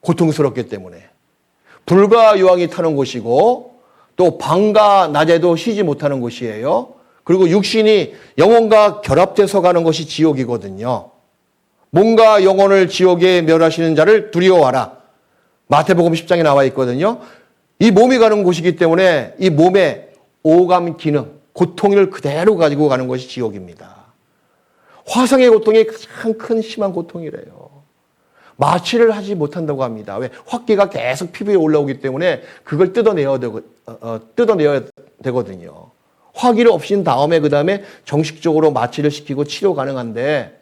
고통스럽기 때문에. 불과 요한이 타는 곳이고 또 밤과 낮에도 쉬지 못하는 곳이에요. 그리고 육신이 영혼과 결합돼서 가는 것이 지옥이거든요. 몸과 영혼을 지옥에 멸하시는 자를 두려워하라. 마태복음 10장에 나와 있거든요. 이 몸이 가는 곳이기 때문에 이 몸의 오감 기능, 고통을 그대로 가지고 가는 것이 지옥입니다. 화상의 고통이 가장 큰 심한 고통이래요. 마취를 하지 못한다고 합니다. 왜? 확기가 계속 피부에 올라오기 때문에 그걸 뜯어내야 되거든요. 화기를 없인 다음에 그 다음에 정식적으로 마취를 시키고 치료 가능한데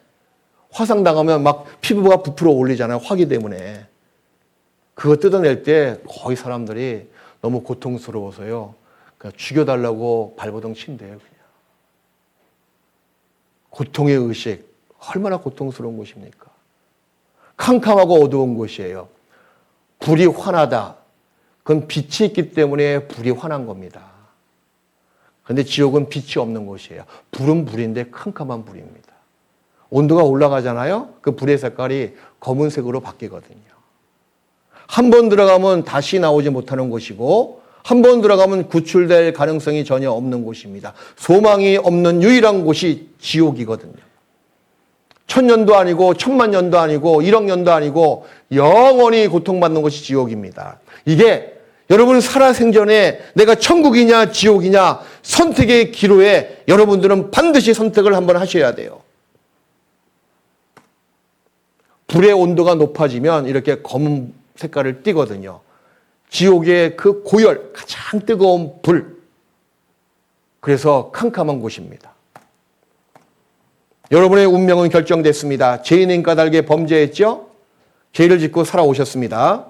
화상 당하면 막 피부가 부풀어 올리잖아요. 화기 때문에. 그거 뜯어낼 때 거의 사람들이 너무 고통스러워서요. 그냥 죽여달라고 발버둥 친대요. 그냥. 고통의 의식. 얼마나 고통스러운 것입니까? 캄캄하고 어두운 곳이에요. 불이 환하다. 그건 빛이 있기 때문에 불이 환한 겁니다. 그런데 지옥은 빛이 없는 곳이에요. 불은 불인데 캄캄한 불입니다. 온도가 올라가잖아요. 그 불의 색깔이 검은색으로 바뀌거든요. 한 번 들어가면 다시 나오지 못하는 곳이고 한 번 들어가면 구출될 가능성이 전혀 없는 곳입니다. 소망이 없는 유일한 곳이 지옥이거든요. 1000년도 아니고 1000만년도 아니고 1억 년도 아니고 영원히 고통받는 것이 지옥입니다. 이게 여러분 살아생전에 내가 천국이냐 지옥이냐 선택의 기로에 여러분들은 반드시 선택을 한번 하셔야 돼요. 불의 온도가 높아지면 이렇게 검은 색깔을 띠거든요. 지옥의 그 고열, 가장 뜨거운 불. 그래서 캄캄한 곳입니다. 여러분의 운명은 결정됐습니다. 죄인인 까닭에 범죄했죠? 죄를 짓고 살아오셨습니다.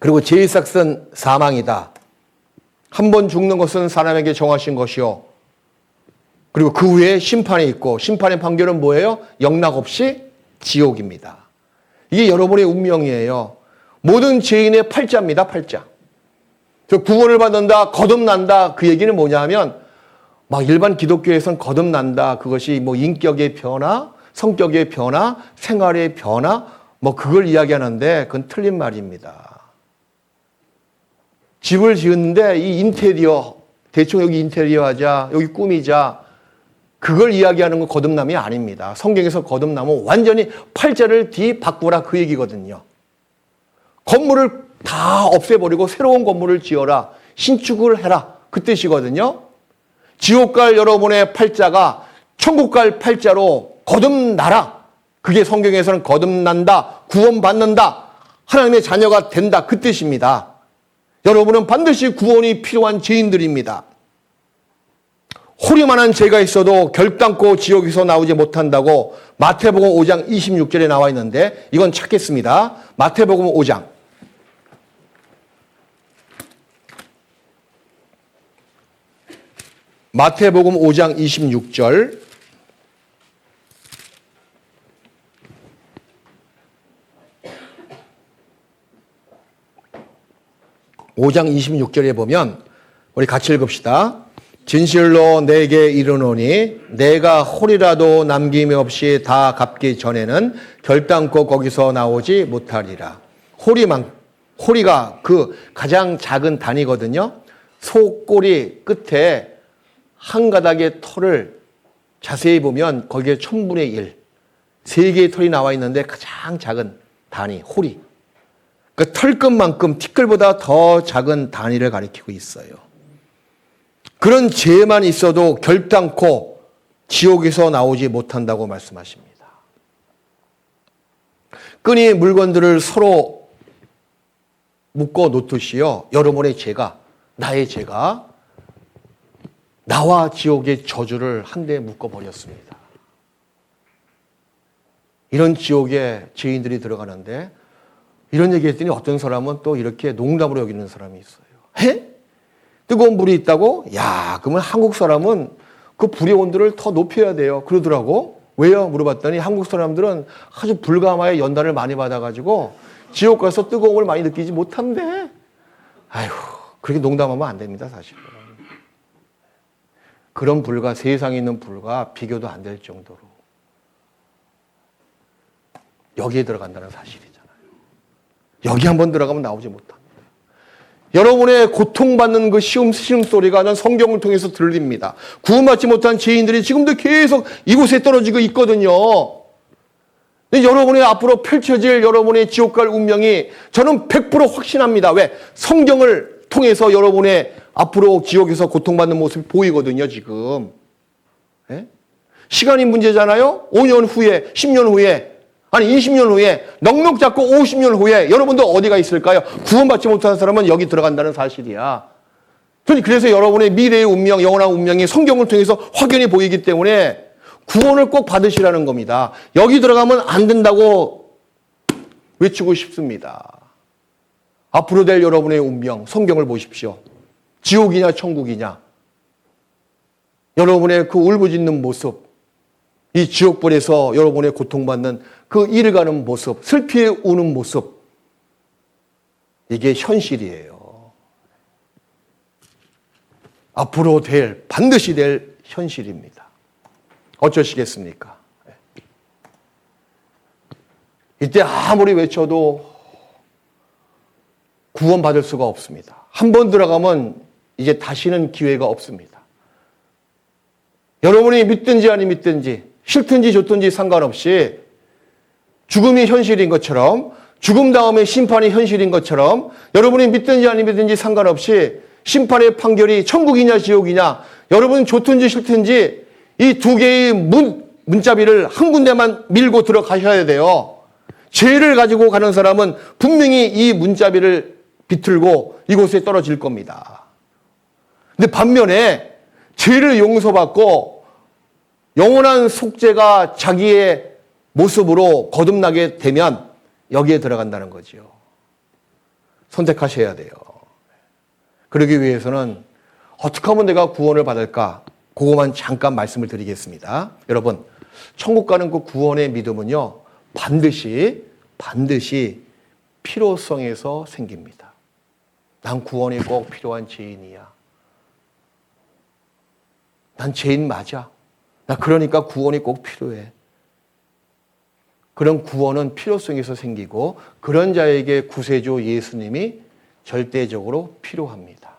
그리고 죄의 삭은 사망이다. 한 번 죽는 것은 사람에게 정하신 것이요. 그리고 그 후에 심판이 있고 심판의 판결은 뭐예요? 영락 없이 지옥입니다. 이게 여러분의 운명이에요. 모든 죄인의 팔자입니다. 팔자. 저 구원을 받는다, 거듭난다 그 얘기는 뭐냐면 막 일반 기독교에서는 거듭난다. 그것이 뭐 인격의 변화, 성격의 변화, 생활의 변화 뭐 그걸 이야기하는데 그건 틀린 말입니다. 집을 지었는데 이 인테리어 대충 여기 인테리어 하자, 여기 꾸미자 그걸 이야기하는 건 거듭남이 아닙니다. 성경에서 거듭남은 완전히 팔자를 뒤바꾸라 그 얘기거든요. 건물을 다 없애버리고 새로운 건물을 지어라. 신축을 해라. 그 뜻이거든요. 지옥 갈 여러분의 팔자가 천국 갈 팔자로 거듭나라. 그게 성경에서는 거듭난다. 구원받는다. 하나님의 자녀가 된다. 그 뜻입니다. 여러분은 반드시 구원이 필요한 죄인들입니다. 호리만한 죄가 있어도 결단코 지옥에서 나오지 못한다고 마태복음 5장 26절에 나와 있는데 이건 찾겠습니다. 마태복음 5장. 마태복음 5장 26절. (5장 26절에) 보면 우리 같이 읽읍시다. 진실로 내게 이르노니 내가 홀이라도 남김이 없이 다 갚기 전에는 결단코 거기서 나오지 못하리라. 호리가 그 가장 작은 단위거든요. 소 꼬리 끝에 한 가닥의 털을 자세히 보면 거기에 1000분의 1, 3개의 털이 나와 있는데 가장 작은 단위, 호리. 그 털끝만큼 티끌보다 더 작은 단위를 가리키고 있어요. 그런 죄만 있어도 결단코 지옥에서 나오지 못한다고 말씀하십니다. 끈이 물건들을 서로 묶어 놓듯이요. 여러분의 죄가, 나의 죄가 나와 지옥의 저주를 한데 묶어버렸습니다. 이런 지옥에 죄인들이 들어가는데 이런 얘기했더니 어떤 사람은 또 이렇게 농담으로 여기는 사람이 있어요. 해? 뜨거운 불이 있다고? 야, 그러면 한국 사람은 그 불의 온도를 더 높여야 돼요. 그러더라고. 왜요? 물어봤더니 한국 사람들은 아주 불가마에 연단을 많이 받아가지고 지옥 가서 뜨거움을 많이 느끼지 못한대. 아휴, 그렇게 농담하면 안 됩니다, 사실은. 그런 불과 세상에 있는 불과 비교도 안 될 정도로 여기에 들어간다는 사실이죠. 여기 한번 들어가면 나오지 못합니다. 여러분의 고통받는 그 시음소리가 난 성경을 통해서 들립니다. 구원받지 못한 죄인들이 지금도 계속 이곳에 떨어지고 있거든요. 근데 여러분의 앞으로 펼쳐질 여러분의 지옥 갈 운명이 저는 100% 확신합니다. 왜? 성경을 통해서 여러분의 앞으로 지옥에서 고통받는 모습이 보이거든요, 지금. 예? 시간이 문제잖아요? 5년 후에, 10년 후에, 아니 20년 후에, 넉넉 잡고 50년 후에 여러분들 어디가 있을까요? 구원받지 못한 사람은 여기 들어간다는 사실이야. 그래서 여러분의 미래의 운명, 영원한 운명이 성경을 통해서 확연히 보이기 때문에 구원을 꼭 받으시라는 겁니다. 여기 들어가면 안 된다고 외치고 싶습니다. 앞으로 될 여러분의 운명, 성경을 보십시오. 지옥이냐 천국이냐. 여러분의 그 울부짖는 모습, 이 지옥불에서 여러분의 고통받는 그 일가는 모습, 슬피 우는 모습, 이게 현실이에요. 앞으로 반드시 될 현실입니다. 어쩌시겠습니까? 이때 아무리 외쳐도 구원받을 수가 없습니다. 한 번 들어가면 이제 다시는 기회가 없습니다. 여러분이 믿든지 아니 믿든지 싫든지 좋든지 상관없이 죽음이 현실인 것처럼 죽음 다음에 심판이 현실인 것처럼 여러분이 믿든지 아니 믿든지 상관없이 심판의 판결이 천국이냐 지옥이냐 여러분 좋든지 싫든지 이 두 개의 문자비를 한 군데만 밀고 들어가셔야 돼요. 죄를 가지고 가는 사람은 분명히 이 문자비를 비틀고 이곳에 떨어질 겁니다. 근데 반면에 죄를 용서받고 영원한 속죄가 자기의 모습으로 거듭나게 되면 여기에 들어간다는 거죠. 선택하셔야 돼요. 그러기 위해서는 어떻게 하면 내가 구원을 받을까? 그것만 잠깐 말씀을 드리겠습니다. 여러분, 천국 가는 그 구원의 믿음은요, 반드시 필요성에서 생깁니다. 난 구원이 꼭 필요한 죄인이야. 난 죄인 맞아. 나 그러니까 구원이 꼭 필요해. 그런 구원은 필요성에서 생기고 그런 자에게 구세주 예수님이 절대적으로 필요합니다.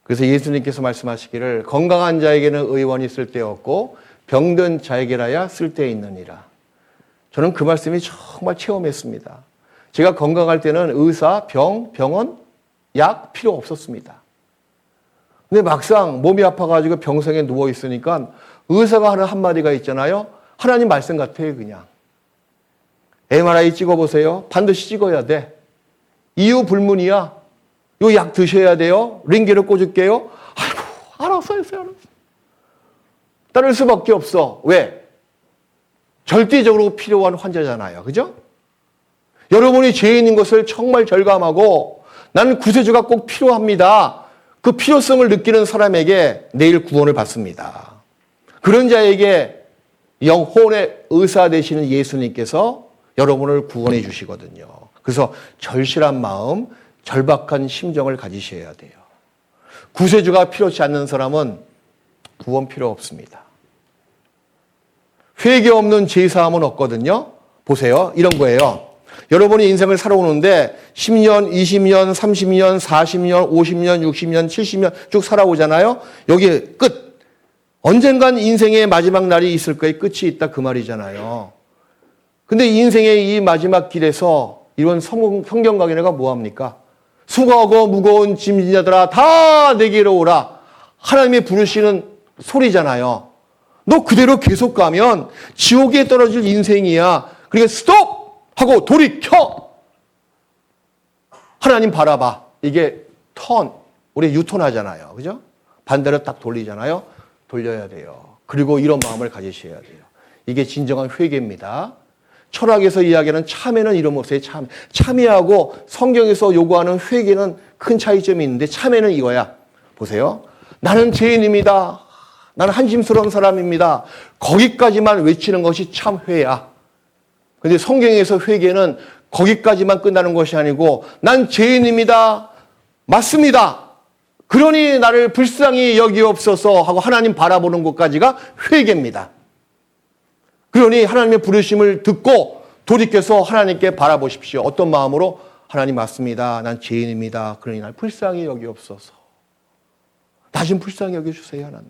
그래서 예수님께서 말씀하시기를 건강한 자에게는 의원이 쓸데없고 병든 자에게라야 쓸데있느니라. 저는 그 말씀이 정말 체험했습니다. 제가 건강할 때는 의사, 병원, 약 필요 없었습니다. 근데 막상 몸이 아파가지고 병상에 누워있으니까 의사가 하는 한마디가 있잖아요. 하나님 말씀 같아요, 그냥. MRI 찍어보세요. 반드시 찍어야 돼. 이유 불문이야. 요 약 드셔야 돼요. 링기를 꽂을게요. 아이고, 알았어요. 따를 수밖에 없어. 왜? 절대적으로 필요한 환자잖아요. 그죠? 여러분이 죄인인 것을 정말 절감하고 나는 구세주가 꼭 필요합니다. 그 필요성을 느끼는 사람에게 내일 구원을 받습니다. 그런 자에게 영혼의 의사 되시는 예수님께서 여러분을 구원해 주시거든요. 그래서 절실한 마음, 절박한 심정을 가지셔야 돼요. 구세주가 필요치 않는 사람은 구원 필요 없습니다. 회개 없는 죄사함은 없거든요. 보세요. 이런 거예요. 여러분이 인생을 살아오는데 10년, 20년, 30년, 40년, 50년, 60년, 70년 쭉 살아오잖아요. 여기 끝. 언젠간 인생의 마지막 날이 있을 거예요. 끝이 있다 그 말이잖아요. 근데 인생의 이 마지막 길에서 이런 성경 강의가 뭐합니까? 수고하고 무거운 짐진 자들아 다 내게로 오라. 하나님이 부르시는 소리잖아요. 너 그대로 계속 가면 지옥에 떨어질 인생이야. 그러니까 스톱! 하고 돌이켜! 하나님 바라봐. 이게 턴. 우리 유턴 하잖아요. 그죠? 반대로 딱 돌리잖아요. 돌려야 돼요. 그리고 이런 마음을 가지셔야 돼요. 이게 진정한 회개입니다. 철학에서 이야기하는 참회는 이런 모습이에요. 참회하고 성경에서 요구하는 회개는 큰 차이점이 있는데 참회는 이거야. 보세요. 나는 죄인입니다. 나는 한심스러운 사람입니다. 거기까지만 외치는 것이 참회야. 근데 성경에서 회개는 거기까지만 끝나는 것이 아니고 난 죄인입니다. 맞습니다. 그러니 나를 불쌍히 여기옵소서 하고 하나님 바라보는 것까지가 회개입니다. 그러니 하나님의 부르심을 듣고 돌이켜서 하나님께 바라보십시오. 어떤 마음으로? 하나님 맞습니다. 난 죄인입니다. 그러니 날 불쌍히 여기옵소서. 나 좀 불쌍히 여겨주세요, 하나님.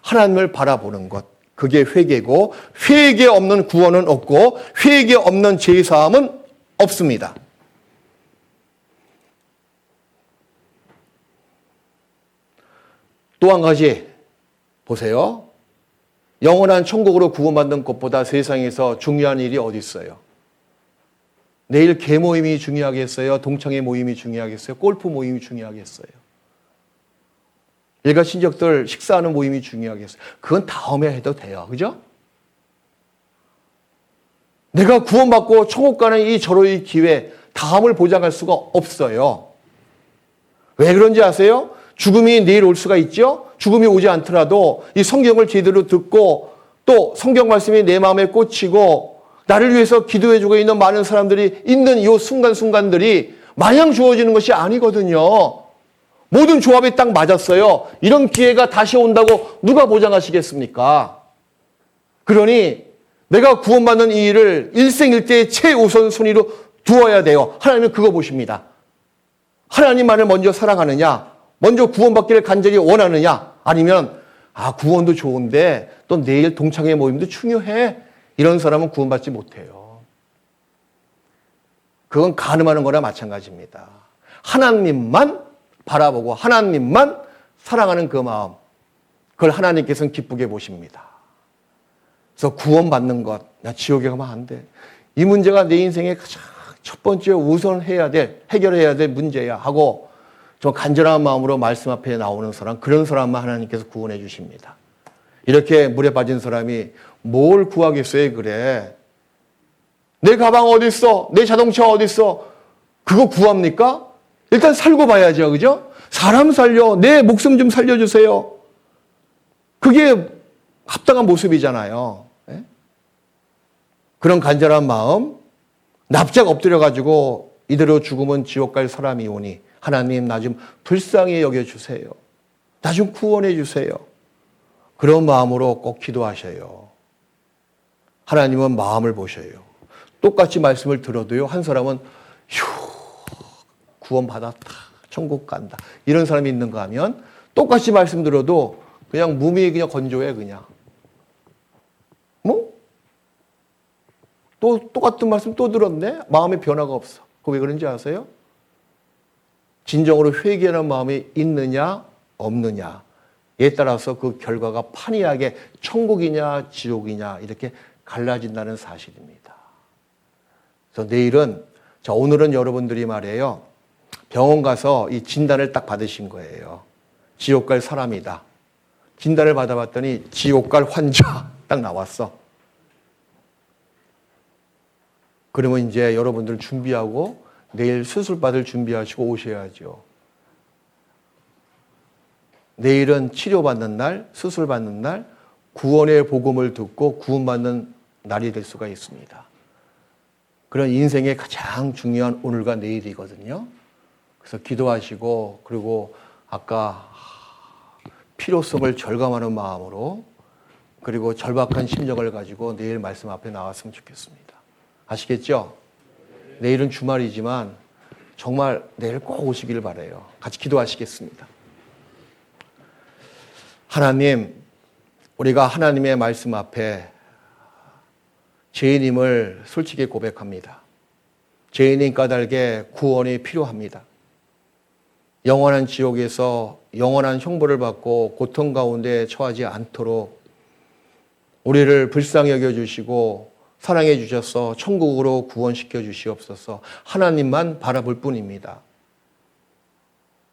하나님을 바라보는 것, 그게 회개고, 회개 없는 구원은 없고, 회개 없는 죄사함은 없습니다. 또 한 가지 보세요. 영원한 천국으로 구원받는 것보다 세상에서 중요한 일이 어디 있어요? 내일 개 모임이 중요하겠어요? 동창회 모임이 중요하겠어요? 골프 모임이 중요하겠어요? 일가 친척들 식사하는 모임이 중요하겠어요? 그건 다음에 해도 돼요. 그죠? 내가 구원받고 천국 가는 이 절호의 기회, 다음을 보장할 수가 없어요. 왜 그런지 아세요? 죽음이 내일 올 수가 있죠? 죽음이 오지 않더라도 이 성경을 제대로 듣고 또 성경 말씀이 내 마음에 꽂히고 나를 위해서 기도해주고 있는 많은 사람들이 있는 이 순간순간들이 마냥 주어지는 것이 아니거든요. 모든 조합이 딱 맞았어요. 이런 기회가 다시 온다고 누가 보장하시겠습니까? 그러니 내가 구원받는 이 일을 일생일대의 최우선 순위로 두어야 돼요. 하나님은 그거 보십니다. 하나님만을 먼저 사랑하느냐, 먼저 구원받기를 간절히 원하느냐, 아니면 구원도 좋은데 또 내일 동창회 모임도 중요해. 이런 사람은 구원받지 못해요. 그건 간음하는 거나 마찬가지입니다. 하나님만 바라보고 하나님만 사랑하는 그 마음, 그걸 하나님께서는 기쁘게 보십니다. 그래서 구원받는 것, 나 지옥에 가면 안 돼. 이 문제가 내 인생의 가장 첫 번째 우선해야 될, 해결해야 될 문제야 하고 좀 간절한 마음으로 말씀 앞에 나오는 사람, 그런 사람만 하나님께서 구원해 주십니다. 이렇게 물에 빠진 사람이 뭘 구하겠어요, 그래? 내 가방 어디 있어? 내 자동차 어디 있어? 그거 구합니까? 일단 살고 봐야죠, 그죠? 사람 살려, 내 목숨 좀 살려주세요. 그게 합당한 모습이잖아요. 예? 그런 간절한 마음, 납작 엎드려가지고 이대로 죽으면 지옥 갈 사람이 오니 하나님 나 좀 불쌍히 여겨주세요. 나 좀 구원해 주세요. 그런 마음으로 꼭 기도하셔요. 하나님은 마음을 보셔요. 똑같이 말씀을 들어도요, 한 사람은 구원받았다, 천국 간다, 이런 사람이 있는가 하면 똑같이 말씀 들어도 그냥 몸이 그냥 건조해. 그냥 또 똑같은 말씀 또 들었네? 마음에 변화가 없어. 그거 왜 그런지 아세요? 진정으로 회개하는 마음이 있느냐 없느냐에 따라서 그 결과가 판이하게 천국이냐 지옥이냐 이렇게 갈라진다는 사실입니다. 그래서 내일은, 오늘은 여러분들이 말이에요, 병원 가서 이 진단을 딱 받으신 거예요. 지옥 갈 사람이다. 진단을 받아봤더니 지옥 갈 환자 딱 나왔어. 그러면 이제 여러분들 준비하고 내일 수술 받을 준비하시고 오셔야죠. 내일은 치료받는 날, 수술 받는 날, 구원의 복음을 듣고 구원받는 날이 될 수가 있습니다. 그런 인생의 가장 중요한 오늘과 내일이거든요. 그래서 기도하시고, 그리고 아까 필요성을 절감하는 마음으로, 그리고 절박한 심정을 가지고 내일 말씀 앞에 나왔으면 좋겠습니다. 아시겠죠? 내일은 주말이지만 정말 내일 꼭 오시길 바라요. 같이 기도하시겠습니다. 하나님, 우리가 하나님의 말씀 앞에 죄인임을 솔직히 고백합니다. 죄인인 까닭에 구원이 필요합니다. 영원한 지옥에서 영원한 형벌을 받고 고통 가운데 처하지 않도록 우리를 불쌍히 여겨주시고 사랑해 주셔서 천국으로 구원시켜 주시옵소서. 하나님만 바라볼 뿐입니다.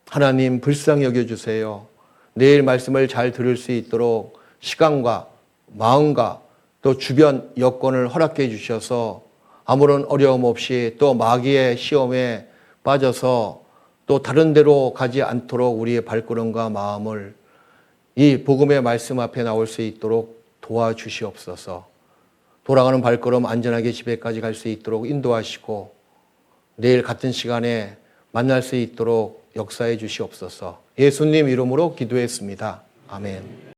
하나님 불쌍히 여겨주세요. 내일 말씀을 잘 들을 수 있도록 시간과 마음과 또 주변 여건을 허락해 주셔서 아무런 어려움 없이 또 마귀의 시험에 빠져서 또 다른 데로 가지 않도록 우리의 발걸음과 마음을 이 복음의 말씀 앞에 나올 수 있도록 도와주시옵소서. 돌아가는 발걸음 안전하게 집에까지 갈 수 있도록 인도하시고 내일 같은 시간에 만날 수 있도록 역사해 주시옵소서. 예수님 이름으로 기도했습니다. 아멘.